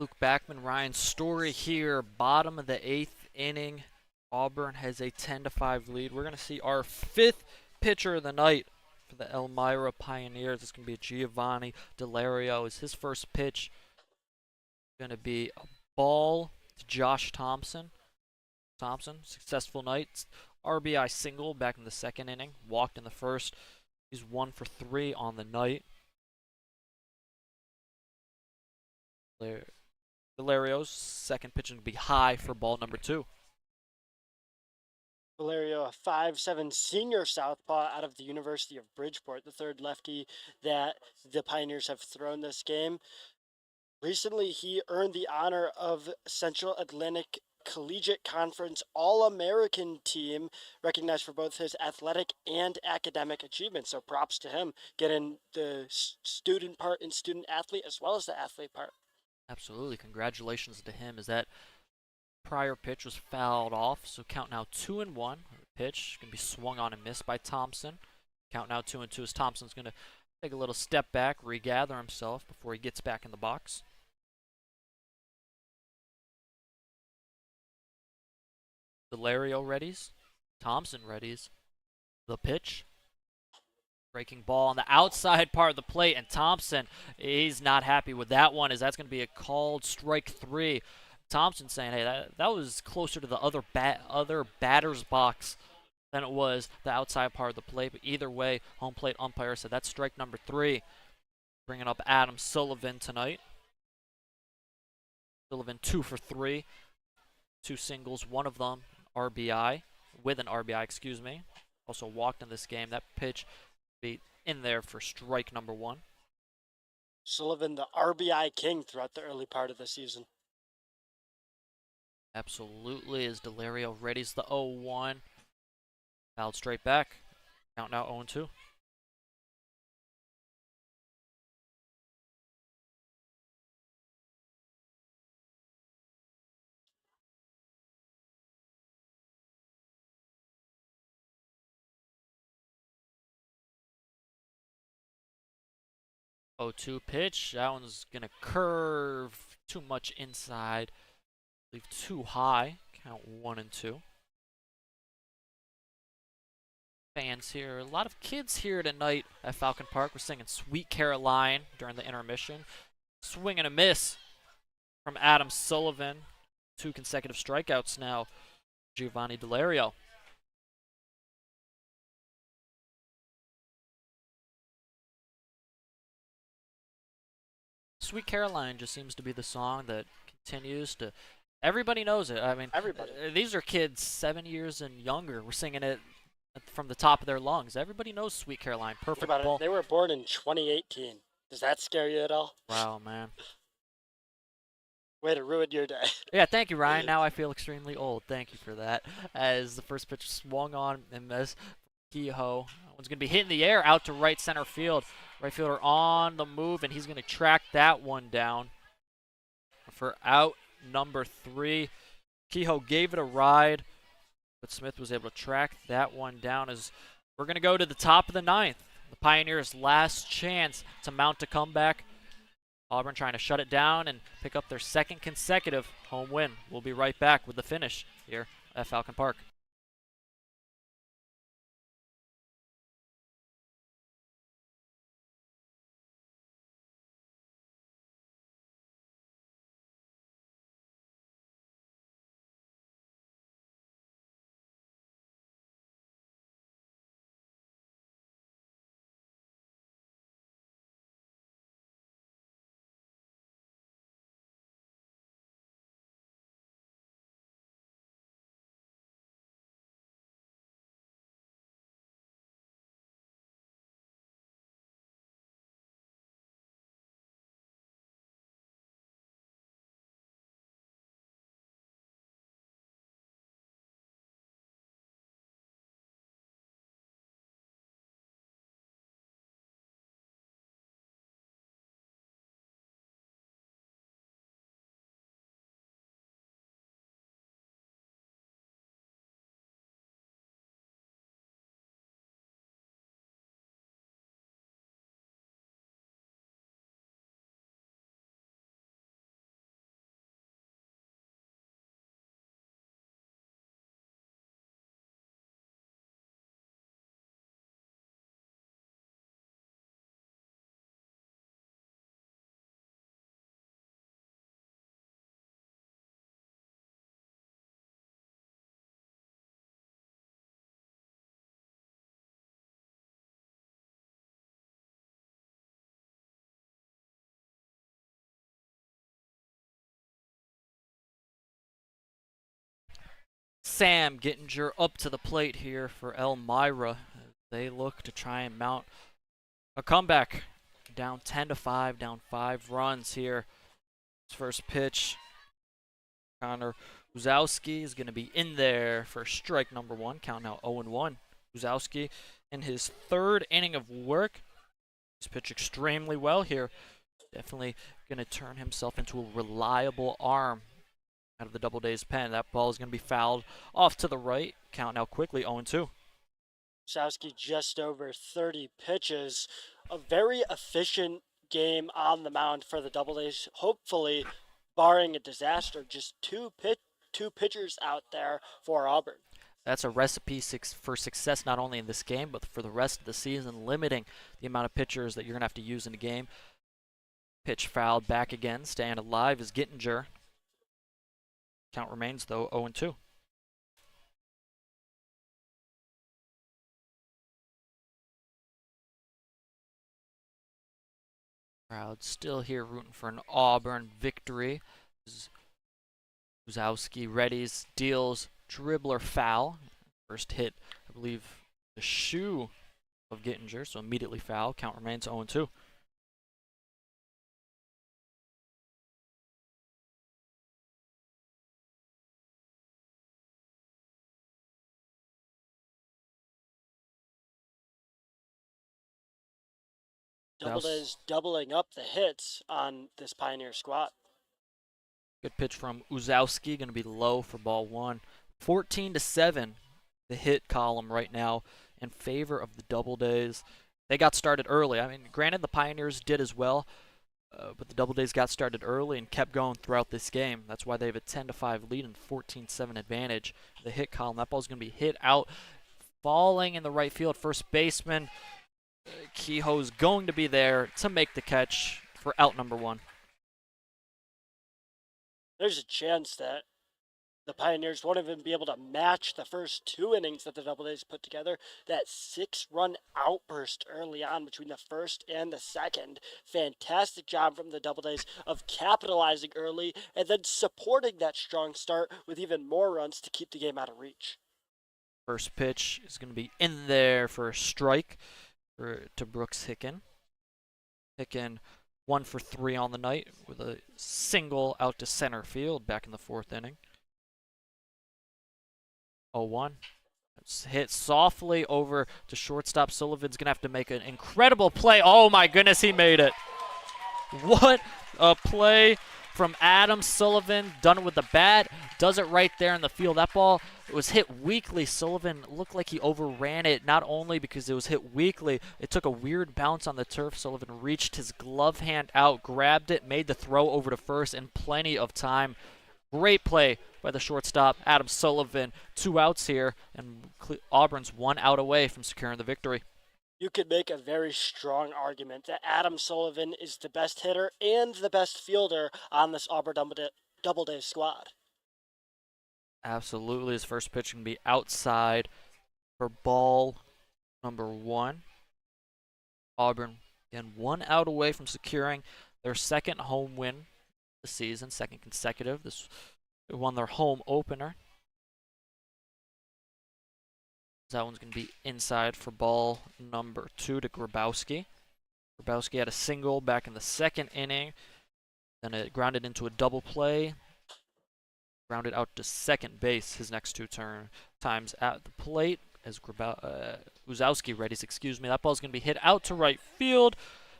Luke Backman, Ryan Story here, bottom of the 8th inning. Auburn has a 10-5 lead. We're going to see our 5th pitcher of the night for the Elmira Pioneers. It's going to be Giovanni Delario. Is his first pitch going to be a ball to Josh Thompson. Thompson, successful night. RBI single back in the 2nd inning. Walked in the 1st. He's 1 for 3 on the night. Valerio's second pitch will be high for ball number 2. Valerio, a 5'7" senior southpaw out of the University of Bridgeport, the third lefty that the Pioneers have thrown this game. Recently, he earned the honor of Central Atlantic Collegiate Conference All-American Team, recognized for both his athletic and academic achievements. So props to him, getting the student part and student athlete as well as the athlete part. Absolutely. Congratulations to him, as that prior pitch was fouled off. So count now 2-1. The pitch can be swung on and missed by Thompson. Count now 2-2 as Thompson's going to take a little step back, regather himself before he gets back in the box. Delario readies. Thompson readies. The pitch. Breaking ball on the outside part of the plate, and Thompson, he's not happy with that one, as that's going to be a called strike 3. Thompson saying, hey, that was closer to the other batter's box than it was the outside part of the plate. But either way, home plate umpire said that's strike number 3. Bringing up Adam Sullivan tonight. Sullivan 2 for 3. 2 singles, one of them RBI, with an RBI, excuse me. Also walked in this game. That pitch be in there for strike number 1. Sullivan, the RBI king throughout the early part of the season. Absolutely, as Delario readies the 0-1. Fouled straight back. Count now 0-2. Oh, 2 pitch. That one's going to curve too much inside. Leave too high. Count 1-2. Fans here. A lot of kids here tonight at Falcon Park. We're singing Sweet Caroline during the intermission. Swing and a miss from Adam Sullivan. 2 consecutive strikeouts now. Giovanni Delario. Sweet Caroline just seems to be the song that continues to. Everybody knows it. I mean, everybody. These are kids 7 years and younger. We're singing it from the top of their lungs. Everybody knows Sweet Caroline. Perfect ball. They were born in 2018. Does that scare you at all? Wow, man. Way to ruin your day. Yeah, thank you, Ryan. Now I feel extremely old. Thank you for that. As the first pitch swung on and missed. Kehoe. That one's going to be hit in the air out to right center field. Right fielder on the move, and he's going to track that one down for out number 3. Kehoe gave it a ride, but Smith was able to track that one down. As we're going to go to the top of the 9th. The Pioneers' last chance to mount a comeback. Auburn trying to shut it down and pick up their 2nd consecutive home win. We'll be right back with the finish here at Falcon Park. Sam Gittinger up to the plate here for Elmira. They look to try and mount a comeback. Down 10-5, down 5 runs here. His first pitch, Connor Uzowski is going to be in there for strike number 1. Count now 0-1. Uzowski in his 3rd inning of work. He's pitched extremely well here. Definitely going to turn himself into a reliable arm out of the Doubledays pen. That ball is going to be fouled off to the right. Count now quickly 0-2. Uzowski just over 30 pitches. A very efficient game on the mound for the Doubledays. Hopefully, barring a disaster, just two pitchers out there for Auburn. That's a recipe for success not only in this game, but for the rest of the season, limiting the amount of pitchers that you're going to have to use in a game. Pitch fouled back again. Staying alive is Gittinger. Count remains, though, 0-2. Crowd still here rooting for an Auburn victory. Uzowski readies, deals, dribbler foul. First hit, I believe, the shoe of Gittinger, so immediately foul. Count remains 0-2. Doubledays doubling up the hits on this Pioneer squad. Good pitch from Uzowski, going to be low for ball 1. 14-7, the hit column right now in favor of the Doubledays. They got started early. I mean, granted, the Pioneers did as well, but the Doubledays got started early and kept going throughout this game. That's why they have a 10-5 lead and 14-7 advantage. The hit column, that ball's going to be hit out, falling in the right field. First baseman Kehoe's going to be there to make the catch for out number 1. There's a chance that the Pioneers won't even be able to match the first 2 innings that the Doubledays put together. That 6-run outburst early on between the first and the second. Fantastic job from the Doubledays of capitalizing early and then supporting that strong start with even more runs to keep the game out of reach. First pitch is going to be in there for a strike to Brooks Hicken. Hicken 1 for 3 on the night with a single out to center field back in the 4th inning. 0-1. It's hit softly over to shortstop. Sullivan's going to have to make an incredible play. Oh my goodness, he made it. What a play from Adam Sullivan, done with the bat, does it right there in the field. That ball, it was hit weakly. Sullivan looked like he overran it, not only because it was hit weakly, it took a weird bounce on the turf. Sullivan reached his glove hand out, grabbed it, made the throw over to first in plenty of time. Great play by the shortstop, Adam Sullivan. 2 outs here, and Auburn's 1 out away from securing the victory. You could make a very strong argument that Adam Sullivan is the best hitter and the best fielder on this Auburn Doubledays squad. Absolutely. His first pitch can be outside for ball number 1. Auburn, again, 1 out away from securing their 2nd home win of the season, 2nd consecutive. They won their home opener. That one's going to be inside for ball number 2 to Grabowski. Grabowski had a single back in the 2nd inning. Then it grounded into a double play. Grounded out to second base his next 2 times at the plate as Uzowski readies, That ball's going to be hit out to right field.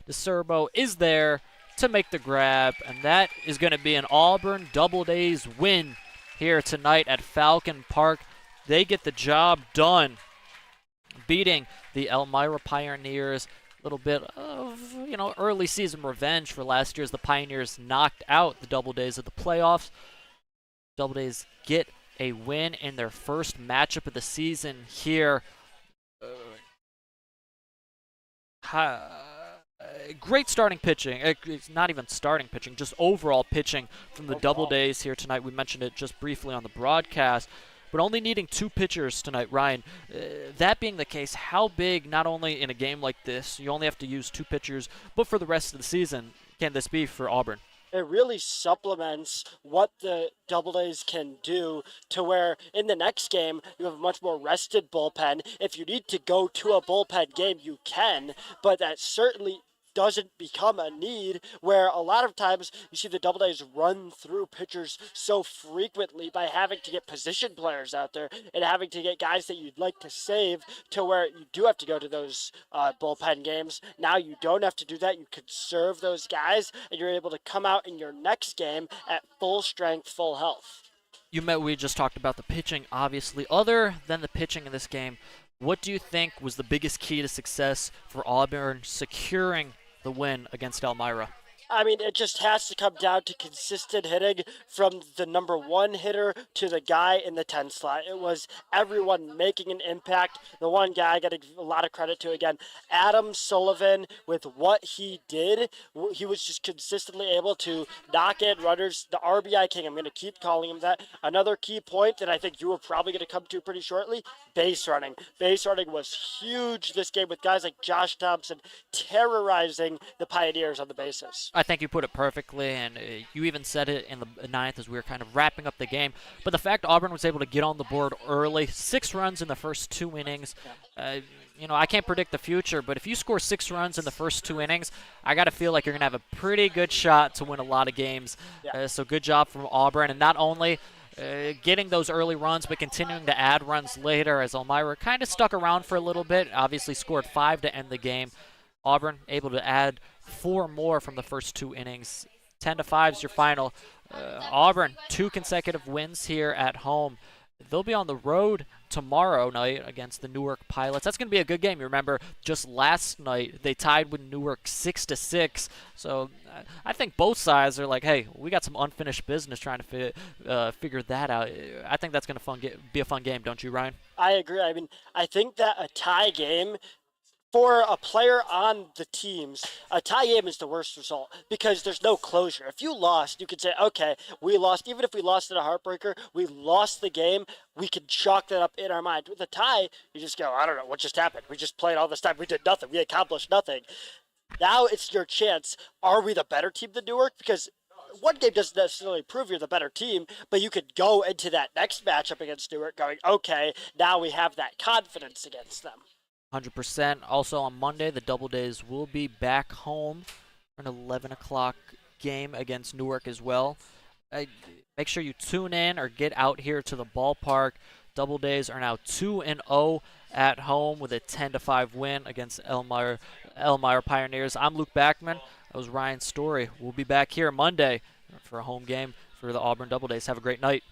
DeCerbo is there to make the grab, and that is going to be an Auburn Doubledays win here tonight at Falcon Park. They get the job done, beating the Elmira Pioneers. A little bit of, early season revenge for last year as the Pioneers knocked out the Doubledays at the playoffs. Doubledays get a win in their first matchup of the season here. Great starting pitching. It's not even starting pitching, just overall pitching from the Doubledays here tonight. We mentioned it just briefly on the broadcast. But only needing 2 pitchers tonight, Ryan. That being the case, how big, not only in a game like this, you only have to use 2 pitchers, but for the rest of the season, can this be for Auburn? It really supplements what the Doubledays can do to where in the next game you have a much more rested bullpen. If you need to go to a bullpen game, you can, but that certainly doesn't become a need where a lot of times you see the Doubledays run through pitchers so frequently by having to get position players out there and having to get guys that you'd like to save to where you do have to go to those bullpen games. Now you don't have to do that. You conserve those guys and you're able to come out in your next game at full strength, full health. We just talked about the pitching, obviously. Other than the pitching in this game, what do you think was the biggest key to success for Auburn securing the win against Elmira? I mean, it just has to come down to consistent hitting from the number one hitter to the guy in the 10 slot. It was everyone making an impact. The one guy I got to give a lot of credit to again, Adam Sullivan, with what he did. He was just consistently able to knock in runners. The RBI king, I'm going to keep calling him that. Another key point that I think you were probably going to come to pretty shortly, base running. Base running was huge this game with guys like Josh Thompson terrorizing the Pioneers on the bases. I think you put it perfectly, and you even said it in the ninth as we were kind of wrapping up the game. But the fact Auburn was able to get on the board early, 6 runs in the first 2 innings, I can't predict the future, but if you score 6 runs in the first 2 innings, I got to feel like you're going to have a pretty good shot to win a lot of games. So good job from Auburn, and not only getting those early runs, but continuing to add runs later as Elmira kind of stuck around for a little bit, obviously scored 5 to end the game. Auburn able to add 4 more from the first 2 innings. 10-5 is your final. Auburn, 2 consecutive wins here at home. They'll be on the road tomorrow night against the Newark Pilots. That's going to be a good game. You remember just last night they tied with Newark 6-6. So I think both sides are like, hey, we got some unfinished business trying to figure that out. I think that's going to be a fun game, don't you, Ryan? I agree. I mean, I think that a tie game for a player on the teams, a tie game is the worst result because there's no closure. If you lost, you could say, okay, we lost. Even if we lost in a heartbreaker, we lost the game. We could chalk that up in our mind. With a tie, you just go, I don't know what just happened. We just played all this time. We did nothing. We accomplished nothing. Now it's your chance. Are we the better team than Newark? Because one game doesn't necessarily prove you're the better team, but you could go into that next matchup against Newark going, okay, now we have that confidence against them. 100%. Also on Monday, the Doubledays will be back home for an 11 o'clock game against Newark as well. Make sure you tune in or get out here to the ballpark. Doubledays are now 2-0 at home with a 10-5 win against Elmira Pioneers. I'm Luke Backman. That was Ryan's story. We'll be back here Monday for a home game for the Auburn Doubledays. Have a great night.